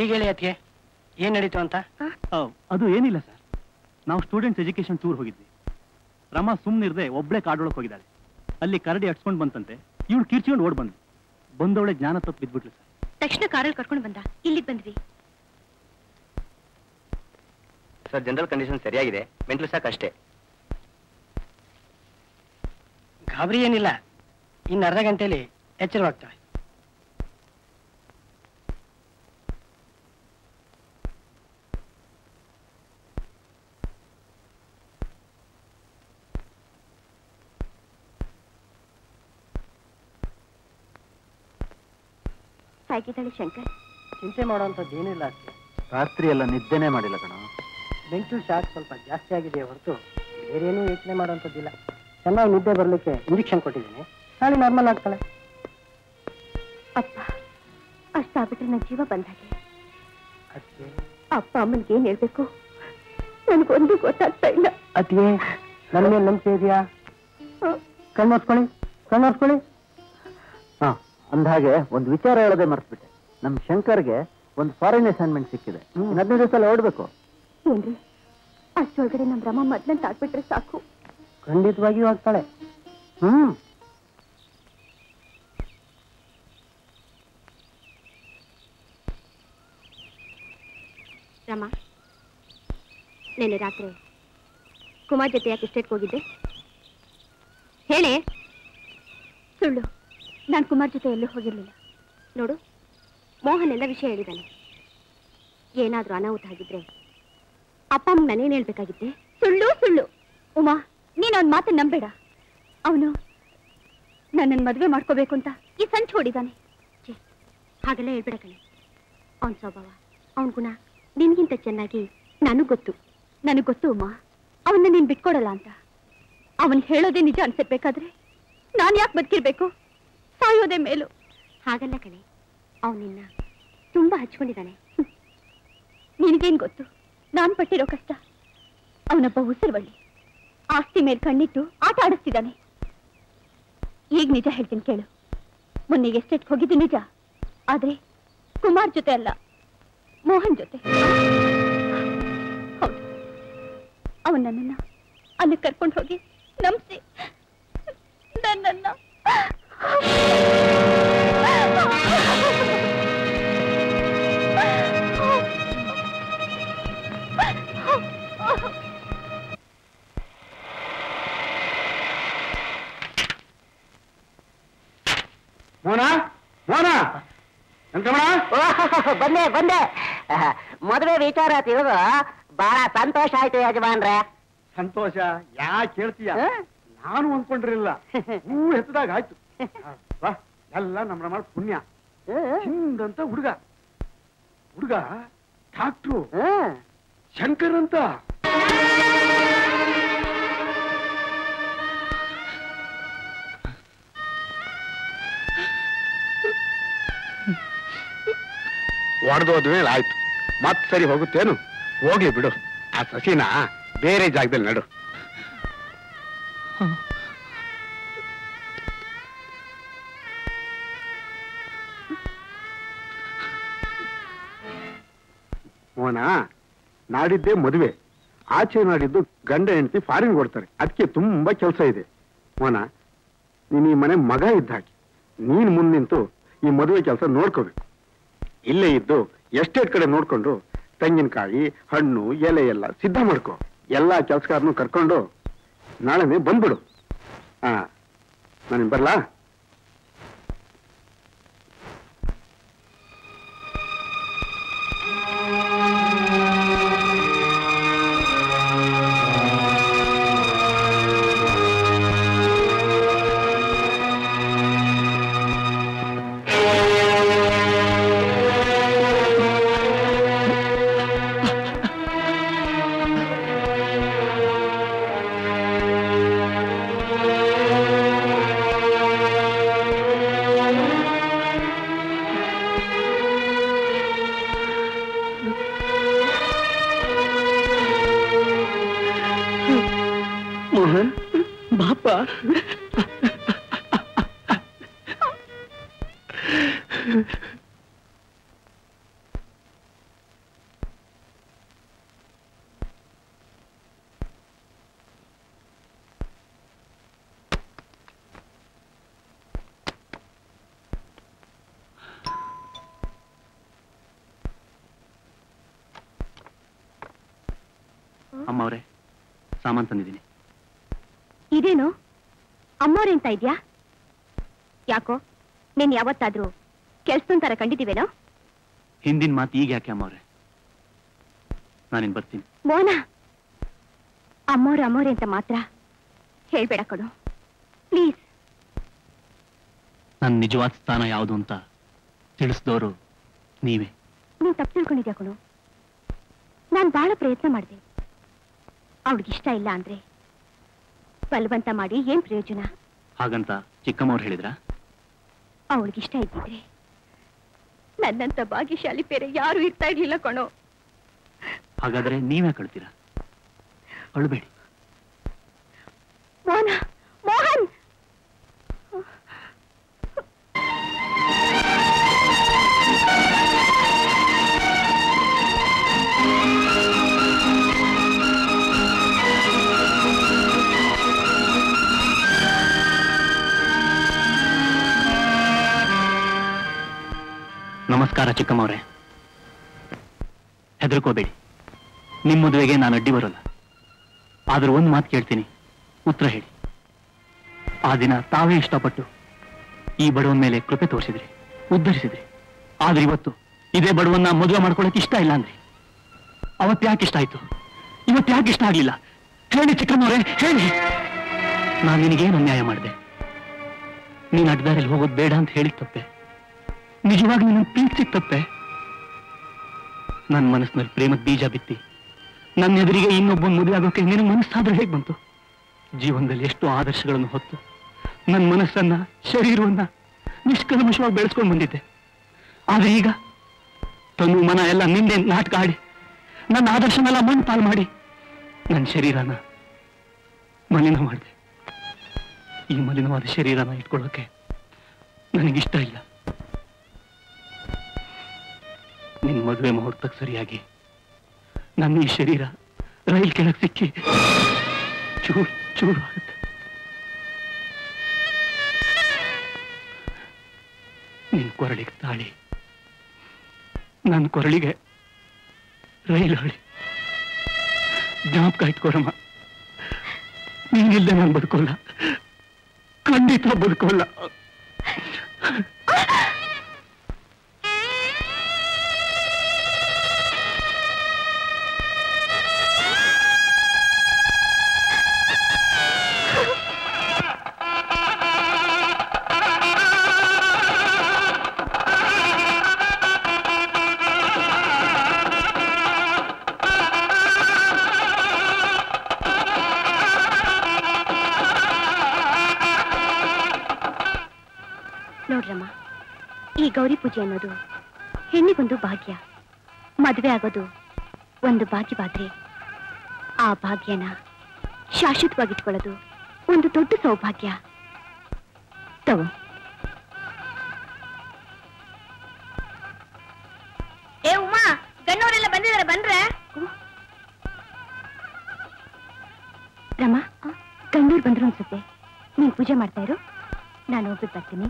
ಈಗ ಹೇಳಿ ಅದಕ್ಕೆ ಏನ್ ನಡೀತು ಅಂತ. ಅದು ಏನಿಲ್ಲ ಸರ್, ನಾವು ಸ್ಟೂಡೆಂಟ್ಸ್ ಎಜುಕೇಶನ್ ಟೂರ್ ಹೋಗಿದ್ವಿ. ರಮಾ ಸುಮ್ಮನಿರದೆ ಒಬ್ಳೆ ಕಾಡೊಳಗೆ ಹೋಗಿದ್ದಾಳೆ. ಅಲ್ಲಿ ಕರಡಿ ಅಟ್ಸ್ಕೊಂಡು ಬಂತಂತೆ. ಇವಳು ಕಿರ್ಚಿಕೊಂಡು ಓಡ್ ಬಂದವಳೆ ಜ್ಞಾನ ತಪ್ಪು ಬಿದ್ಬಿಟ್ಲು ಸರ್. ತಕ್ಷಣ ಕಾರಲ್ಲಿ ಕರ್ಕೊಂಡು ಬಂದ. ಇಲ್ಲಿಗೆ ಬಂದ್ವಿ ಸರ್. ಜನರಲ್ ಕಂಡೀಷನ್ ಸರಿಯಾಗಿದೆ, ಮೆಂಟಲ್ ಸಾಕ್ ಅಷ್ಟೇ. ಗಾಬರಿ ಏನಿಲ್ಲ, ಇನ್ನು ಅರ್ಧ ಗಂಟೆಯಲ್ಲಿ ಎಚ್ಚರವಾಗ್ತವೆ. ಸಾಗಿದ್ದಾಳೆ ಶಂಕರ್. ಚಿಂತೆ ಮಾಡುವಂಥದ್ದು ಏನಿಲ್ಲ ಅದಕ್ಕೆ. ರಾತ್ರಿ ಎಲ್ಲ ನಿದ್ದೆನೇ ಮಾಡಿಲ್ಲ ಕಣ. ಮೆಂಟಲ್ ಶಾಕ್ ಸ್ವಲ್ಪ ಜಾಸ್ತಿ ಆಗಿದೆ ಹೊರತು ಬೇರೇನೂ ಯೋಚನೆ ಮಾಡುವಂಥದ್ದಿಲ್ಲ. ಚೆನ್ನಾಗಿ ನಿದ್ದೆ ಬರಲಿಕ್ಕೆ ಇಂಜೆಕ್ಷನ್ ಕೊಟ್ಟಿದ್ದೀನಿ, ನಾಳೆ ನಾರ್ಮಲ್ ಆಗ್ತಾಳೆ. ಅಪ್ಪ ಅಷ್ಟಾಗ್ಬಿಟ್ರೆ ನನ್ನ ಜೀವ ಬಂದಾಗೆ. ಅದಕ್ಕೆ ಅಪ್ಪ ಅಮ್ಮನಿಗೆ ಏನ್ ಹೇಳ್ಬೇಕು ನನಗೊಂದು ಗೊತ್ತಾಗ್ತಾ ಇಲ್ಲ. ಅದಕ್ಕೆ ನನ್ನ ಮೇಲೆ ನಂಬಿಕೆ ಇದೆಯಾ? ಕಣ್ಣೋರ್ಸ್ಕೊಳ್ಳಿ, ಕಣ್ಣೋರ್ಸ್ಕೊಳ್ಳಿ. ಹಾ, ಅಂದ್ಹಾಗೆ ಒಂದು ವಿಚಾರ ಹೇಳೋದೇ ಮರ್ತ್ಬಿಟ್ಟೆ. ನಮ್ ಶಂಕರ್ಗೆ ಒಂದು ಫಾರಿನ್ ಅಸೈನ್ಮೆಂಟ್ ಸಿಕ್ಕಿದೆ. 15 ದಿವಸ ಓಡ್ಬೇಕು. ಏನ್ರಿ, ಅಷ್ಟೊಳಗಡೆ ನಮ್ ರಮ ಮೊದ್ಲಂತ ಆಗ್ಬಿಟ್ರೆ ಸಾಕು. ಖಂಡಿತವಾಗಿಯೂ ಆಗ್ತಾಳೆ. ರಮ, ನೆನ್ನೆ ರಾತ್ರಿ ಕುಮಾರ್ ಜೊತೆ ಯಾಕೆ ಎಸ್ಟೇಟ್ಗೆ ಹೋಗಿದ್ದೆ ಹೇಳಿ? ಸುಳ್ಳು, ನಾನು ಕುಮಾರ್ ಜೊತೆ ಎಲ್ಲೂ ಹೋಗಿರ್ಲಿಲ್ಲ. ನೋಡು, ಮೋಹನ್ ಎಲ್ಲ ವಿಷಯ ಹೇಳಿದ್ದಾನೆ. ಏನಾದ್ರೂ ಅನಾಹುತ ಆಗಿದ್ರೆ ಅಪ್ಪ ಅಮ್ಮ ನಾನೇನ್ ಹೇಳ್ಬೇಕಾಗಿತ್ತೆ? ಸುಳ್ಳು ಸುಳ್ಳು. ಉಮಾ, ನೀನ್ ಅವನ್ ಮಾತನ್ನ ನಂಬೇಡ. ಅವನು ನನ್ನನ್ನು ಮದುವೆ ಮಾಡ್ಕೋಬೇಕು ಅಂತ ಈ ಸಂಚು ಹೊಡಿದಾನೆ. ಹಾಗೆಲ್ಲ ಹೇಳ್ಬೇಡ ಕಣೆ. ಅವನ ಸ್ವಭಾವ, ಅವನ ಗುಣ ನಿನ್ಗಿಂತ ಚೆನ್ನಾಗಿ ನನಗ್ ಗೊತ್ತು ಅಮ್ಮ. ಅವನ್ನ ನೀನ್ ಬಿಟ್ಕೊಡಲ್ಲ ಅಂತ. ಅವನ್ ಹೇಳೋದೇ ನಿಜ ಅನ್ಸಿರ್ಬೇಕಾದ್ರೆ ನಾನ್ ಯಾಕೆ ಬದುಕಿರ್ಬೇಕು? ಸಾಯೋದೇ ಮೇಲು. ಹಾಗಲ್ಲ ಕಣೆ, ಅವನಿನ್ನ ತುಂಬಾ ಹಚ್ಕೊಂಡಿದ್ದಾನೆ. ನಿನಗೇನ್ ಗೊತ್ತು ನಾನ್ ಪಟ್ಟಿರೋ ಕಷ್ಟ? ಅವನೊಬ್ಬ ಉಸಿರುವಳ್ಳಿ, ಆಸ್ತಿ ಮೇಲೆ ಕಣ್ಣಿಟ್ಟು ಆಟ ಆಡಿಸ್ತಿದ್ದಾನೆ. ಈಗ ನಿಜ ಹೇಳ್ತೀನಿ ಕೇಳು. ಮೊನ್ನೆ ಎಸ್ಟೇಟ್ಗೆ ಹೋಗಿದ್ದು ನಿಜ, ಆದ್ರೆ ಕುಮಾರ್ ಜೊತೆ ಅಲ್ಲ, ಮೋಹನ್ ಜೊತೆ. ಹೌದು, ಅವನ್ ನನ್ನನ್ನ ಅಲ್ಲಿ ಕರ್ಕೊಂಡು ಹೋಗಿ ನಂಬಿಸಿ ನನ್ನನ್ನ ಮೋನ ಮೋನ ಬಂದೆ. ಮದುವೆ ವಿಚಾರ ತಿಳಿದು ಬಹಳ ಸಂತೋಷ ಆಯ್ತು ಯಜಮಾನ್ರೆ. ಸಂತೋಷ ಯಾಕೆ ಹೇಳ್ತೀಯ? ನಾನು ಅನ್ಕೊಂಡಿರಲಿಲ್ಲ. ಹೂ ಹೆತ್ತದಾಗ ಆಯ್ತು. ಎಲ್ಲ ನಮ್ಮ ಪುಣ್ಯ. ಹಿಂದಂತ ಹುಡುಗ ಡಾಕ್ಟ್ರು ಶಂಕರ್ ಅಂತ. ಒಡೆದೋದ್ಮೇಲೆ ಆಯ್ತು, ಮತ್ ಸರಿ ಹೋಗುತ್ತೇನು? ಹೋಗ್ಲಿ ಬಿಡು, ಆ ಸಸಿನ ಬೇರೆ ಜಾಗದಲ್ಲಿ ನಡು. ಮೋನ, ನಾಡಿದ್ದೇ ಮದುವೆ, ಆಚೆ ನಾಡಿದ್ದು ಗಂಡ ಹೆಂಡತಿ ಫಾರಿನ್ ಕೊಡ್ತಾರೆ. ಅದಕ್ಕೆ ತುಂಬಾ ಕೆಲಸ ಇದೆ. ಮೋನ, ನೀನ್ ಈ ಮನೆ ಮಗ ಇದ್ದ ಹಾಗೆ ನೀನ್ ಮುಂದ್ ನಿಂತು ಈ ಮದುವೆ ಕೆಲಸ ನೋಡ್ಕೋಬೇಕು. ಇಲ್ಲೇ ಇದ್ದು ಎಸ್ಟೇಟ್ ಕಡೆ ನೋಡ್ಕೊಂಡು ತೆಂಗಿನಕಾಯಿ, ಹಣ್ಣು, ಎಲೆ ಎಲ್ಲ ಸಿದ್ಧ ಮಾಡ್ಕೊ. ಎಲ್ಲಾ ಕೆಲಸಗಾರನು ಕರ್ಕೊಂಡು ನಾಳೆನೆ ಬಂದ್ಬಿಡು. ನಾನು ಬರ್ಲಾ? ಅಮ್ಮವ್ರೆ, ಸಾಮಾನ್ ತಂದಿದ್ದೀನಿ. ಇದೇನು ಅಮ್ಮವ್ರೆ ಅಂತ ಇದ್ಯಾ? ಯಾಕೋ ನೀನ್ ಯಾವತ್ತಾದ್ರೂ ಕೆಲ್ಸದಂತಾರ ಕಂಡಿದ್ದೀವೇನೋ? ಹಿಂದಿನ ಮಾತು ಈಗ ಯಾಕೆ ಅಮ್ಮವ್ರೆ? ನಾನಿನ್ ಬರ್ತೀನಿ. ಮೋನ, ಅಮ್ಮವ್ರೆ ಅಂತ ಮಾತ್ರ ಹೇಳ್ಬೇಡ ಕಣೋ, ಪ್ಲೀಸ್. ನನ್ನ ನಿಜವಾದ ಸ್ಥಾನ ಯಾವುದು ಅಂತ ತಿಳಿಸಿದವರು ನೀವೇ. ನೀನ್ ತಪ್ಪು ತಿಳ್ಕೊಂಡಿದ್ಯಾ ಕಣೋ. ನಾನ್ ಬಹಳ ಪ್ರಯತ್ನ ಮಾಡಿದೆ. ಅವಳಿಗಿಷ್ಟ ಇಲ್ಲ ಅಂದ್ರೆ ಬಲವಂತ ಮಾಡಿ ಏನ್ ಪ್ರಯೋಜನ? ಹಾಗಂತ ಚಿಕ್ಕಮ್ಮವ್ರು ಹೇಳಿದ್ರ? ಅವಳಿಗಿಷ್ಟ ಇದ್ದಿದ್ರೆ ನನ್ನಂತ ಭಾಗ್ಯಶಾಲಿ ಬೇರೆ ಯಾರು ಇರ್ತಾ ಇರ್ಲಿಲ್ಲ ಕಣೋ. ಹಾಗಾದ್ರೆ ನೀವೇ ಕಳ್ತೀರಾ? ಅಳ್ಬೇಡಿ. ಮೋಹನ್, ನಮಸ್ಕಾರ ಚಿಕ್ಕಮ್ಮವ್ರೆ. ಹೆದರ್ಕೋಬೇಡಿ, ನಿಮ್ಮ ಮದುವೆಗೆ ನಾನು ಅಡ್ಡಿ ಬರೋಲ್ಲ. ಆದ್ರೂ ಒಂದು ಮಾತು ಕೇಳ್ತೀನಿ, ಉತ್ತರ ಹೇಳಿ. ಆ ದಿನ ತಾವೇ ಇಷ್ಟಪಟ್ಟು ಈ ಬಡವನ ಮೇಲೆ ಕೃಪೆ ತೋರಿಸಿದ್ರಿ, ಉದ್ಧರಿಸಿದ್ರಿ. ಆದ್ರೆ ಇವತ್ತು ಇದೇ ಬಡವನ್ನ ಮದುವೆ ಮಾಡ್ಕೊಳಕ್ ಇಷ್ಟ ಇಲ್ಲ ಅಂದ್ರಿ. ಅವತ್ತು ಯಾಕೆ ಇಷ್ಟ ಆಯ್ತು? ಇವತ್ತು ಯಾಕೆ ಇಷ್ಟ ಆಗ್ಲಿಲ್ಲ? ಹೇಳಿ ಚಿಕ್ಕಮ್ಮವ್ರೆ, ಹೇಳಿ. ನಾನು ನಿನಗೇನು ಅನ್ಯಾಯ ಮಾಡಿದೆ? ನೀನು ಅಡ್ಡದಾರಲ್ಲಿ ಹೋಗೋದು ಬೇಡ ಅಂತ ಹೇಳಿ ತಪ್ಪೆ? ನಿಜವಾಗಿ ನಿನ್ನ ಪ್ರೀತಿ ತಪ್ಪೆ? ನನ್ನ ಮನಸ್ಸಿನಲ್ಲಿ ಪ್ರೇಮದ ಬೀಜ ಬಿತ್ತಿ ನನ್ನ ಎದುರಿಗೆ ಇನ್ನೊಬ್ಬನ ಮದುವೆ ಆಗೋಕೆ ನಿನಗೆ ಮನಸ್ಸಾದ್ರೆ ಹೇಗೆ ಬಂತು? ಜೀವನದಲ್ಲಿ ಎಷ್ಟು ಆದರ್ಶಗಳನ್ನು ಹೊತ್ತು ನನ್ನ ಮನಸ್ಸನ್ನ ಶರೀರವನ್ನ ನಿಷ್ಕಲ್ಮಶವಾಗಿ ಬೆಳೆಸ್ಕೊಂಡು ಬಂದಿದ್ದೆ. ಆದ್ರೆ ಈಗ ತನು ಮನ ಎಲ್ಲ ನಿಂದೆ ನಾಟಕ ಆಡಿ ನನ್ನ ಆದರ್ಶನೆಲ್ಲ ಮಣ್ಣು ಪಾಲು ಮಾಡಿ ನನ್ನ ಶರೀರನ ಮಲಿನ ಮಾಡಿದೆ. ಈ ಮಲಿನವಾದ ಶರೀರನ ಇಟ್ಕೊಳ್ಳೋಕೆ ನನಗಿಷ್ಟ ಇಲ್ಲ. ನಿನ್ನ ಮದುವೆ ಮುಹೂರ್ತಕ್ಕೆ ಸರಿಯಾಗಿ ನನ್ನ ಈ ಶರೀರ ರೈಲ್ ಕೆಳಗೆ ಸಿಕ್ಕಿ ಚೂರು ಚೂರು ಆಗುತ್ತೆ. ನಿನ್ ಕೊರಳಿಗೆ ತಾಳಿ, ನನ್ನ ಕೊರಳಿಗೆ ರೈಲ್ ಹಳಿ. ಜ್ಞಾಪಕ ಇಟ್ಕೊರಮ್ಮ, ನೀನಿಲ್ಲದೆ ನಾನು ಬದುಕೋಲ್ಲ, ಖಂಡಿತ ಬದುಕೋಲ್ಲ. ನೋಡ್ರಮ್ಮ, ಈ ಗೌರಿ ಪೂಜೆ ಅನ್ನೋದು ಹೆಣ್ಣಿಗೊಂದು ಭಾಗ್ಯ. ಮದುವೆ ಆಗೋದು ಒಂದು ಭಾಗ್ಯವಾದ್ರೆ ಆ ಭಾಗ್ಯನ ಶಾಶ್ವತವಾಗಿಟ್ಕೊಳ್ಳೋದು ಒಂದು ದೊಡ್ಡ ಸೌಭಾಗ್ಯ. ತಗೋ. ಏ ಉಮಾ, ಗಣ್ಣವರೆಲ್ಲ ಬಂದಿದ್ದಾರೆ, ಬಂದ್ರೆ. ರಮ್ಮ, ಗಂಡೂರು ಬಂದ್ರು ಅನ್ಸುತ್ತೆ. ನೀನ್ ಪೂಜೆ ಮಾಡ್ತಾ ಇರು, ನಾನು ಹೋಗ್ಬಿಟ್ಟು ಬರ್ತೀನಿ.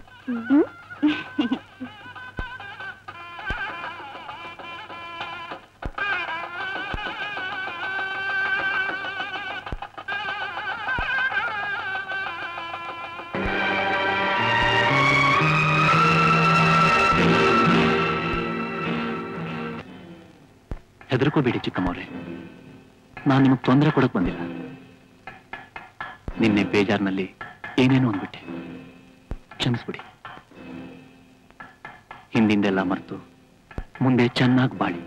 ಹೆದರ್ಕೋಬೇಡಿ ಚಿಕ್ಕಮ್ಮವ್ರೆ, ನಾನು ನಿಮಗೆ ತೊಂದರೆ ಕೊಡಕ್ ಬಂದಿಲ್ಲ. ನಿನ್ನೆ ಬೇಜಾರ್ನಲ್ಲಿ ಏನೇನೋ ಅಂದ್ಬಿಟ್ಟೆ, ಕ್ಷಮಿಸ್ಬಿಡಿ. ಹಿಂದಿಂದೆಲ್ಲ ಮರೆತು ಮುಂದೆ ಚೆನ್ನಾಗಿ ಬಾಳಿ,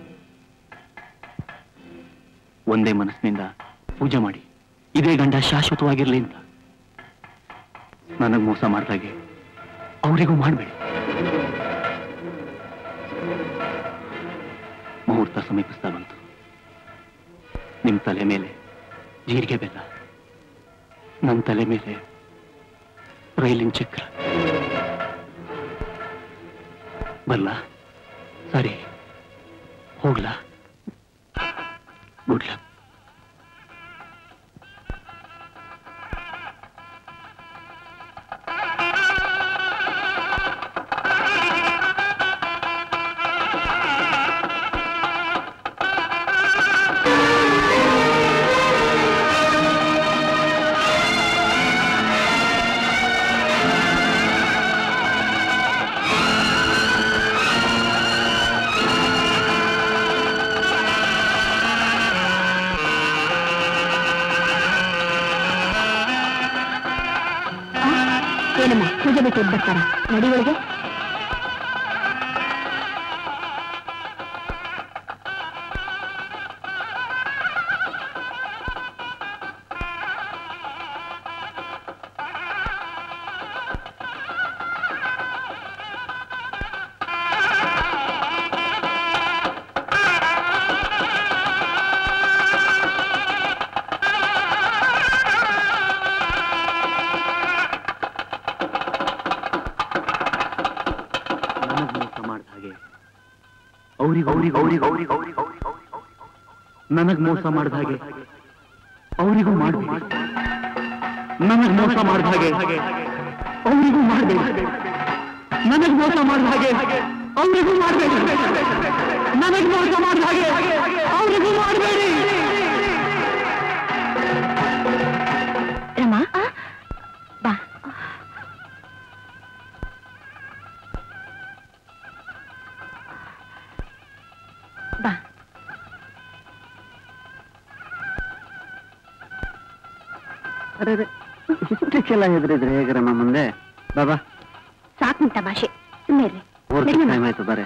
ಒಂದೇ ಮನಸ್ಸಿನಿಂದ ಪೂಜೆ ಮಾಡಿ ಇದೇ ಗಂಡ ಶಾಶ್ವತವಾಗಿರ್ಲಿ ಅಂತ. ನನಗೆ ಮೋಸ ಮಾಡ್ದಾಗೆ ಅವರಿಗೂ ಮಾಡಬೇಡಿ. ಮುಹೂರ್ತ ಸಮೀಪಿಸ್ತಾ ಬಂತು. ನಿಮ್ ತಲೆ ಮೇಲೆ ಜೀರಿಗೆ ಬೆಲ್ಲ, ನನ್ನ ತಲೆ ಮೇಲೆ ರೈಲಿನ ಚಕ್ರ. ಬರ್ಲಾ? ಸರಿ, ಹೋಗ್ಲಾ? Good luck. ಏನಮ್ಮ, ಪೂಜೆ ಬಿಟ್ಟು ಎದ್ದು ಬರ್ತಾರ? ನಡಿ ಒಳಗೆ. ನನಗ್ ಮೋಸ ಮಾಡಿದ ಹಾಗೆ ಅವರಿಗೂ ಮಾಡಬೇಡಿ. ನನಗ್ ಮೋಸ ಮಾಡಿದ ಹಾಗೆ ಅವರಿಗೂ ಮಾಡಬೇಡಿ. ನನಗ್ ಮೋಸ ಮಾಡಿದ ಹಾಗೆ ಅವರಿಗೂ ಮಾಡಬೇಡಿ. ನನಗ್ ಮೋಸ ಮಾಡಿದ ಹಾಗೆ ಅವರಿಗೂ ಮಾಡಬೇಡಿ. ರಮಾ, ಬಾ. ಬಾ. ಅರೆ, ಇಷ್ಟಕ್ಕೆಲ್ಲ ಹೆದರಿದ್ರೆ ಹೇಗೆ ರಮ್ಮ ಮುಂದೆ? ಬಾಬಾ, ಸಾಕು ನಿಂತ ಭಾಷೆ, ಸುಮ್ಮನೆ ಟೈಮ್ ಆಯ್ತು, ಬರೇ.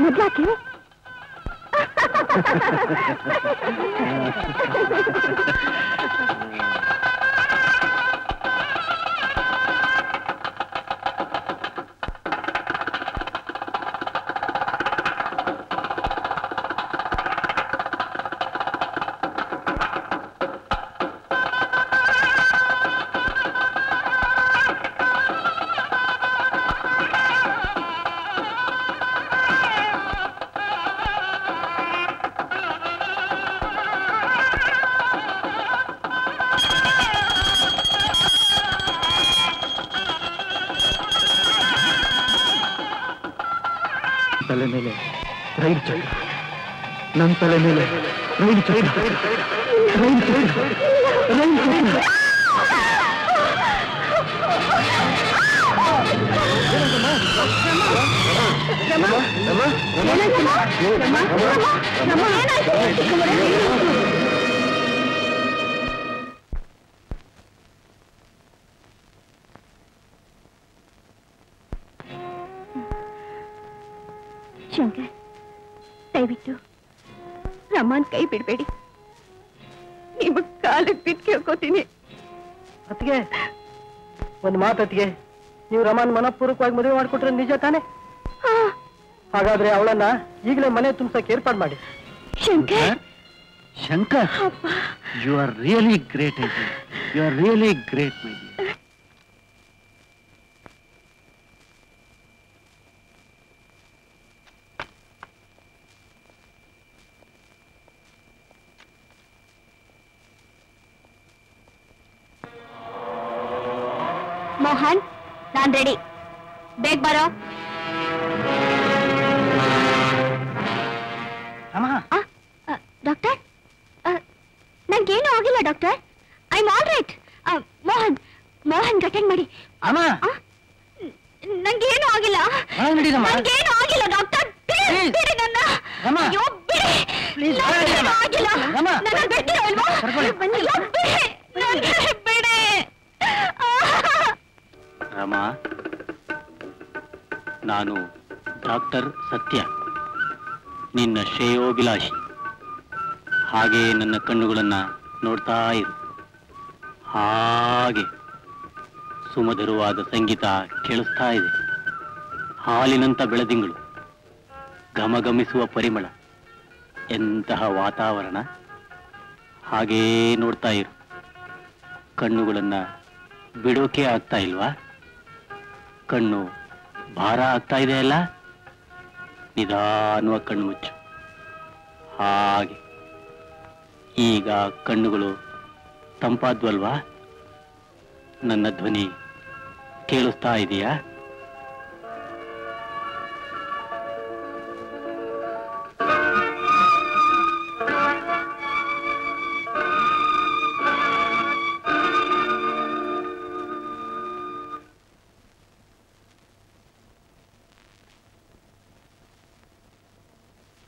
ಮೊದ್ಲಾಕೆ ತಲೆ ಮೇಲೆ ರೈಲು ಚಕ್ರ, ನನ್ನ ತಲೆ ಮೇಲೆ ರೈಲು ಚಕ್ರ, ರೈಲು ಚಕ್ರ, ರೈಲು ಚಕ್ರ. ಶಂಕರ್, ದಯವಿಟ್ಟು ರಮಾನ್ ಕೈ ಬಿಡ್ಬೇಡಿ. ನಿಮ್ಮ ಕಾಲಕ್ಕೆ ಬಿದ್ದು ಕೇಳ್ಕೋತೀನಿ. ಅತ್ತಿಗೆ ಒಂದು ಮಾತು ಅತ್ತಿಗೆ, ನೀವು ರಮಾನ್ ಮನಪೂರ್ವಕವಾಗಿ ಮದುವೆ ಮಾಡಿಕೊಟ್ರೆ ನಿಜ ತಾನೆ? ಹಾಗಾದ್ರೆ ಅವಳನ್ನ ಈಗಲೇ ಮನೆ ತುಂಬಸಕ್ಕೆ ಏರ್ಪಾಡು ಮಾಡಿ. Shankar, Shankar, you are really great. You are really great my dear. Mohan, ನಾನ್ ರೆಡಿ. ಬೇಗ ಬರೋ. ಡಾಕ್ಟರ್, ನಂಗೇನು ಆಗಿಲ್ಲ doctor. I am all right. Mohan, Mohan attend ಮಾಡಿ. ನಂಗೇನು ಆಗಿಲ್ಲ, ನಂಗೇನು ಆಗಿಲ್ಲ ಡಾಕ್ಟರ್. ಬಿಡಿ ನನ್ನ. ಅಯ್ಯೋ ಬಿಡಿ, ನಂಗೇನು ಆಗಿಲ್ಲ. ನನ್ನ ಬಿಡ್ತೀರಾ ಇಲ್ವಾ? ಅಯ್ಯೋ ಬಿಡಿ, ನನ್ನ ಬಿಡಿ. ರಮಾ, ನಾನು ಡಾಕ್ಟರ್ ಸತ್ಯ, ನಿನ್ನ ಶ್ರೇಯೋಭಿಲಾಷಿ. ಹಾಗೆ ನನ್ನ ಕಣ್ಣುಗಳನ್ನ ನೋಡ್ತಾ ಇರು. ಹಾಗೆ ಸುಮಧುರವಾದ ಸಂಗೀತ ಕೇಳಿಸ್ತಾ ಇದೆ. ಹಾಲಿನಂತ ಬೆಳದಿಂಗಳು, ಘಮಘಮಿಸುವ ಪರಿಮಳ, ಎಂತಹ ವಾತಾವರಣ. ಹಾಗೇ ನೋಡ್ತಾ ಇರು. ಕಣ್ಣುಗಳನ್ನ ಬಿಡೋಕೆ ಆಗ್ತಾ ಇಲ್ವಾ? ಕಣ್ಣು ಭಾರ ಆಗ್ತಾ ಇದೆ ಅಲ್ಲ? ನಿಧಾನವಾಗಿ ಕಣ್ಣು ಮುಚ್ಚು. ಹಾಗೆ ಈಗ ಕಣ್ಣುಗಳು ತಂಪಾದ್ವಲ್ವಾ? ನನ್ನ ಧ್ವನಿ ಕೇಳಿಸ್ತಾ ಇದೆಯಾ?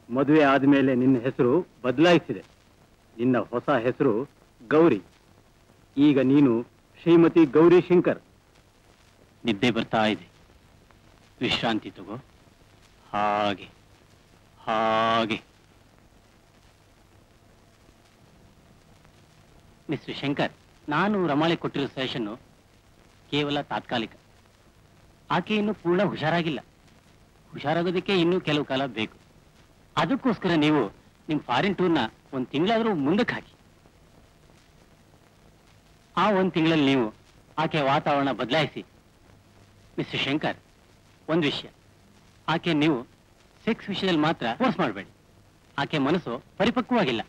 ಮದುವೆ ಆದ್ಮೇಲೆ ನಿನ್ನ ಹೆಸರು ಬದಲಾಯಿಸಿದೆ. ನಿನ್ನ ಹೊಸ ಹೆಸರು ಗೌರಿ. ಈಗ ನೀನು ಶ್ರೀಮತಿ ಗೌರಿ ಶಂಕರ್. ನಿದ್ದೆ ಬರ್ತಾ ಇದೆ, ವಿಶ್ರಾಂತಿ ತಗೋ. ಹಾಗೆ ಹಾಗೆ. ಮಿಸ್ಟರ್ ಶಂಕರ್, ನಾನು ರಮಾಳೆ ಕೊಟ್ಟಿರೋ ಸಜೆಷನ್ನು ಕೇವಲ ತಾತ್ಕಾಲಿಕ. ಆಕೆ ಇನ್ನೂ ಪೂರ್ಣ ಹುಷಾರಾಗಿಲ್ಲ. ಹುಷಾರಾಗೋದಕ್ಕೆ ಇನ್ನೂ ಕೆಲವು ಕಾಲ ಬೇಕು. ಅದಕ್ಕೋಸ್ಕರ ನೀವು ನಿಮ್ಮ ಫಾರಿನ್ ಟೂರ್ನ 1 ತಿಂಗಳಾದ್ರೂ ಮುಂದಕ್ಕೆ ಹಾಕಿ. ಆ 1 ತಿಂಗಳಲ್ಲಿ ನೀವು ಆಕೆ ವಾತಾವರಣ ಬದಲಾಯಿಸಿ. ಮಿಸ್ಟರ್ ಶಂಕರ್, ಒಂದು ವಿಷಯ, ಆಕೆ ನೀವು ಸೆಕ್ಸ್ ವಿಷಯದಲ್ಲಿ ಮಾತ್ರ ಫೋರ್ಸ್ ಮಾಡಬೇಡಿ. ಆಕೆ ಮನಸ್ಸು ಪರಿಪಕ್ವವಾಗಿಲ್ಲ.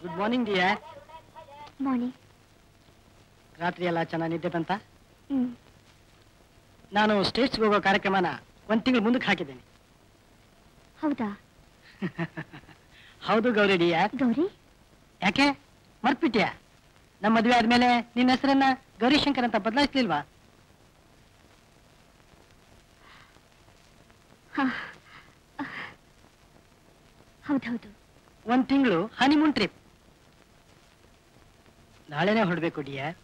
Good morning dear. ಮಾರ್ನಿಂಗ್. ರಾತ್ರಿ ಎಲ್ಲ ಚೆನ್ನಾಗಿ ನಿದ್ದೆ ಬಂತ? ನಾನು ಸ್ಟೇಟ್ಸ್ಗೆ ಹೋಗೋ ಕಾರ್ಯಕ್ರಮನ 1 ತಿಂಗಳು ಮುಂದಕ್ಕೆ ಹಾಕಿದ್ದೇನೆ. ಹೌದಾ? ಹೌದು ಗೌರಿ ಡಿಯರ್. ಗೌರಿ, ಯಾಕೆ ಮರ್ತ್ಬಿಟ್ಯಾ? ನಮ್ಮ ಮದುವೆ ಆದ್ಮೇಲೆ ನಿನ್ನ ಹೆಸರನ್ನ ಗೌರಿಶಂಕರ್ ಅಂತ ಬದಲಾಯಿಸ್ಲಿಲ್ವಾ? ಹೌದೌದು. 1 ತಿಂಗಳು ಹನಿಮೂನ್ ಟ್ರಿಪ್. ನಾಳೆನೆ ಹೊರಡ್ಬೇಕು ಡಿಯರ್.